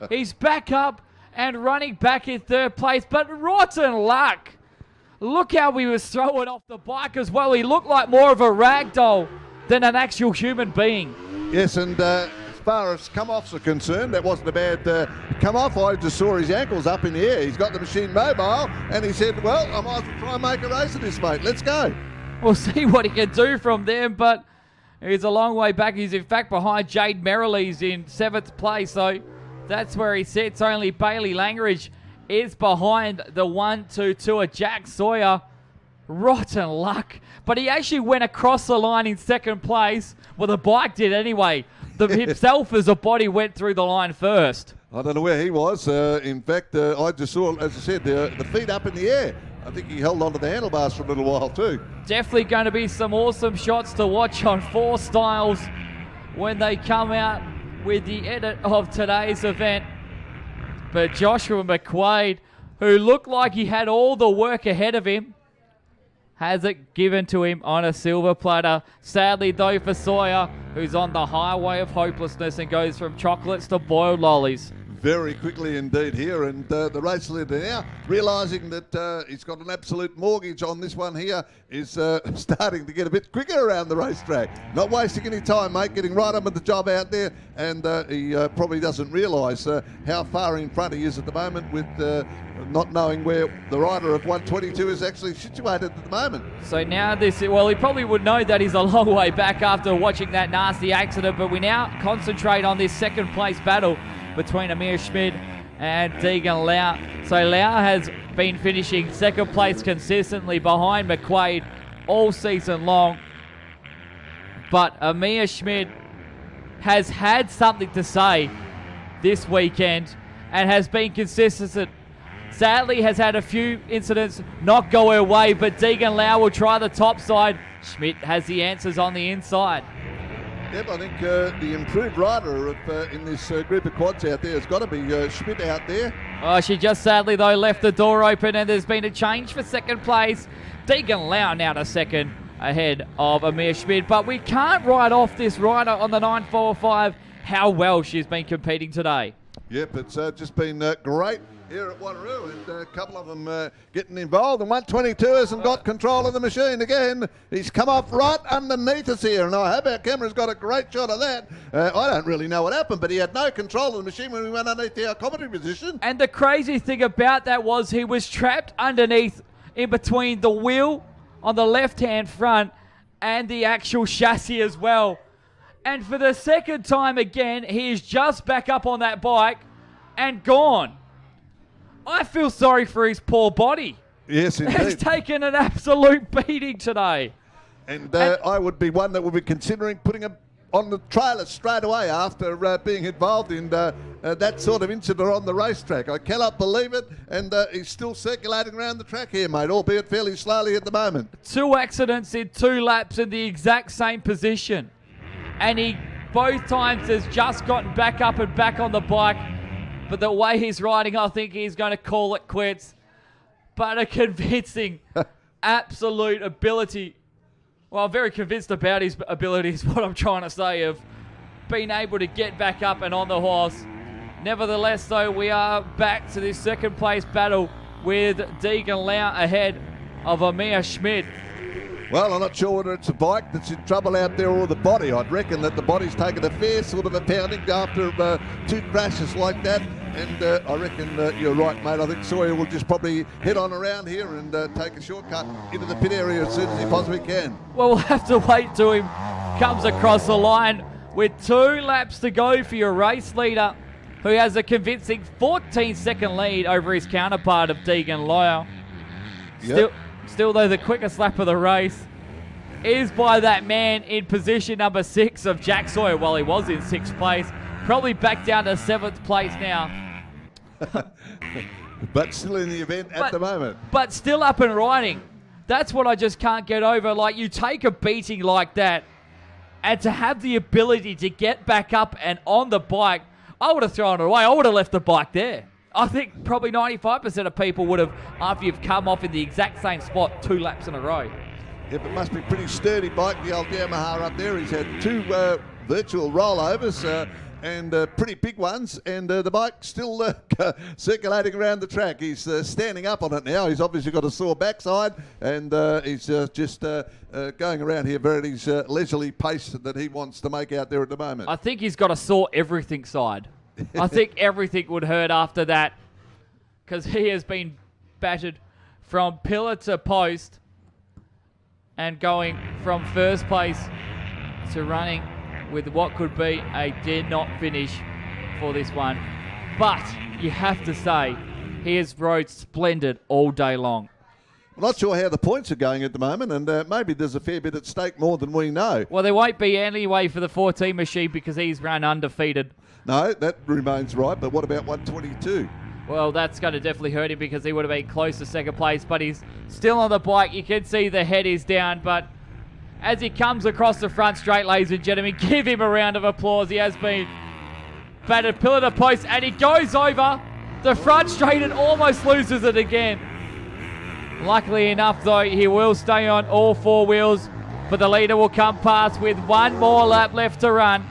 Speaker 1: He's back up and running back in 3rd place, but rotten luck. Look how he was throwing off the bike as well. He looked like more of a rag doll than an actual human being.
Speaker 2: Yes, and as far as come-offs are concerned, that wasn't a bad come-off. I just saw his ankles up in the air. He's got the machine mobile, and he said, well, I might as well try and make a race of this, mate. Let's go.
Speaker 1: We'll see what he can do from there, but he's a long way back. He's in fact behind Jade Merrilees in 7th place, so that's where he sits. Only Bailey Langridge is behind the 1-2-2 of Jack Sawyer. Rotten luck. But he actually went across the line in 2nd place. Well, the bike did anyway. Himself as a body went through the line first.
Speaker 2: I don't know where he was. In fact, I just saw, as I said, the feet up in the air. I think he held onto the handlebars for a little while too.
Speaker 1: Definitely going to be some awesome shots to watch on Four Styles when they come out with the edit of today's event. But Joshua McQuaid, who looked like he had all the work ahead of him, has it given to him on a silver platter. Sadly, though, for Sawyer, who's on the highway of hopelessness and goes from chocolates to boiled lollies.
Speaker 2: Very quickly indeed here, and the race leader now, realising that he's got an absolute mortgage on this one here, is starting to get a bit quicker around the racetrack. Not wasting any time, mate, getting right on with the job out there, and he probably doesn't realise how far in front he is at the moment with not knowing where the rider of 122 is actually situated at the moment.
Speaker 1: So now well, he probably would know that he's a long way back after watching that nasty accident, but we now concentrate on this second place battle between Amir Schmid and Deegan Lau. So Lau has been finishing second place consistently behind McQuaid all season long. But Amir Schmid has had something to say this weekend and has been consistent. Sadly, has had a few incidents not go her way, but Deegan Lau will try the top side. Schmidt has the answers on the inside.
Speaker 2: Yep, I think the improved rider in this group of quads out there has got to be Schmidt out there.
Speaker 1: Oh, she just sadly, though, left the door open, and there's been a change for second place. Deegan Lau now to second ahead of Amir Schmid. But we can't write off this rider on the 945 how well she's been competing today.
Speaker 2: Yep, it's just been great here at Wanneroo, and a couple of them getting involved, and 122 hasn't got control of the machine again. He's come off right underneath us here, and I hope our camera's got a great shot of that. I don't really know what happened, but he had no control of the machine when we went underneath our commentary position.
Speaker 1: And the crazy thing about that was he was trapped underneath in between the wheel on the left-hand front and the actual chassis as well. And for the second time again, he is just back up on that bike and gone. I feel sorry for his poor body.
Speaker 2: Yes, indeed.
Speaker 1: He's taken an absolute beating today.
Speaker 2: And I would be one that would be considering putting him on the trailer straight away after being involved in that sort of incident on the racetrack. I cannot believe it, and he's still circulating around the track here, mate, albeit fairly slowly at the moment.
Speaker 1: 2 accidents in 2 laps in the exact same position. And he both times has just gotten back up and back on the bike. But the way he's riding, I think he's going to call it quits. But a convincing, absolute ability. Well, I'm very convinced about his ability is what I'm trying to say, of being able to get back up and on the horse. Nevertheless, though, we are back to this second place battle with Deegan Lau ahead of Amir Schmid.
Speaker 2: Well, I'm not sure whether it's a bike that's in trouble out there or the body. I'd reckon that the body's taken a fair sort of a pounding after 2 crashes like that. And I reckon you're right, mate. I think Sawyer will just probably head on around here and take a shortcut into the pit area as soon as he possibly can.
Speaker 1: Well, we'll have to wait till he comes across the line with 2 laps to go for your race leader, who has a convincing 14-second lead over his counterpart of Deegan Lau.
Speaker 2: Yep.
Speaker 1: Still, though, the quickest lap of the race is by that man in position number 6 of Jack Sawyer. Well, he was in 6th place. Probably back down to 7th place now.
Speaker 2: But still in the event at the moment.
Speaker 1: But still up and riding. That's what I just can't get over. Like, you take a beating like that, and to have the ability to get back up and on the bike, I would have thrown it away. I would have left the bike there. I think probably 95% of people would have, after you've come off in the exact same spot 2 laps in a row.
Speaker 2: Yep, it must be pretty sturdy bike, the old Yamaha up there. He's had 2 virtual rollovers and pretty big ones, and the bike's still circulating around the track. He's standing up on it now. He's obviously got a sore backside, and he's just going around here very his leisurely pace that he wants to make out there at the moment.
Speaker 1: I think he's got a sore everything side. I think everything would hurt after that, because he has been battered from pillar to post and going from first place to running with what could be a did not finish for this one. But you have to say, he has rode splendid all day long.
Speaker 2: I'm not sure how the points are going at the moment, and maybe there's a fair bit at stake more than we know.
Speaker 1: Well, there won't be anyway for the 14 machine because he's run undefeated.
Speaker 2: No, that remains right, but what about 122?
Speaker 1: Well, that's going to definitely hurt him because he would have been close to second place, but he's still on the bike. You can see the head is down, but as he comes across the front straight, ladies and gentlemen, give him a round of applause. He has been battered pillar to post, and he goes over the front straight and almost loses it again. Luckily enough, though, he will stay on all four wheels, but the leader will come past with one more lap left to run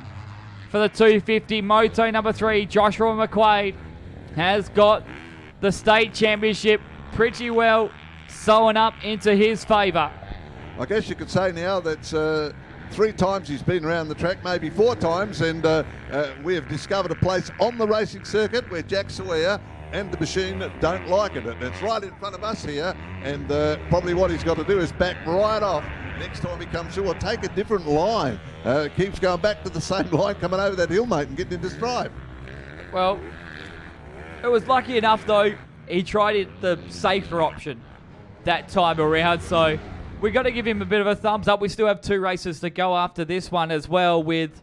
Speaker 1: for the 250. Moto number 3, Joshua McQuaid, has got the state championship pretty well sewing up into his favour.
Speaker 2: I guess you could say now that's 3 times he's been around the track, maybe 4 times, and we have discovered a place on the racing circuit where Jack Sawyer and the machine don't like it. It's right in front of us here, and probably what he's got to do is back right off next time he comes through, or take a different line. Keeps going back to the same line coming over that hill, mate, and getting into stride.
Speaker 1: Well, it was lucky enough, though, he tried the safer option that time around, so we got to give him a bit of a thumbs up. We still have 2 races to go after this one as well, with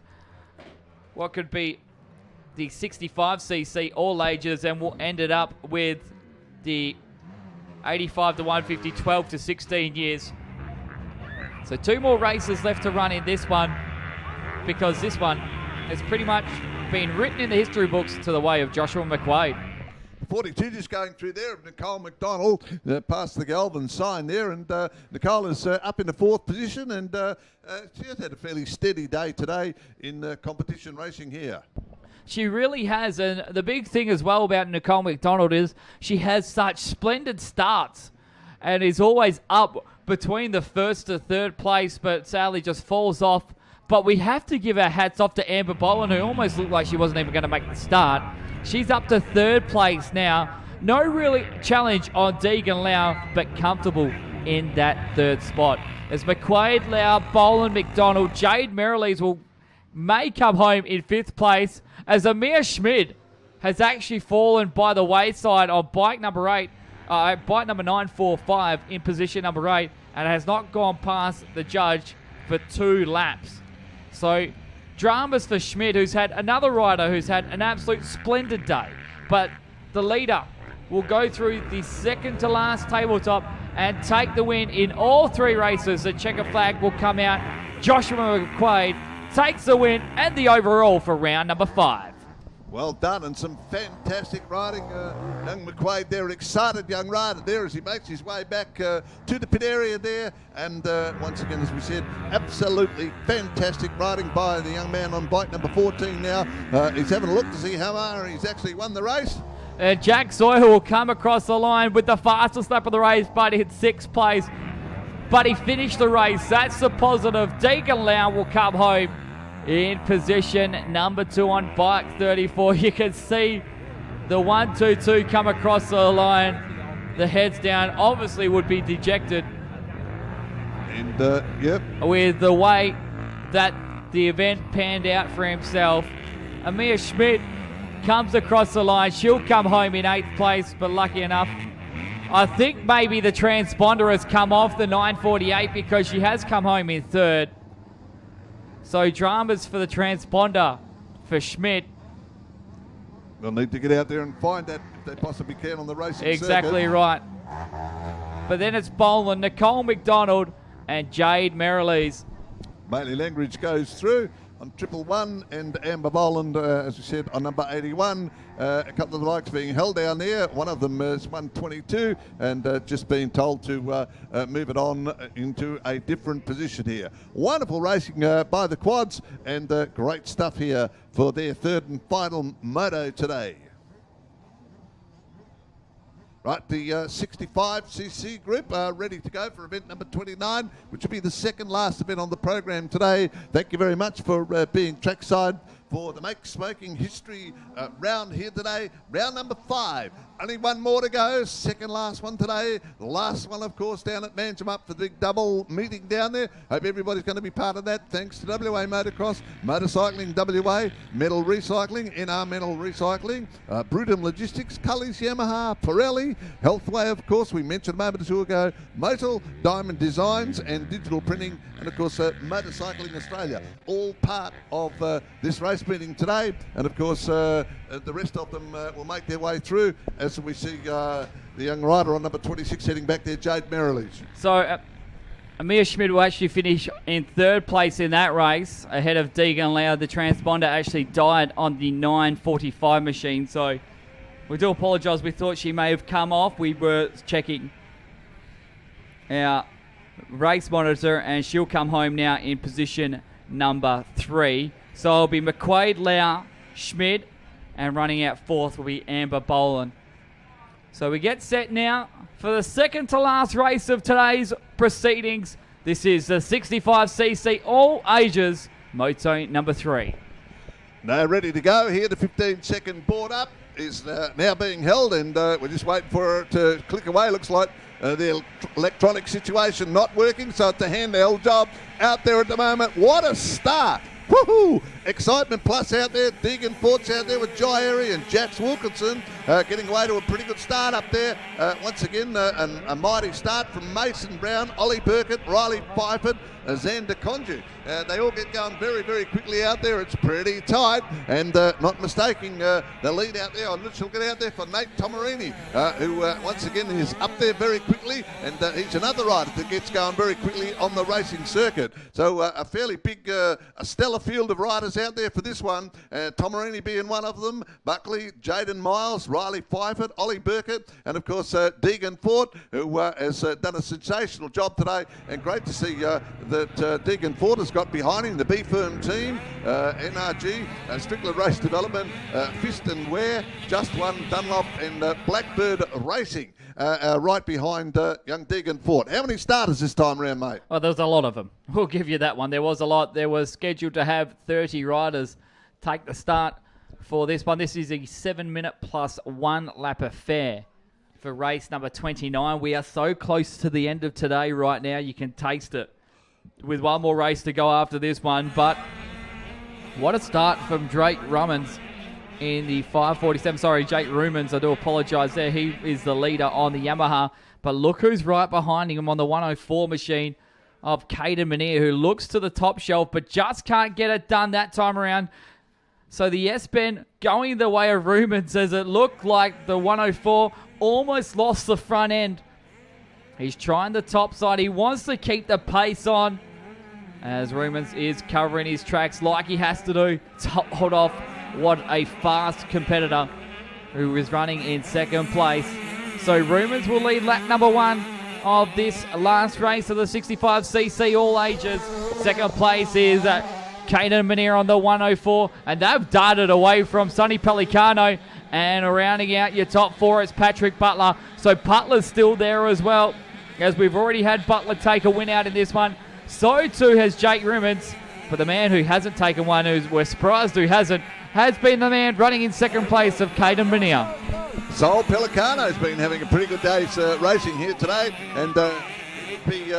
Speaker 1: what could be the 65cc all ages, and we'll end it up with the 85 to 150, 12 to 16 years. So 2 more races left to run in this one, because this one has pretty much been written in the history books to the way of Joshua McQuaid.
Speaker 2: 42 just going through there of Nicole McDonald, past the Galvin sign there, and Nicole is up in the 4th position, and she has had a fairly steady day today in competition racing here.
Speaker 1: She really has, and the big thing as well about Nicole McDonald is she has such splendid starts and is always up between the 1st to 3rd place, but sadly just falls off. But we have to give our hats off to Amber Boland, who almost looked like she wasn't even going to make the start. She's up to 3rd place now. No really challenge on Deegan Lau, but comfortable in that 3rd spot. As McQuaid, Lau, Boland, McDonald, Jade Merrilees may come home in 5th place, as Amir Schmid has actually fallen by the wayside on bike number 8, bike number 945 in position number 8, and has not gone past the judge for 2 laps. So dramas for Schmidt, who's had another rider who's had an absolute splendid day. But the leader will go through the second to last tabletop and take the win in all 3 races. The checker flag will come out. Joshua McQuaid takes the win and the overall for round number 5.
Speaker 2: Well done, and some fantastic riding. Young McQuaid there, excited young rider there as he makes his way back to the pit area there. And once again, as we said, absolutely fantastic riding by the young man on bike number 14 now. He's having a look to see how far he's actually won the race.
Speaker 1: Jack Sawyer will come across the line with the fastest lap of the race, but he hit 6th place. But he finished the race. That's the positive. Deegan Lau will come home in position number 2 on bike 34. You can see the 122 come across the line. The heads down, obviously would be dejected.
Speaker 2: And yep,
Speaker 1: with the way that the event panned out for himself. Amir Schmidt comes across the line. She'll come home in 8th place, but lucky enough, I think maybe the transponder has come off the 948 because she has come home in 3rd. So dramas for the transponder for Schmidt.
Speaker 2: They'll need to get out there and find that if they possibly can on the racing
Speaker 1: Exactly
Speaker 2: circuit.
Speaker 1: right. But then it's Boland, Nicole McDonald, and Jade Merrilees.
Speaker 2: Bailey Langridge goes through on 111, and Amber Boland, as we said, on number 81. A couple of the bikes being held down there. One of them is 122, and just being told to move it on into a different position here. Wonderful racing by the quads, and great stuff here for their 3rd and final moto today. Right, the 65cc group are ready to go for event number 29, which will be the 2nd last event on the program today. Thank you very much for being trackside for the Make Smoking History round here today. Round number 5. Only one more to go. 2nd last one today. The last one, of course, down at Manjimup for the big double meeting down there. Hope everybody's going to be part of that. Thanks to WA Motocross, Motorcycling WA, Metal Recycling, NR Metal Recycling, Brutum Logistics, Cully's Yamaha, Pirelli, Healthway, of course, we mentioned a moment or 2 ago, Motul, Diamond Designs and Digital Printing, and of course Motorcycling Australia. All part of this race race meeting today, and of course the rest of them will make their way through as we see the young rider on number 26 heading back there, Jade Merriledge.
Speaker 1: So Amir Schmidt will actually finish in third place in that race ahead of Deegan Lau. The transponder actually died on the 9:45 machine, so we do apologise. We thought she may have come off. We were checking our race monitor, and she'll come home now in position number 3. So it'll be McQuaid, Lau, Schmidt, and running out fourth will be Amber Boland. So we get set now for the second to last race of today's proceedings. This is the 65cc all ages moto number 3.
Speaker 2: Now ready to go here. The 15-second board up is now being held, and we're just waiting for it to click away. Looks like the electronic situation not working, so it's a handheld job out there at the moment. What a start! Woohoo! Excitement Plus out there, Deegan Fort's out there with Jai Airy and Jax Wilkinson getting away to a pretty good start up there. Once again, a mighty start from Mason Brown, Ollie Burkett, Riley Pfeiffer, Xander Conju. They all get going very, very quickly out there. It's pretty tight, and not mistaking the lead out there. I'm just looking out there for Nate Tomarini, who once again is up there very quickly, and he's another rider that gets going very quickly on the racing circuit. So a fairly big, a stellar field of riders out there for this one. Tomarini being one of them, Buckley, Jaden Miles, Riley Pfeiffer, Ollie Burkett, and of course Deegan Fort, who has done a sensational job today, and great to see that Deegan Fort has got behind him the B Firm team, NRG, Strickland Race Development, Fist and Ware, Just One Dunlop, and Blackbird Racing right behind young Deegan Fort. How many starters this time around, mate?
Speaker 1: Well, there's a lot of them. We'll give you that one. There was a lot. There was scheduled to have 30 riders take the start for this one. This is a 7-minute plus 1 lap affair for race number 29. We are so close to the end of today right now. You can taste it with one more race to go after this one. But what a start from Drake Rumans in the 5:47. Sorry, Jake Rumans. I do apologise there. He is the leader on the Yamaha. But look who's right behind him on the 104 machine of Caden Manier, who looks to the top shelf but just can't get it done that time around. So the S-Ben going the way of Rumans, as it looked like the 104 almost lost the front end. He's trying the top side. He wants to keep the pace on, as Rumans is covering his tracks like he has to do to hold off what a fast competitor who is running in second place. So Rumans will lead lap number 1 of this last race of the 65cc all ages. Second place is Caden Manier on the 104, and they've darted away from Sonny Pelicano. And rounding out your top 4 is Patrick Butler. So Butler's still there as well, as we've already had Butler take a win out in this one. So too has Jake Rumans. But the man who hasn't taken one, who we're surprised who hasn't, has been the man running in second place of Caden Manier.
Speaker 2: Sol Pelicano's been having a pretty good day's racing here today, and he'll be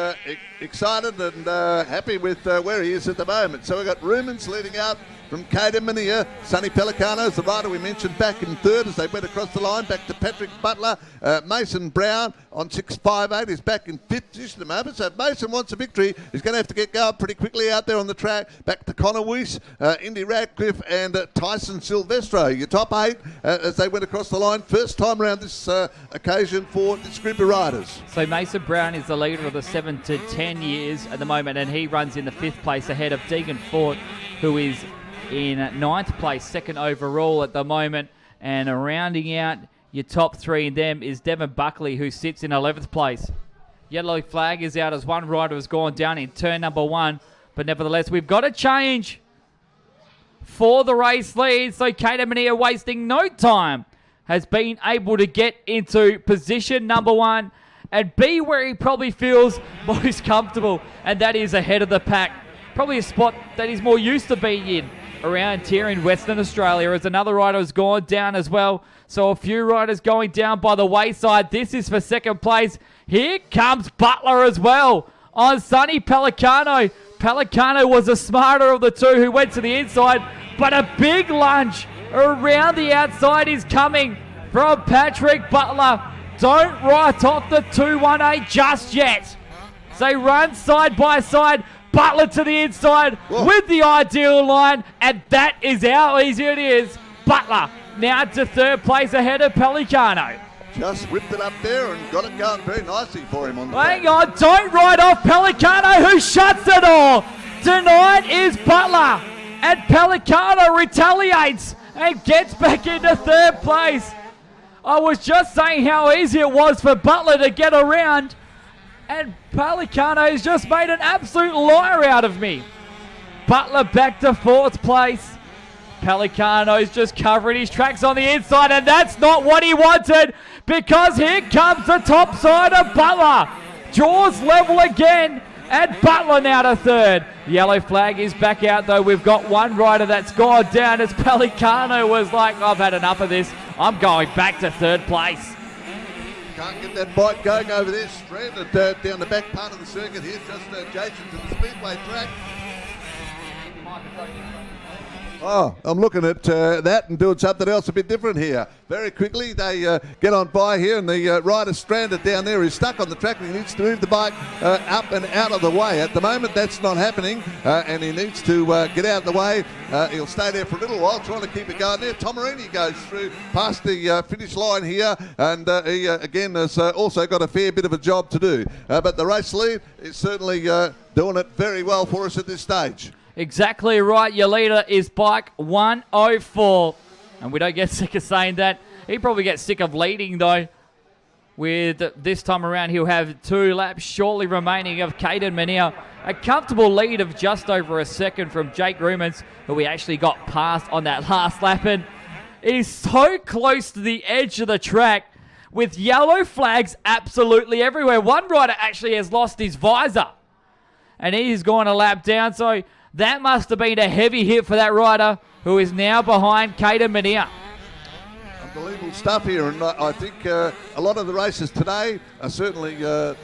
Speaker 2: excited and happy with where he is at the moment. So we've got Rumans leading out from Caden Manier. Sonny Pelicano's the rider we mentioned back in third as they went across the line. Back to Patrick Butler. Mason Brown on 6.58 is back in fifth position at the moment. So if Mason wants a victory, he's going to have to get going pretty quickly out there on the track. Back to Connor Weiss, Indy Radcliffe, and Tyson Silvestro. Your top 8 as they went across the line. First time around this occasion for this group of riders.
Speaker 1: So Mason Brown is the leader of the 7 to 10 years at the moment, and he runs in the 5th place ahead of Deegan Fort, who is in 9th place, 2nd overall at the moment. And rounding out your top 3 in them is Devin Buckley, who sits in 11th place. Yellow flag is out as one rider has gone down in turn number 1. But nevertheless, we've got a change for the race lead. So Caden Manier, wasting no time, has been able to get into position number 1 and be where he probably feels most comfortable, and that is ahead of the pack. Probably a spot that he's more used to being in around here in Western Australia, as another rider has gone down as well. So a few riders going down by the wayside. This is for second place. Here comes Butler as well on Sonny Pelicano. Pelicano was the smarter of the two who went to the inside, but a big lunge around the outside is coming from Patrick Butler. Don't write off the 218 just yet. So run side by side. Butler to the inside with the ideal line, and that is how easy it is. Butler now to third place ahead of Pelicano.
Speaker 2: Just whipped it up there and got it going very nicely for him on the
Speaker 1: Hang on, don't ride off Pelicano, who shuts it all. Denied is Butler, and Pelicano retaliates and gets back into third place. I was just saying how easy it was for Butler to get around, and Pelicano's just made an absolute liar out of me. Butler back to fourth place. Pelicano's just covering his tracks on the inside, and that's not what he wanted, because here comes the top side of Butler. Draws level again, and Butler now to third. Yellow flag is back out, though. We've got one rider that's gone down as Pelicano was like, I've had enough of this. I'm going back to third place.
Speaker 2: Can't get that bike going over there. Stranded down the back part of the circuit here, just adjacent to the speedway track. Oh, I'm looking at that and doing something else a bit different here. Very quickly, they get on by here, and the rider stranded down there is stuck on the track, and he needs to move the bike up and out of the way. At the moment, that's not happening, and he needs to get out of the way. He'll stay there for a little while, trying to keep it going there. Tomarini goes through past the finish line here, and he, again, has also got a fair bit of a job to do. But the race lead is certainly doing it very well for us at this stage.
Speaker 1: Exactly right. Your leader is bike 104. And we don't get sick of saying that. He probably gets sick of leading, though. With this time around, he'll have 2 laps shortly remaining of Caden Mania. A comfortable lead of just over a second from Jake Rumens, who we actually got past on that last lap. And he's so close to the edge of the track with yellow flags absolutely everywhere. One rider actually has lost his visor, and he's gone a lap down. So that must have been a heavy hit for that rider, who is now behind Caden Mania.
Speaker 2: Unbelievable stuff here, and I think a lot of the races today are certainly, the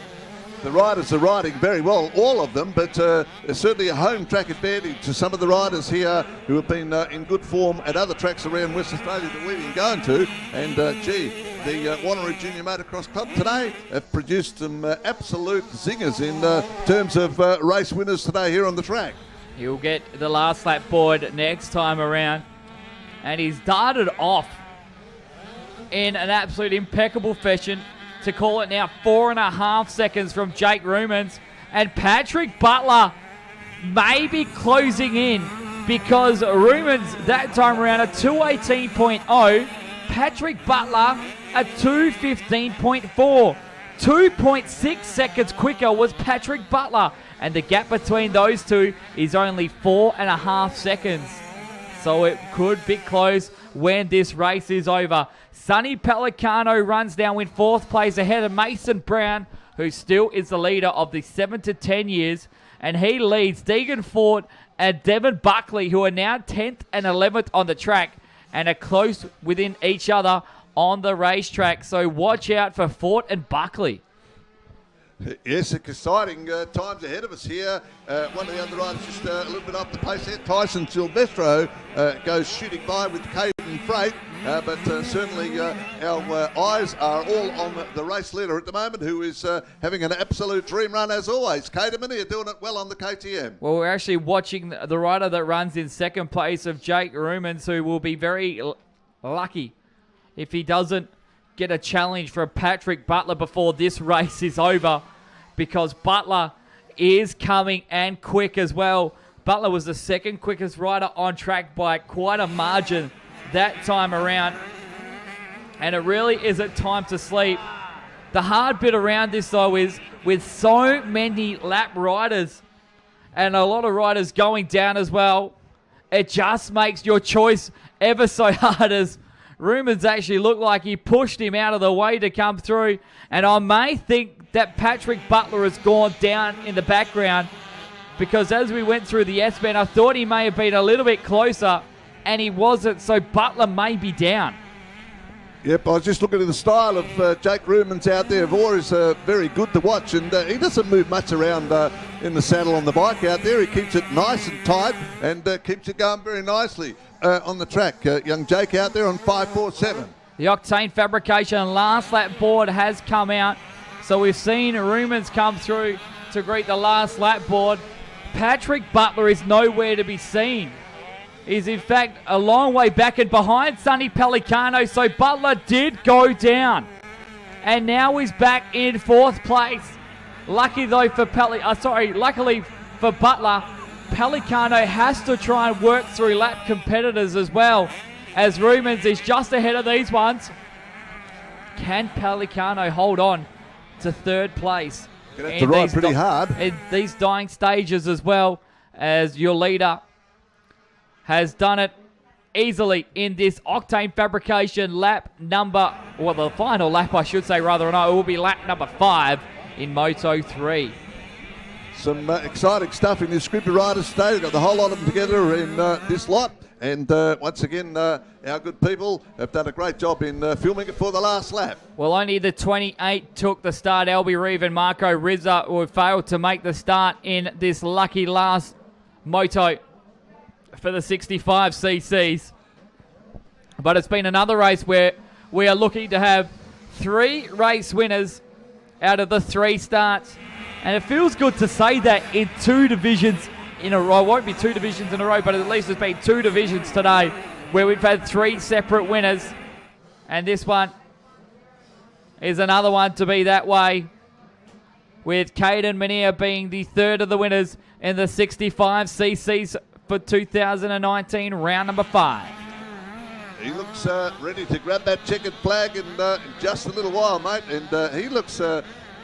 Speaker 2: riders are riding very well, all of them, but there's certainly a home track advantage to some of the riders here who have been in good form at other tracks around West Australia that we've been going to. And the Wanneroo Junior Motocross Club today have produced some absolute zingers in terms of race winners today here on the track.
Speaker 1: He'll get the last lap board next time around. And he's darted off in an absolute impeccable fashion to call it now 4.5 seconds from Jake Rumens. And Patrick Butler may be closing in, because Rumens that time around a 2:18.0. Patrick Butler a 2:15.4. 2.6 seconds quicker was Patrick Butler, and the gap between those two is only 4.5 seconds. So it could be close when this race is over. Sonny Pelicano runs down in fourth place ahead of Mason Brown, who still is the leader of the 7 to 10 years, and he leads Deegan Ford and Devin Buckley, who are now 10th and 11th on the track and are close within each other on the racetrack. So watch out for Ford and Buckley.
Speaker 2: Yes, exciting times ahead of us here. One of the other riders just a little bit off the pace there. Tyson Silvestro goes shooting by with Caden Freight, but certainly our eyes are all on the race leader at the moment, who is having an absolute dream run as always. Caden Mania doing it well on the KTM.
Speaker 1: Well, we're actually watching the rider that runs in second place of Jake Rumens, who will be very lucky if he doesn't get a challenge from Patrick Butler before this race is over, because Butler is coming and quick as well. Butler was the second quickest rider on track by quite a margin that time around, and it really isn't time to sleep. The hard bit around this, though, is with so many lap riders and a lot of riders going down as well, it just makes your choice ever so hard, as Rumens actually looked like he pushed him out of the way to come through. And I may think that Patrick Butler has gone down in the background, because as we went through the S-band, I thought he may have been a little bit closer, and he wasn't. So Butler may be down.
Speaker 2: Yep, I was just looking at the style of Jake Rumens out there. Vore is very good to watch, and he doesn't move much around in the saddle on the bike out there. He keeps it nice and tight and keeps it going very nicely on the track. Young Jake out there on 5.47.
Speaker 1: The Octane Fabrication last lap board has come out. So we've seen Rumens come through to greet the last lap board. Patrick Butler is nowhere to be seen. He's in fact a long way back and behind Sonny Pellicano, so Butler did go down. And now he's back in 4th place. Luckily for Butler, Pellicano has to try and work through lap competitors as well, as Rumens is just ahead of these ones. Can Pellicano hold on to 3rd place?
Speaker 2: Gonna have to ride pretty hard
Speaker 1: in these dying stages, as well as your leader has done it easily in this octane fabrication the final lap, I should say, rather, and it will be lap number 5 in Moto 3.
Speaker 2: Some exciting stuff in this group of riders today. We've got the whole lot of them together in this lot. And once again, our good people have done a great job in filming it for the last lap.
Speaker 1: Well, only the 28 took the start. Albie Reeve and Marco Rizza will failed to make the start in this lucky last moto for the 65cc's. But it's been another race where we are looking to have 3 race winners out of the 3 starts. And it feels good to say that in 2 divisions in a row. It won't be 2 divisions in a row, but at least there's been 2 divisions today where we've had 3 separate winners. And this one is another one to be that way, with Caden Mania being the 3rd of the winners in the 65cc's for 2019, round number 5.
Speaker 2: He looks ready to grab that checkered flag in just a little while, mate. And he looks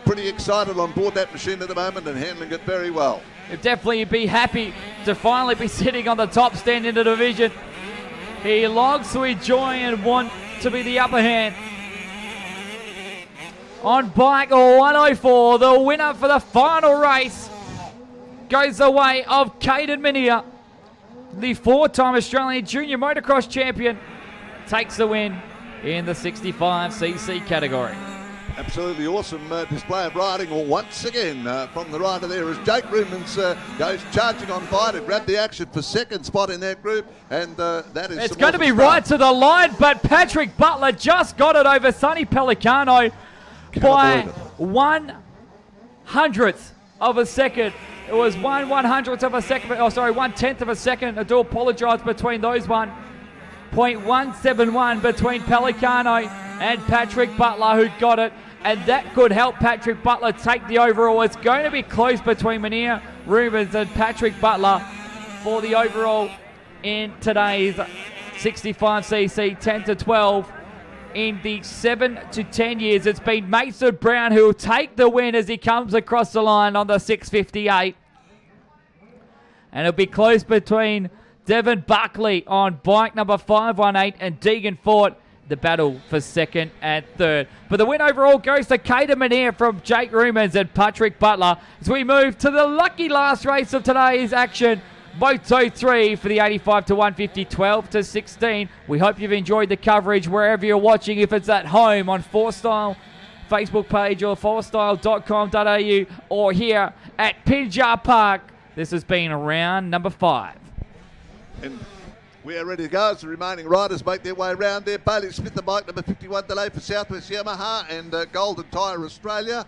Speaker 2: pretty excited on board that machine at the moment and handling it very well.
Speaker 1: He'll definitely be happy to finally be sitting on the top stand in the division. He longs to enjoy and want to be the upper hand. On bike 104, the winner for the final race goes the way of Caden Mania. The 4-time Australian Junior Motocross champion takes the win in the 65cc category.
Speaker 2: Absolutely awesome display of riding once again from the rider there as Jake Rumens goes charging on by to grab the action for 2nd spot in that group, and that is
Speaker 1: it's going to be right to the line, but Patrick Butler just got it over Sonny Pellicano by 1/100th of a second. It was 1/100th of a second, 1/10th of a second. I do apologise between those one. 0.171 between Pellicano and Patrick Butler, who got it, and that could help Patrick Butler take the overall. It's going to be close between Mania Rumens and Patrick Butler for the overall in today's 65cc 10 to 12. In the 7 to 10 years, it's been Mason Brown who will take the win as he comes across the line on the 658. And it'll be close between Devon Buckley on bike number 518 and Deegan Fort, the battle for 2nd and 3rd. But the win overall goes to Caden Mania from Jake Rumens and Patrick Butler as we move to the lucky last race of today's action, Moto 3 for the 85 to 150, 12 to 16. We hope you've enjoyed the coverage wherever you're watching, if it's at home on 4Style Facebook page or 4style.com.au or here at Pinjar Park. This has been round number 5.
Speaker 2: And we are ready to go as the remaining riders make their way around there. Bailey Smith, the bike number 51 delay for Southwest Yamaha and Golden Tyre Australia.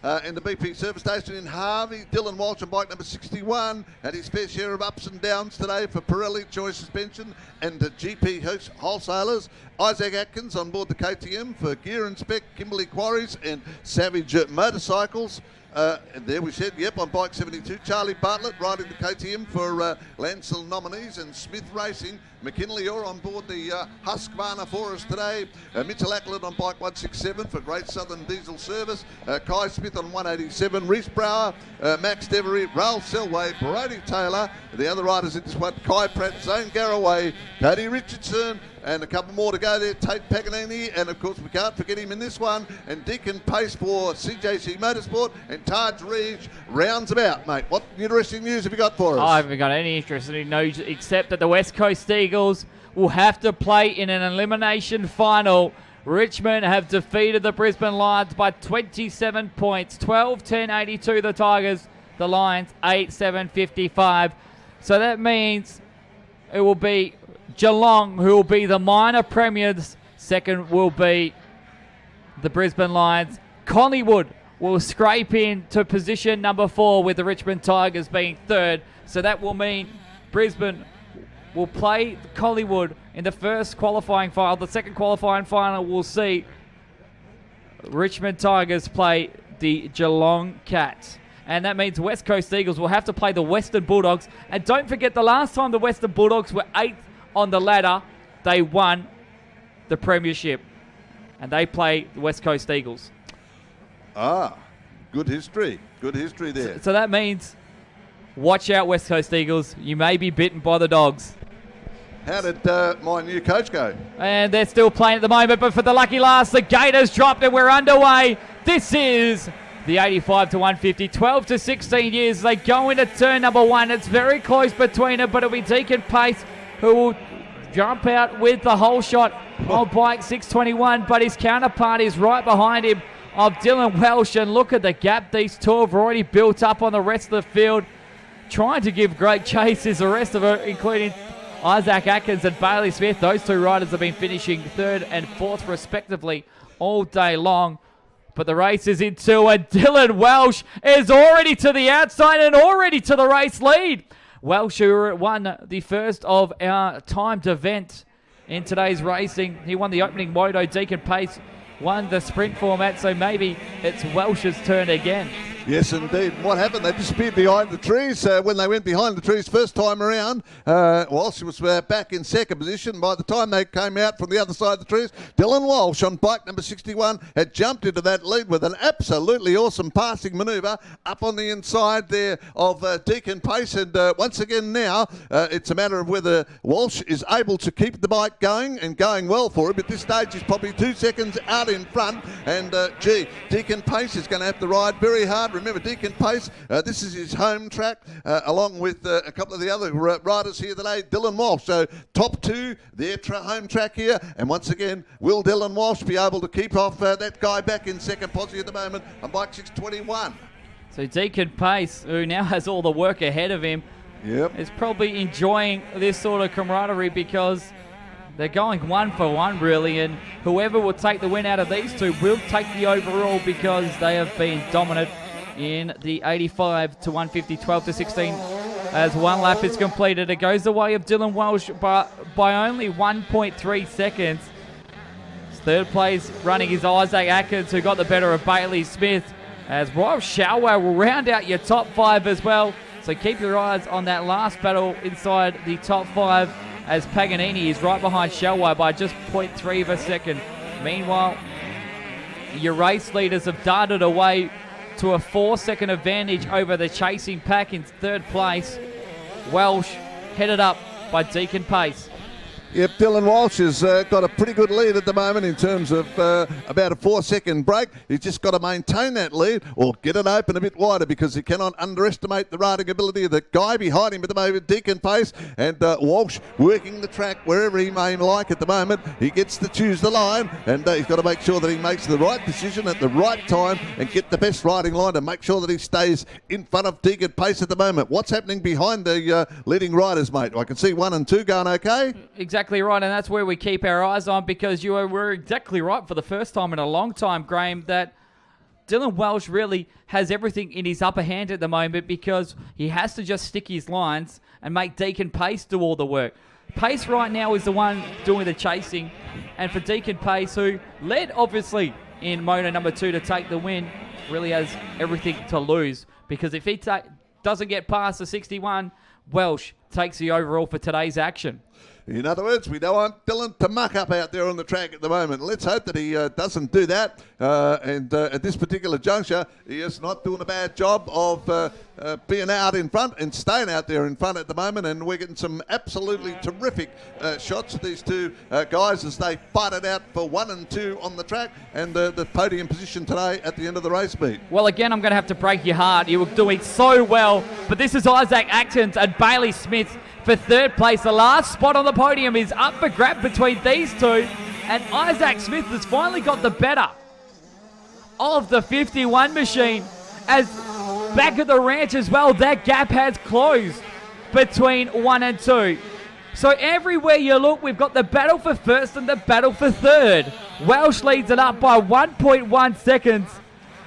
Speaker 2: And the BP service station in Harvey. Dylan Walsh on bike number 61 had his fair share of ups and downs today for Pirelli Choice Suspension and GP Wholesalers. Isaac Atkins on board the KTM for Gear and Spec, Kimberley Quarries and Savage Motorcycles. And there we said, yep, on bike 72, Charlie Bartlett riding the KTM for Lancel Nominees and Smith Racing. McKinley Orr on board the Husqvarna for us today. Mitchell Ackland on bike 167 for Great Southern Diesel Service. Kai Smith on 187, Reese Brower, Max Devery, Ralph Selway, Brody Taylor. The other riders in this one, Kai Pratt, Zane Garraway, Cody Richardson, and a couple more to go there, Tate Paganini, and of course we can't forget him in this one, and Deacon Pace for CJC Motorsport, and Taj Reach rounds about, mate. What interesting news have you got for us?
Speaker 1: I haven't got any interesting news except that the West Coast Eagles will have to play in an elimination final. Richmond have defeated the Brisbane Lions by 27 points, 12-10-82 the Tigers, the Lions 8-7-55. So that means it will be Geelong, who will be the minor premiers. Second will be the Brisbane Lions. Collingwood will scrape into position number 4 with the Richmond Tigers being 3rd. So that will mean Brisbane will play Collingwood in the first qualifying final. The second qualifying final will see Richmond Tigers play the Geelong Cats. And that means West Coast Eagles will have to play the Western Bulldogs. And don't forget, the last time the Western Bulldogs were 8th on the ladder, they won the premiership. And they play the West Coast Eagles.
Speaker 2: Ah, good history. Good history there.
Speaker 1: So that means, watch out, West Coast Eagles. You may be bitten by the dogs.
Speaker 2: How did my new coach go?
Speaker 1: And they're still playing at the moment, but for the lucky last, the gate has dropped and we're underway. This is the 85 to 150, 12 to 16 years. They go into turn number 1. It's very close between them, but it'll be Deacon Pace who will jump out with the whole shot on bike 621, but his counterpart is right behind him of Dylan Welsh. And look at the gap these two have already built up on the rest of the field. Trying to give great chases, the rest of it, including Isaac Atkins and Bailey Smith. Those two riders have been finishing 3rd and 4th respectively all day long. But the race is in 2, and Dylan Welsh is already to the outside and already to the race lead. Welsh, who won the first of our timed event in today's racing. He won the opening moto. Deacon Pace won the sprint format, so maybe it's Welsh's turn again.
Speaker 2: Yes, indeed. What happened? They disappeared behind the trees. When they went behind the trees first time around, Walsh was back in second position. By the time they came out from the other side of the trees, Dylan Walsh on bike number 61 had jumped into that lead with an absolutely awesome passing manoeuvre up on the inside there of Deacon Pace. And once again now, it's a matter of whether Walsh is able to keep the bike going and going well for him. At this stage, he's probably 2 seconds out in front. And, Deacon Pace is going to have to ride very hard. Remember, Deacon Pace, this is his home track, along with a couple of the other riders here today, Dylan Walsh. So top 2, their home track here. And once again, will Dylan Walsh be able to keep off that guy back in second position at the moment on bike 621?
Speaker 1: So Deacon Pace, who now has all the work ahead of him, is probably enjoying this sort of camaraderie because they're going 1 for 1 really, and whoever will take the win out of these two will take the overall because they have been dominant in the 85 to 150, 12 to 16. As one lap is completed, it goes the way of Dylan Welsh by only 1.3 seconds. His third place running is Isaac Atkins, who got the better of Bailey Smith, as Royal Shalwell will round out your top 5 as well. So keep your eyes on that last battle inside the top 5, as Paganini is right behind Shalwell by just 0.3 of a second. Meanwhile, your race leaders have darted away to a 4-second advantage over the chasing pack in 3rd place. Welsh headed up by Deacon Pace.
Speaker 2: Yep, Dylan Walsh has got a pretty good lead at the moment in terms of about a 4-second break. He's just got to maintain that lead or get it open a bit wider because he cannot underestimate the riding ability of the guy behind him at the moment, Deacon Pace. And Walsh working the track wherever he may like at the moment. He gets to choose the line, and he's got to make sure that he makes the right decision at the right time and get the best riding line to make sure that he stays in front of Deacon Pace at the moment. What's happening behind the leading riders, mate? I can see 1 and 2 going okay.
Speaker 1: Exactly right, and that's where we keep our eyes on, because you were exactly right for the first time in a long time, Graham, that Dylan Welsh really has everything in his upper hand at the moment because he has to just stick his lines and make Deacon Pace do all the work. Pace right now is the one doing the chasing, and for Deacon Pace, who led obviously in moto number 2 to take the win, really has everything to lose, because if he doesn't get past the 61, Welsh takes the overall for today's action.
Speaker 2: In other words, we don't want Dylan to muck up out there on the track at the moment. Let's hope that he doesn't do that. And at this particular juncture, he is not doing a bad job of being out in front and staying out there in front at the moment. And we're getting some absolutely terrific shots of these two guys as they fight it out for 1 and 2 on the track and the podium position today at the end of the race meet.
Speaker 1: Well, again, I'm going to have to break your heart. You were doing so well, but this is Isaac Atkins and Bailey Smith for 3rd place. The last spot on the podium is up for grab between these two, and Isaac Smith has finally got the better of the 51 machine, as back at the ranch as well, that gap has closed between 1 and 2. So everywhere you look, we've got the battle for 1st and the battle for 3rd. Welsh leads it up by 1.1 seconds,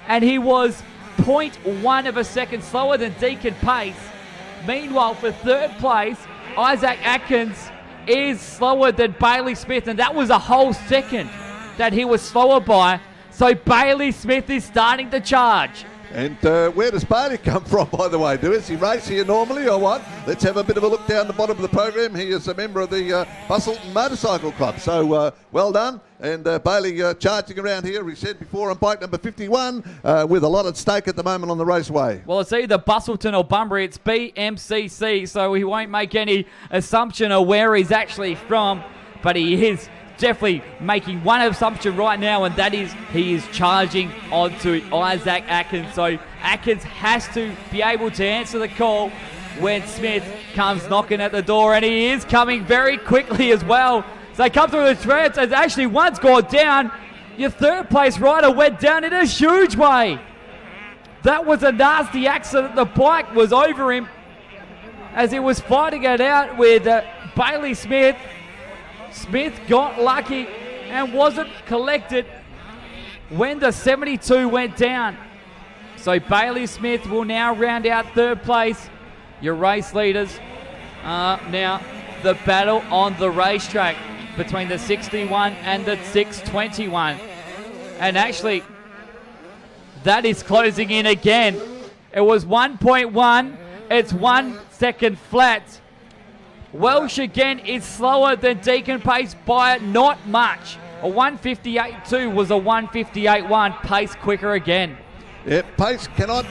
Speaker 1: and he was 0.1 of a second slower than Deacon Pace. Meanwhile, for third place, Isaac Atkins is slower than Bailey Smith, and that was a whole second that he was slower by. So Bailey Smith is starting to charge.
Speaker 2: And where does Bailey come from, by the way? Does he race here normally or what? Let's have a bit of a look down the bottom of the program. He is a member of the Bustleton Motorcycle Club. So well done. And Bailey charging around here, we said before, on bike number 51, with a lot at stake at the moment on the raceway.
Speaker 1: Well, it's either Bustleton or Bunbury. It's BMCC, so he won't make any assumption of where he's actually from, but he is definitely making one assumption right now, and that is he is charging onto Isaac Atkins. So Atkins has to be able to answer the call when Smith comes knocking at the door, and he is coming very quickly as well. So they come through the treads, and actually one's gone down. Your third place rider went down in a huge way. That was a nasty accident. The bike was over him as he was fighting it out with Bailey Smith. Smith got lucky and wasn't collected when the 72 went down. So Bailey Smith will now round out third place. Your race leaders are now the battle on the racetrack between the 61 and the 621. And actually, that is closing in again. It was 1.1. It's 1 second flat. Welsh again is slower than Deacon Pace by not much. A 158.2 was a 158.1. Pace quicker again.
Speaker 2: Yeah, Pace cannot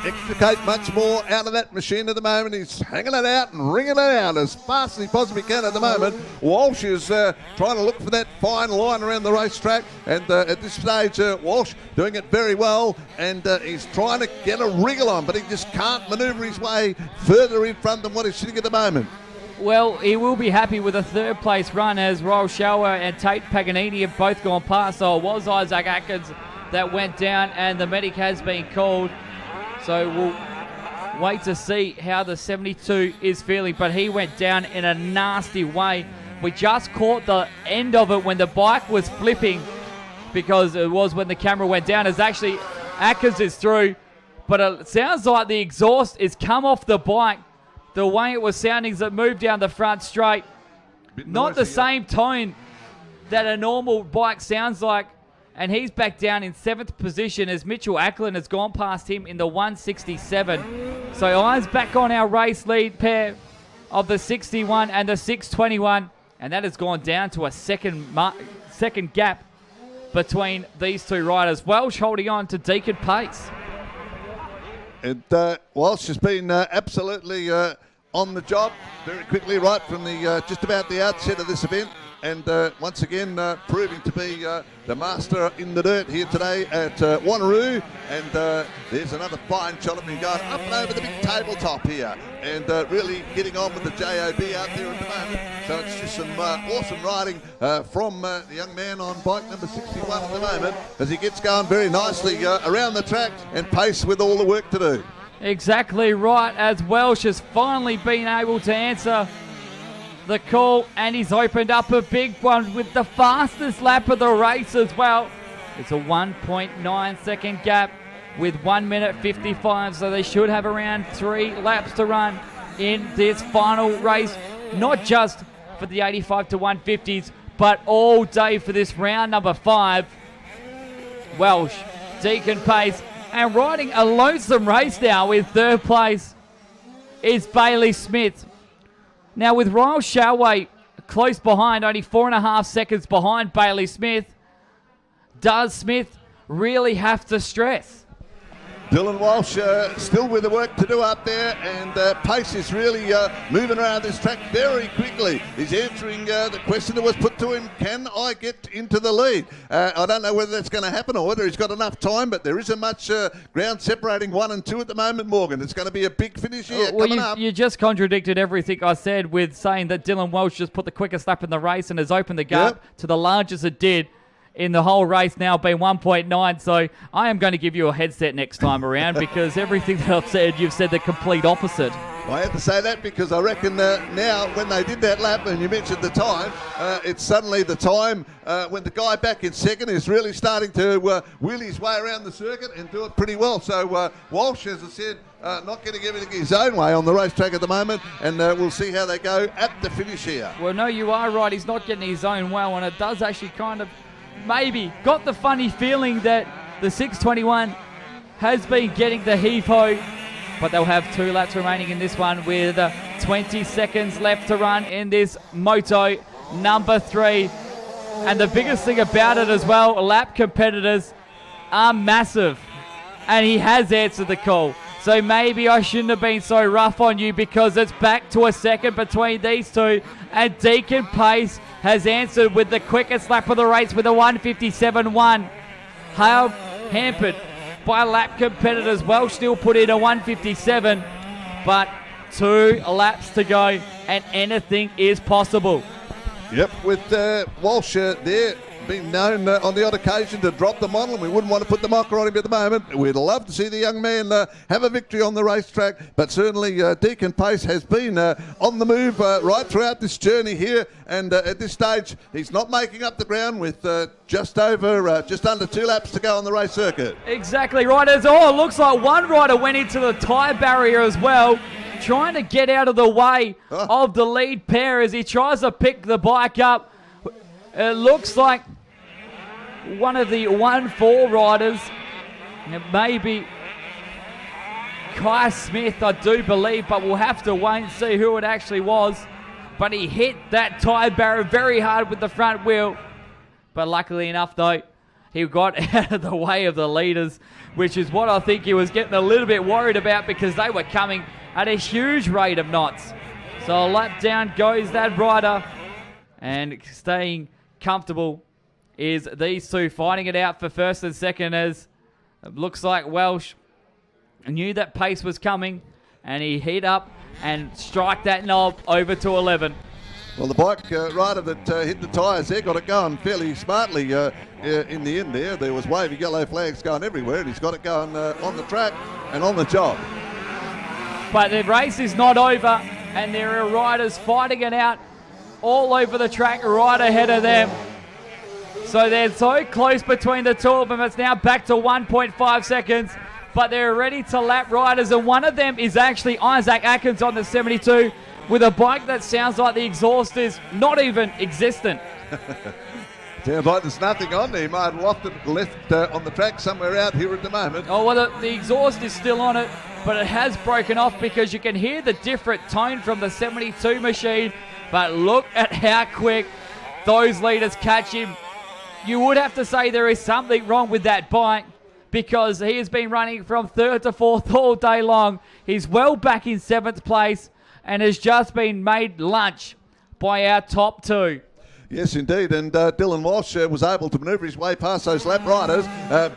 Speaker 2: extricate much more out of that machine at the moment. He's hanging it out and wringing it out as fast as he possibly can at the moment. Walsh is trying to look for that fine line around the racetrack, and at this stage Walsh doing it very well, and he's trying to get a wriggle on, but he just can't manoeuvre his way further in front than what he's sitting at the moment.
Speaker 1: Well, he will be happy with a third place run, as Royal Shower and Tate Paganini have both gone past. So it was Isaac Atkins that went down, and the medic has been called. So we'll wait to see how the 72 is feeling, but he went down in a nasty way. We just caught the end of it when the bike was flipping, because it was when the camera went down. It's actually Atkins is through, but it sounds like the exhaust is come off the bike. The way it was sounding as it moved down the front straight. Not the same tone that a normal bike sounds like. And he's back down in 7th position as Mitchell Ackland has gone past him in the 167. So eyes back on our race lead pair of the 61 and the 621. And that has gone down to a second gap between these two riders. Welsh holding on to Deacon Pace.
Speaker 2: And Walsh has been absolutely on the job very quickly right from the just about the outset of this event. And once again, proving to be the master in the dirt here today at Wanneroo. And there's another fine shot of him going up and over the big tabletop here. And really getting on with the JOB out there at the moment. So it's just some awesome riding from the young man on bike number 61 at the moment, as he gets going very nicely around the track, and Pace with all the work to do.
Speaker 1: Exactly right, as Welsh has finally been able to answer the call, and he's opened up a big one with the fastest lap of the race as well. It's a 1.9 second gap with 1 minute 55, so they should have around 3 laps to run in this final race, not just for the 85 to 150s, but all day for this round number 5. Welsh, Deacon Pace, and riding a lonesome race now with third place is Bailey Smith. Now with Royal Shalway close behind, only 4.5 seconds behind Bailey Smith, does Smith really have to stress?
Speaker 2: Dylan Walsh still with the work to do up there, and Pace is really moving around this track very quickly. He's answering the question that was put to him, can I get into the lead? I don't know whether that's going to happen or whether he's got enough time, but there isn't much ground separating 1 and 2 at the moment, Morgan. It's going to be a big finish here coming up.
Speaker 1: You just contradicted everything I said with saying that Dylan Walsh just put the quickest lap in the race and has opened the gap to the largest it did in the whole race, now being 1.9. So I am going to give you a headset next time around, because everything that I've said, you've said the complete opposite.
Speaker 2: I had to say that because I reckon now when they did that lap, and you mentioned the time, it's suddenly the time when the guy back in second is really starting to wheel his way around the circuit and do it pretty well. So Walsh, as I said, not getting everything his own way on the racetrack at the moment, and we'll see how they go at the finish here.
Speaker 1: Well, no, you are right. He's not getting his own well, and it does actually kind of maybe got the funny feeling that the 621 has been getting the heave-ho, but they'll have 2 laps remaining in this one with 20 seconds left to run in this moto number 3. And the biggest thing about it as well, lap competitors are massive, and he has answered the call. So maybe I shouldn't have been so rough on you, because it's back to a second between these two. And Deacon Pace has answered with the quickest lap of the race with a 157.1. Hampered by lap competitors. Welsh still put in a 157, but 2 laps to go and anything is possible.
Speaker 2: Yep, with Walsh there being known on the odd occasion to drop the model, and we wouldn't want to put the mocker on him at the moment. We'd love to see the young man have a victory on the racetrack, but certainly Deacon Pace has been on the move right throughout this journey here, and at this stage he's not making up the ground with just under 2 laps to go on the race circuit.
Speaker 1: Exactly right. It looks like one rider went into the tyre barrier as well, trying to get out of the way of the lead pair as he tries to pick the bike up. It looks like one of the 1-4 riders, maybe Kai Smith, I do believe, but we'll have to wait and see who it actually was. But he hit that tyre barrier very hard with the front wheel. But luckily enough, though, he got out of the way of the leaders, which is what I think he was getting a little bit worried about, because they were coming at a huge rate of knots. So a lap down goes that rider, and staying comfortable is these two fighting it out for first and second, as it looks like Welsh knew that pace was coming, and he hit up and strike that knob over to 11.
Speaker 2: Well, the bike rider that hit the tyres there got it going fairly smartly in the end there. There was wavy yellow flags going everywhere, and he's got it going on the track and on the job.
Speaker 1: But the race is not over, and there are riders fighting it out all over the track right ahead of them. So they're so close between the two of them. It's now back to 1.5 seconds, but they're ready to lap riders, and one of them is actually Isaac Atkins on the 72 with a bike that sounds like the exhaust is not even existent.
Speaker 2: Sounds like there's nothing on there. He might have left on the track somewhere out here at the moment.
Speaker 1: Oh, well, the exhaust is still on it, but it has broken off, because you can hear the different tone from the 72 machine. But look at how quick those leaders catch him. You would have to say there is something wrong with that bike, because he has been running from 3rd to 4th all day long. He's well back in 7th place and has just been made lunch by our top 2.
Speaker 2: Yes, indeed, and Dylan Walsh was able to manoeuvre his way past those lap riders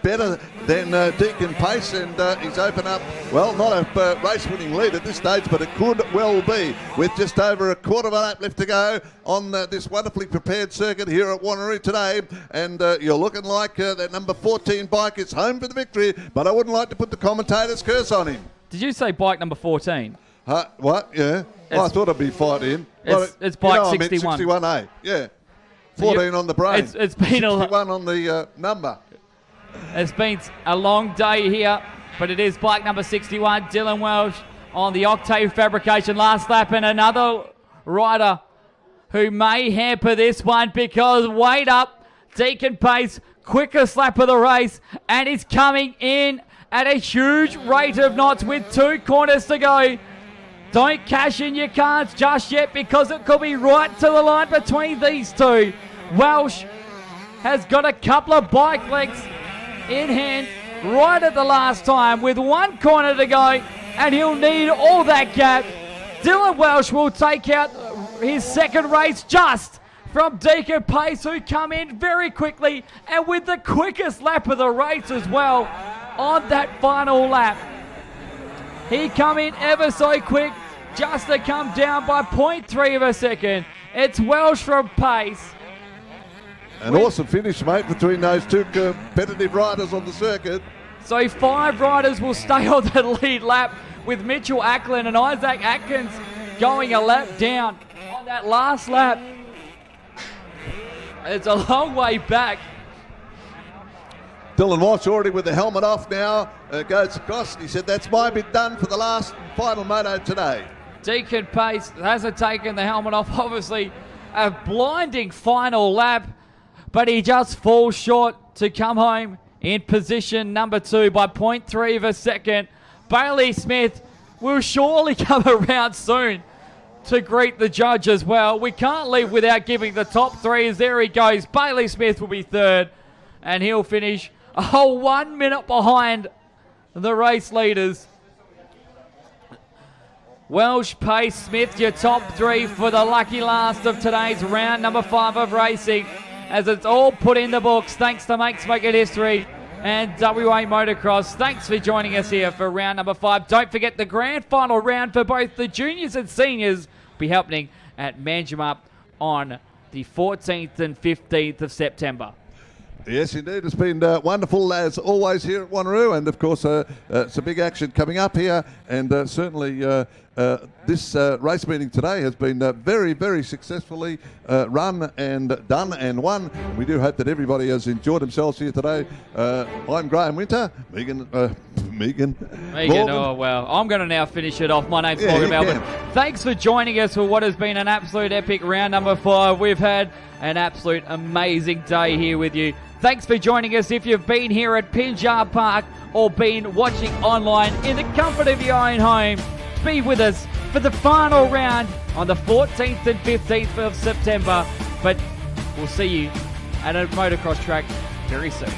Speaker 2: better than Deacon Pace, and he's opened up, well, not a race-winning lead at this stage, but it could well be, with just over a quarter of a lap left to go on this wonderfully prepared circuit here at Wanneroo today, and you're looking like that number 14 bike is home for the victory, but I wouldn't like to put the commentator's curse on him.
Speaker 1: Did you say bike number 14?
Speaker 2: What? Yeah. I thought I'd be fighting.
Speaker 1: It's bike 61.
Speaker 2: 61A, yeah. 14 on the brain.
Speaker 1: It's been
Speaker 2: 61 on the number.
Speaker 1: It's been a long day here, but it is bike number 61, Dylan Welsh on the Octave Fabrication last lap, and another rider who may hamper this one, because wait up, Deacon Pace, quickest lap of the race, and is coming in at a huge rate of knots with 2 corners to go. Don't cash in your cards just yet, because it could be right to the line between these two. Welsh has got a couple of bike legs in hand right at the last time with 1 corner to go, and he'll need all that gap. Dylan Welsh will take out his second race just from Deacon Pace, who come in very quickly and with the quickest lap of the race as well on that final lap. He come in ever so quick, just to come down by 0.3 of a second. It's Welsh from Pace.
Speaker 2: An awesome finish, mate, between those two competitive riders on the circuit.
Speaker 1: So 5 riders will stay on the lead lap, with Mitchell Ackland and Isaac Atkins going a lap down on that last lap. It's a long way back.
Speaker 2: Dylan Walsh already with the helmet off now, goes across. He said, that's my bit done for the last final moto today.
Speaker 1: Deacon Pace hasn't taken the helmet off. Obviously, a blinding final lap, but he just falls short to come home in position number 2 by 0.3 of a second. Bailey Smith will surely come around soon to greet the judge as well. We can't leave without giving the top 3, as there he goes. Bailey Smith will be 3rd, and he'll finish a whole 1 minute behind the race leaders. Welsh, Pace, Smith, your top 3 for the lucky last of today's round number 5 of racing, as it's all put in the books thanks to Makes Make It History and WA Motocross. Thanks for joining us here for round number 5. Don't forget the grand final round for both the juniors and seniors will be happening at Manjimup on the 14th and 15th of September.
Speaker 2: Yes, indeed. It's been wonderful, as always, here at Wanneroo. And, of course, some big action coming up here. And certainly this race meeting today has been very, very successfully run and done and won. We do hope that everybody has enjoyed themselves here today. I'm Graham Winter. Megan,
Speaker 1: oh, well, I'm going to now finish it off. My name's Morgan Melbourne. Thanks for joining us for what has been an absolute epic round number 5. We've had an absolute amazing day here with you. Thanks for joining us. If you've been here at Pinjar Park or been watching online in the comfort of your own home, be with us for the final round on the 14th and 15th of September. But we'll see you at a motocross track very soon.